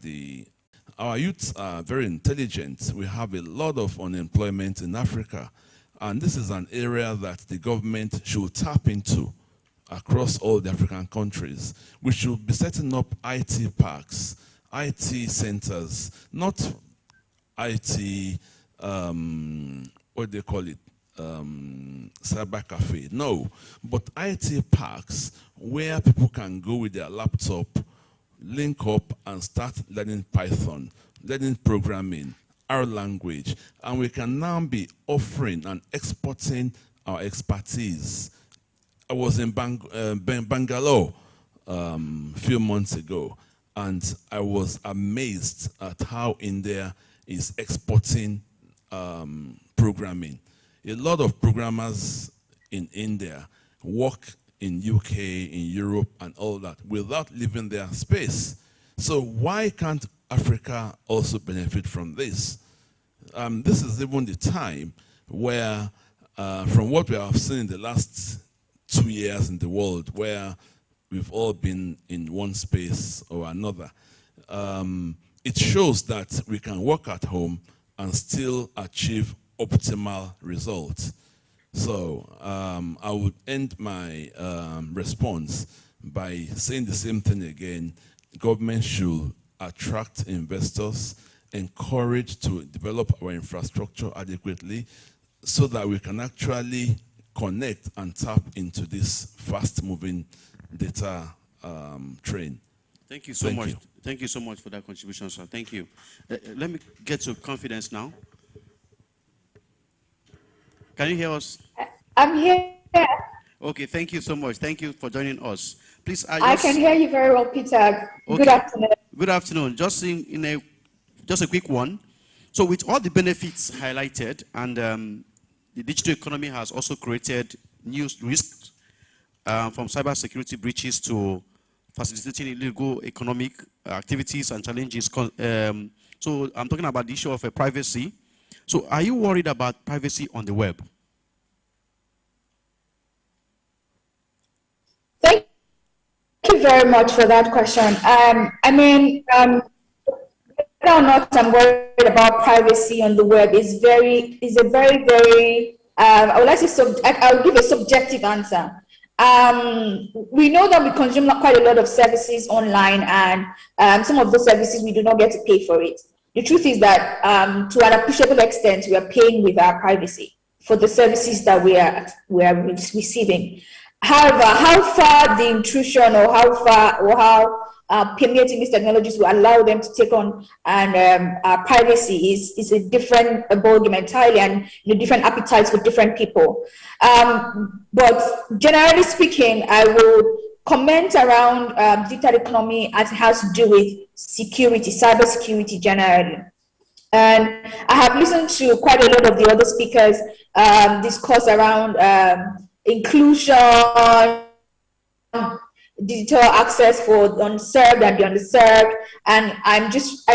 our youths are very intelligent. We have a lot of unemployment in Africa. And this is an area that the government should tap into across all the African countries. We should be setting up IT parks, IT centers, not IT, what do they call it, cyber cafe. No, but IT parks where people can go with their laptop, link up and start learning Python, learning programming, our language, and we can now be offering and exporting our expertise. I was in Bangalore a few months ago, and I was amazed at how India is exporting programming. A lot of programmers in India work in UK, in Europe, and all that without leaving their space. So why can't Africa also benefit from this? This is even the time where, from what we have seen in the last 2 years in the world, where we've all been in one space or another, it shows that we can work at home and still achieve optimal results. So I would end my response by saying the same thing again. Government should attract investors, encourage to develop our infrastructure adequately so that we can actually connect and tap into this fast-moving data train. Thank you so much. Thank you so much for that contribution, sir. Thank you. Let me get to confidence now. Can you hear us? I'm here. Okay, thank you so much. Thank you for joining us. Please, I can hear you very well, Peter. Okay. Good afternoon. Good afternoon. Just just a quick one. So with all the benefits highlighted, and the digital economy has also created new risks from cybersecurity breaches to facilitating illegal economic activities and challenges. So I'm talking about the issue of privacy. So are you worried about privacy on the web? Thank you very much for that question. I mean, whether or not I'm worried about privacy on the web is a very, I would like to, I'll give a subjective answer. We know that we consume quite a lot of services online, and some of those services we do not get to pay for it. The truth is that to an appreciable extent, we are paying with our privacy for the services that we are receiving. However, how far the intrusion or how permeating these technologies will allow them to take on and privacy is a different ballgame entirely, and different appetites for different people. But generally speaking, I will comment around digital economy as it has to do with security, cybersecurity generally. And I have listened to quite a lot of the other speakers discuss around inclusion, digital access for the unserved and the underserved, and I'm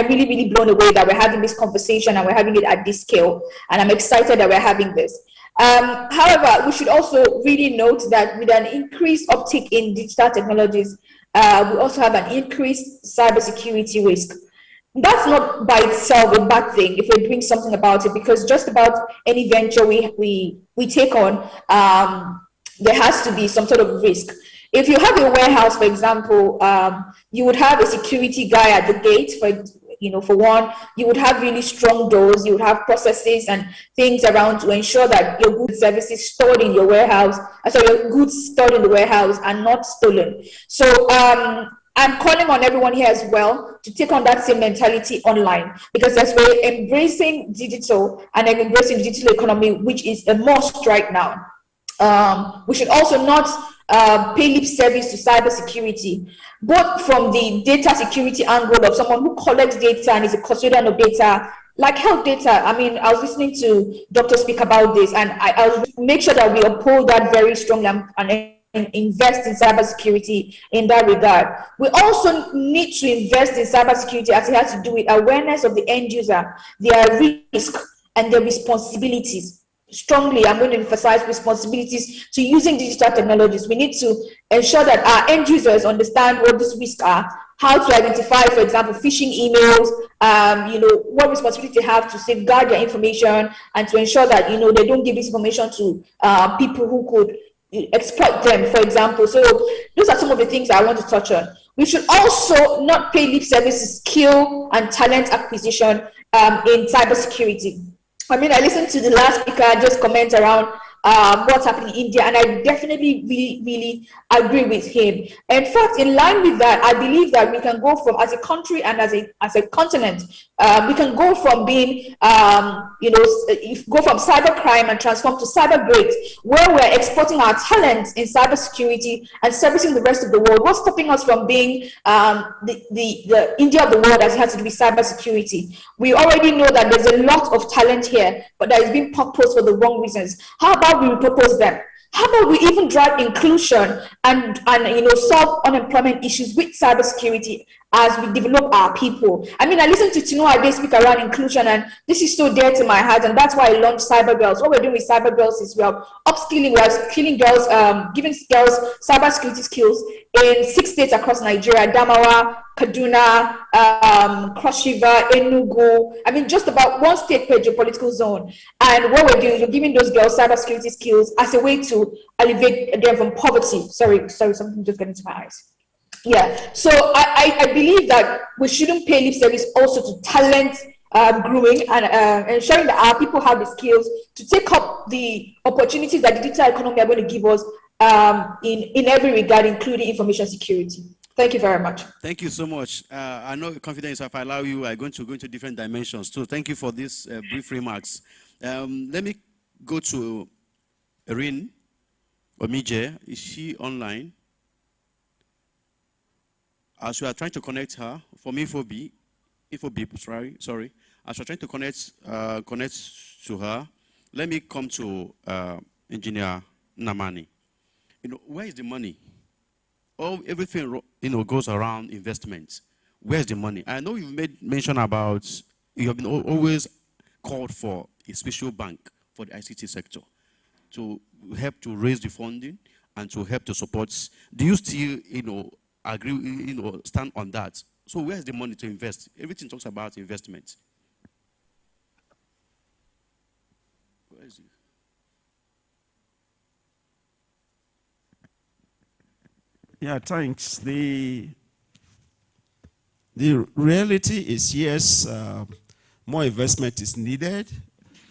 really, really blown away that we're having this conversation and we're having it at this scale, and I'm excited that we're having this. However, we should also really note that with an increased uptick in digital technologies, we also have an increased cybersecurity risk. That's not by itself a bad thing if we're doing something about it, because just about any venture we take on, there has to be some sort of risk. If you have a warehouse, for example, you would have a security guy at the gate for one. You would have really strong doors, you would have processes and things around to ensure that your goods services stored in your warehouse, your goods stored in the warehouse are not stolen. So I'm calling on everyone here as well to take on that same mentality online, because as we're embracing digital and embracing the digital economy, which is a must right now, we should also not pay lip service to cybersecurity, both from the data security angle of someone who collects data and is a custodian of data, Like health data, I mean, I was listening to Dr. speak about this, and I'll make sure that we uphold that very strongly and invest in cybersecurity in that regard. We also need to invest in cybersecurity as it has to do with awareness of the end user, their risk, and their responsibilities. Strongly, I'm going to emphasize responsibilities to using digital technologies. We need to ensure that our end users understand what these risks are, how to identify, for example, phishing emails, what responsibility they have to safeguard their information and to ensure that, they don't give this information to people who could exploit them, for example. So those are some of the things I want to touch on. We should also not pay lip service to skill and talent acquisition in cybersecurity. I mean, I listened to the last speaker just comment around what's happening in India, and I definitely really agree with him. In fact, in line with that, I believe that we can go from, as a country and as a continent, we can go from being, go from cybercrime and transform to cyber great, where we're exporting our talents in cybersecurity and servicing the rest of the world. What's stopping us from being the India of the world as it has to do with cybersecurity? We already know that there's a lot of talent here, but that is being purposed for the wrong reasons. How about we repurpose them? How about we even drive inclusion and solve unemployment issues with cybersecurity as we develop our people? I mean, I listened to Tino Ade speak around inclusion, and this is so dear to my heart, and that's why I launched Cyber Girls. What we're doing with Cyber Girls is we are upskilling, we are skilling girls, giving girls cybersecurity skills in 6 states across Nigeria: Adamawa, Kaduna, Cross River, Enugu. I mean, just about 1 state per geopolitical zone. And what we're doing is we're giving those girls cybersecurity skills as a way to elevate them from poverty. Sorry, something just got into my eyes. Yeah, so I believe that we shouldn't pay lip service also to talent grooming and ensuring that our people have the skills to take up the opportunities that the digital economy are going to give us in every regard, including information security. Thank you very much. Thank you so much. I know confidence, if I allow you, I'm going to go into different dimensions too. Thank you for these brief remarks. Let me go to Erin Omije. Is she online? As we are trying to connect her from InfoBeep, sorry. As we're trying to connect to her, let me come to Engineer Namani. Where is the money? Everything goes around investments. Where's the money? I know you've made mention about you have been always called for a special bank for the ICT sector to help to raise the funding and to help to support. Do you still agree, stand on that? So where's the money to invest? Everything talks about investment. Where is it? Yeah, thanks. The reality is, yes, more investment is needed,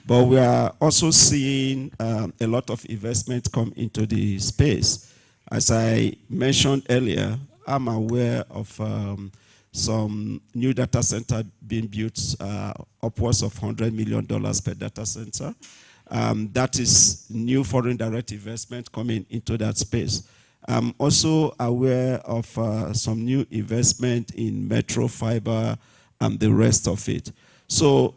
but we are also seeing a lot of investment come into the space. As I mentioned earlier, I'm aware of some new data center being built, upwards of $100 million per data center. That is new foreign direct investment coming into that space. I'm also aware of some new investment in metro fiber and the rest of it. So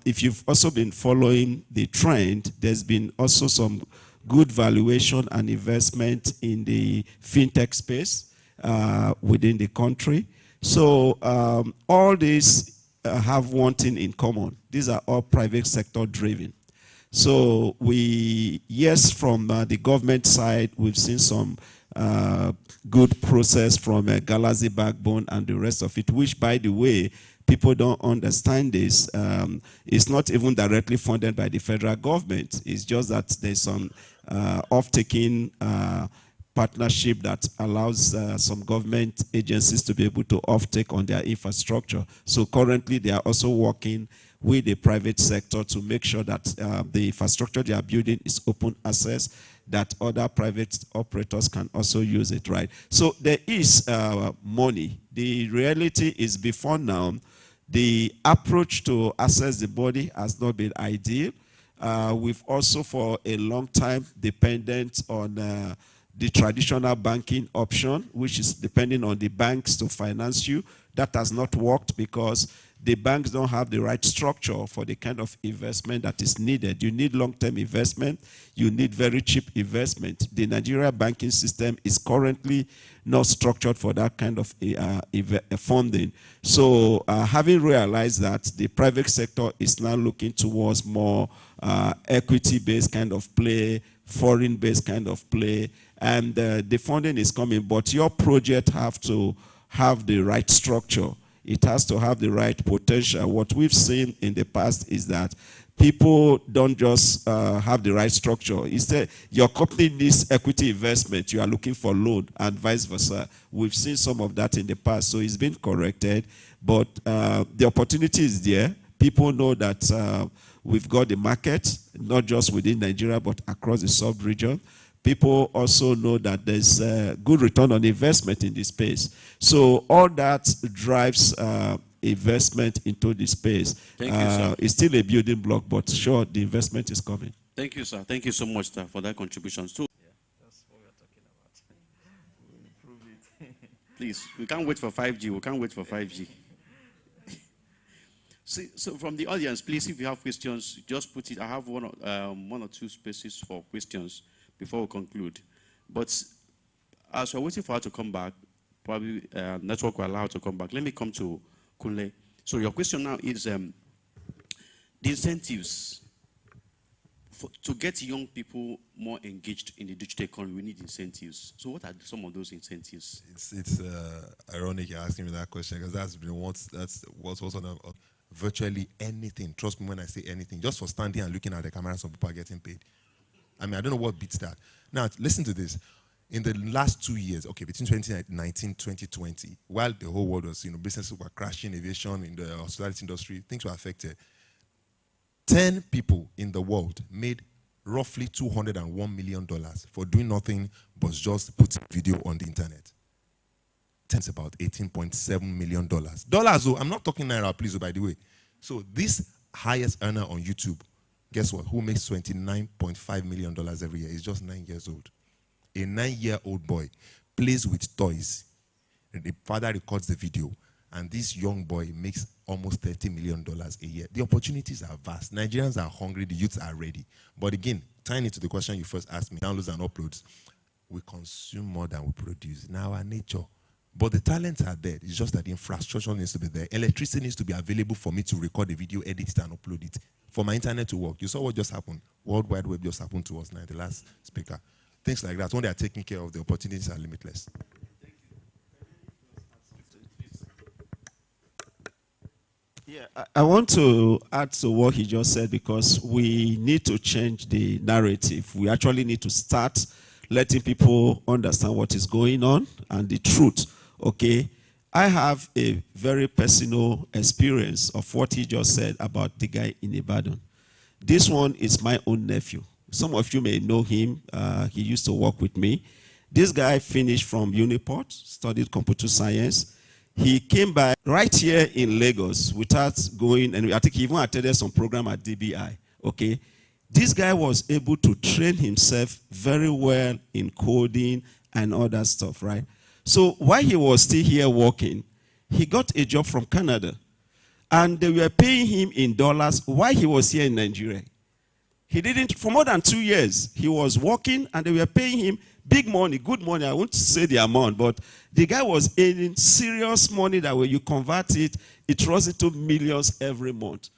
if you've also been following the trend, there's been also some good valuation and investment in the fintech space within the country. So all these have one thing in common. These are all private sector driven. So yes, from the government side, we've seen some good process from Galaxy Backbone and the rest of it, which, by the way, people don't understand this. It's not even directly funded by the federal government. It's just that there's some off-taking partnership that allows some government agencies to be able to off-take on their infrastructure. So currently, they are also working with the private sector to make sure that the infrastructure they are building is open access, that other private operators can also use it, right? So there is money. The reality is, before now, the approach to access the body has not been ideal. We've also, for a long time, dependent on the traditional banking option, which is depending on the banks to finance you. That has not worked because the banks don't have the right structure for the kind of investment that is needed. You need long-term investment. You need very cheap investment. The Nigeria banking system is currently not structured for that kind of funding. So having realized that, the private sector is now looking towards more equity-based kind of play, foreign-based kind of play, and the funding is coming, but your project have to have the right structure. It has to have the right potential. What we've seen in the past is that people don't just have the right structure. Instead, your company needs equity investment. You are looking for loan and vice versa. We've seen some of that in the past, so it's been corrected. But the opportunity is there. People know that we've got the market, not just within Nigeria, but across the sub-region. People also know that there's good return on investment in this space. So all that drives investment into the space. Thank you, sir. It's still a building block, but sure, the investment is coming. Thank you, sir. Thank you so much, sir, for that contribution. So, that's what we're talking about. We'll improve it. Please, we can't wait for 5G. We can't wait for 5G. So from the audience, please, if you have questions, just put it. I have one or two spaces for questions before we conclude. But as we're waiting for her to come back, probably network will allow her to come back. Let me come to Kunle. So your question now is the incentives. To get young people more engaged in the digital economy, we need incentives. So what are some of those incentives? It's ironic you're asking me that question, because that's what's on virtually anything. Trust me when I say anything. Just for standing and looking at the camera, some people are getting paid. I mean, I don't know what beats that. Now, listen to this. In the last 2 years, okay, between 2019 and 2020, while the whole world was, businesses were crashing, aviation, in the hospitality industry, things were affected. 10 people in the world made roughly $201 million for doing nothing but just putting video on the internet. 10's about $18.7 million. Dollars, oh, I'm not talking naira, please, by the way. So this highest earner on YouTube, guess what? Who makes $29.5 million every year? Is just 9 years old. A 9-year-old boy plays with toys. The father records the video. And this young boy makes almost $30 million a year. The opportunities are vast. Nigerians are hungry. The youths are ready. But again, tying into the question you first asked me, downloads and uploads, we consume more than we produce. Now our nature. But the talents are there. It's just that the infrastructure needs to be there. Electricity needs to be available for me to record the video, edit it, and upload it. For my internet to work. You saw what just happened. World Wide Web just happened to us now, the last speaker. Things like that. When they are taken care of, the opportunities are limitless. Yeah, I want to add to what he just said, because we need to change the narrative. We actually need to start letting people understand what is going on and the truth, okay? I have a very personal experience of what he just said about the guy in Ibadan. This one is my own nephew. Some of you may know him. He used to work with me. This guy finished from Uniport, studied computer science. He came back right here in Lagos without going, and I think he even attended some program at DBI, okay? This guy was able to train himself very well in coding and all that stuff, right? So while he was still here working, he got a job from Canada. And they were paying him in dollars while he was here in Nigeria. He didn't, for more than 2 years, he was working and they were paying him big money, good money. I won't say the amount, but the guy was earning serious money that when you convert it, it runs into millions every month.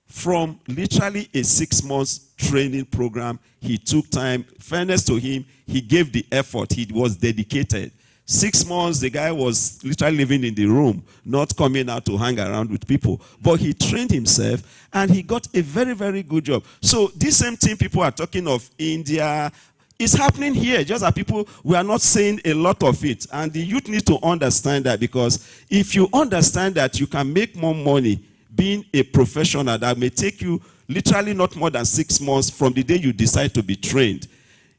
From literally a 6 months training program, he took time. Fairness to him, he gave the effort. He was dedicated. 6 months, the guy was literally living in the room, not coming out to hang around with people. But he trained himself, and he got a very, very good job. So this same thing people are talking of India, it's happening here, just that people, we are not saying a lot of it. And the youth need to understand that, because if you understand that you can make more money being a professional, that may take you literally not more than 6 months from the day you decide to be trained.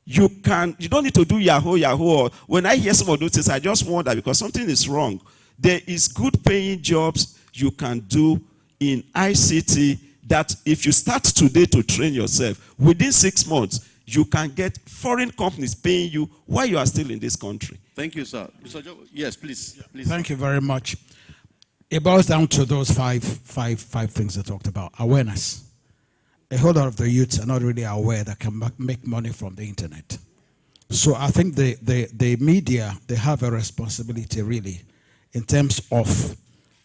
You don't need to do Yahoo. Or when I hear some of those things, I just wonder, because something is wrong. There is good paying jobs you can do in ICT that if you start today to train yourself, within 6 months, you can get foreign companies paying you while you are still in this country. Thank you, sir. Yes, please. Please. Thank you very much. it boils down to those five things I talked about. Awareness. A whole lot of the youths are not really aware that can make money from the internet. So I think the media, they have a responsibility really in terms of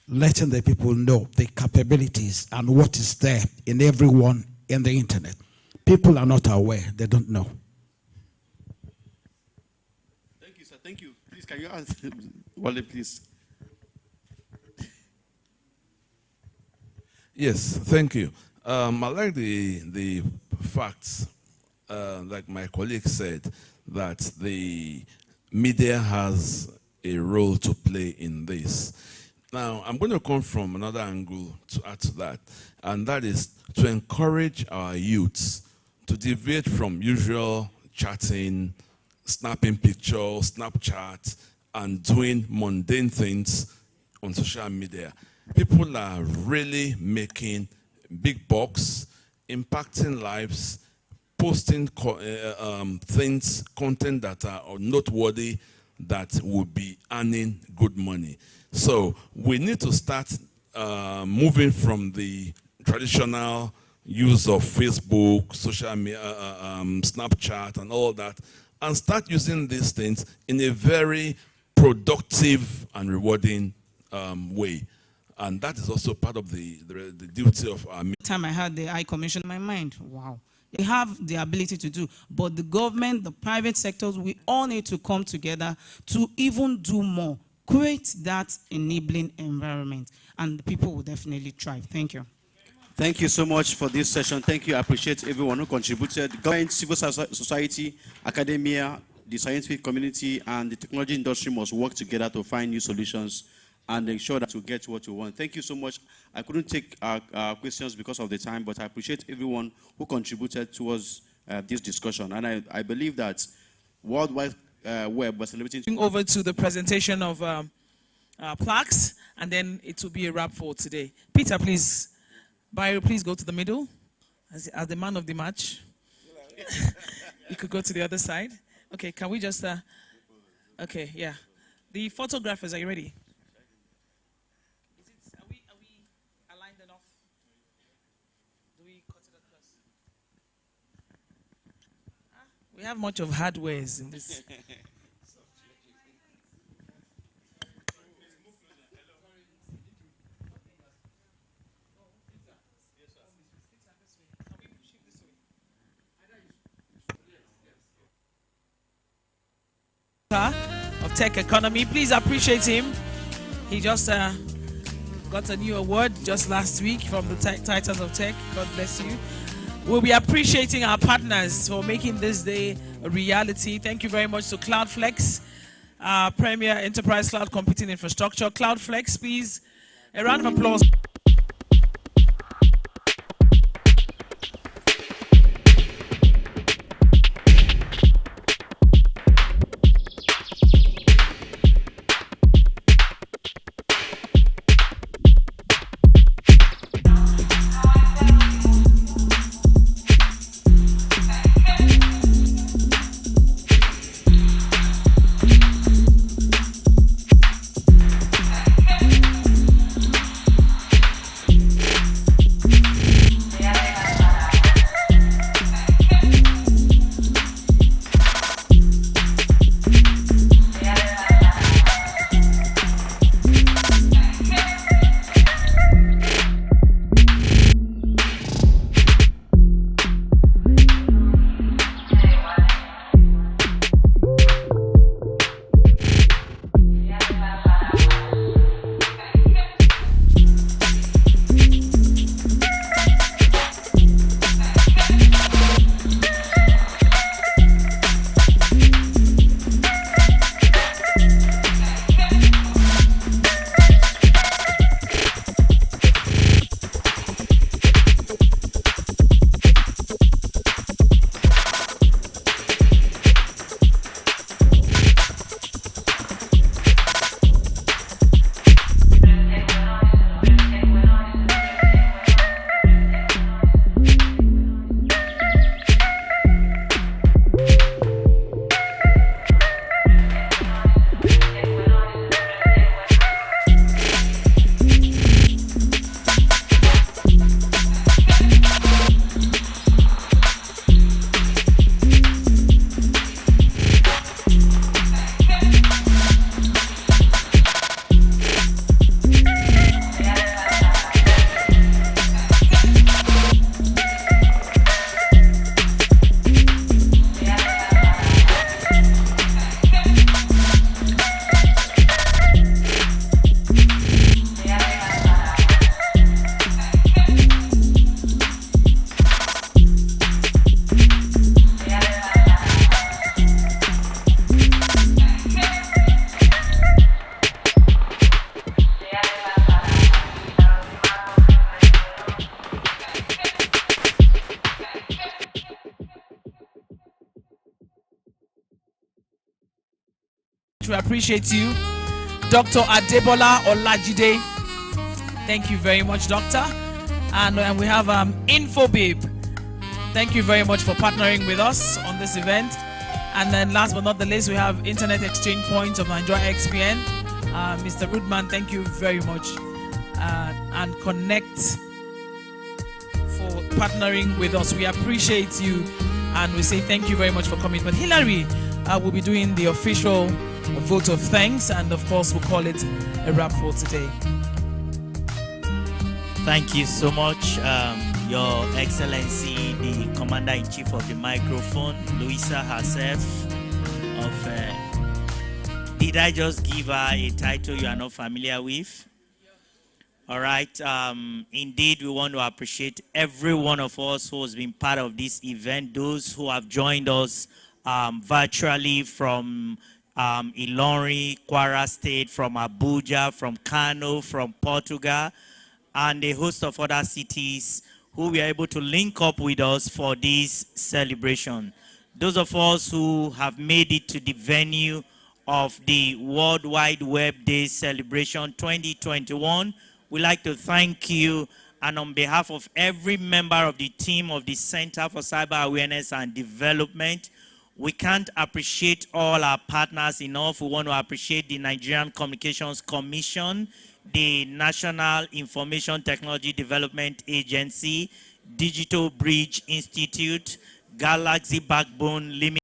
letting the people know the capabilities and what is there in everyone in the internet. People are not aware, they don't know. Thank you, sir. Thank you. Please, can you answer? Wale, please. Yes, thank you. I like the facts, like my colleague said, that the media has a role to play in this. Now, I'm going to come from another angle to add to that, and that is to encourage our youths to deviate from usual chatting, snapping pictures, Snapchat, and doing mundane things on social media. People are really making big bucks, impacting lives, posting things, content that are noteworthy, that will be earning good money. So we need to start moving from the traditional use of Facebook, social media, Snapchat, and all that, and start using these things in a very productive and rewarding way. And that is also part of the duty of our media. Time I had the High Commission in my mind, wow. They have the ability to do, but the government, the private sectors, we all need to come together to even do more. Create that enabling environment, and the people will definitely thrive. Thank you. Thank you so much for this session. Thank you. I appreciate everyone who contributed. Government, civil society, academia, the scientific community, and the technology industry must work together to find new solutions and ensure that we get what we want. Thank you so much. I couldn't take questions because of the time, but I appreciate everyone who contributed towards this discussion. And I believe that World Wide Web was celebrating. Over to the presentation of plaques, and then it will be a wrap for today. Peter, please. Bayo, please go to the middle as the man of the match. You could go to the other side. Okay, can we just... okay, yeah. The photographers, are you ready? Are we aligned enough? Do we cut it across? We have much of hardwares in this. Of tech economy. Please appreciate him. He just got a new award just last week from the Titans of Tech. God bless you. We'll be appreciating our partners for making this day a reality. Thank you very much to CloudFlex, our premier enterprise cloud computing infrastructure. CloudFlex, please, a round of applause. We appreciate you. Dr. Adebola Olajide. Thank you very much, Doctor. And we have InfoBabe. Thank you very much for partnering with us on this event. And then last but not the least, we have Internet Exchange Points of Nigeria XPN. Mr. Rudman, thank you very much. And Connect for partnering with us. We appreciate you and we say thank you very much for coming. But Hillary will be doing the official vote of thanks, and of course we'll call it a wrap for today. Thank you so much, Your Excellency, the Commander-in-Chief of the Microphone, Louisa herself. Did I just give her a title you are not familiar with? All right. Indeed, we want to appreciate every one of us who has been part of this event, those who have joined us virtually from Ilorin, Kwara State, from Abuja, from Kano, from Portugal, and a host of other cities who were able to link up with us for this celebration. Those of us who have made it to the venue of the World Wide Web Day Celebration 2021, we'd like to thank you. And on behalf of every member of the team of the Center for Cyber Awareness and Development, we can't appreciate all our partners enough. We want to appreciate the Nigerian Communications Commission, the National Information Technology Development Agency, Digital Bridge Institute, Galaxy Backbone Limited,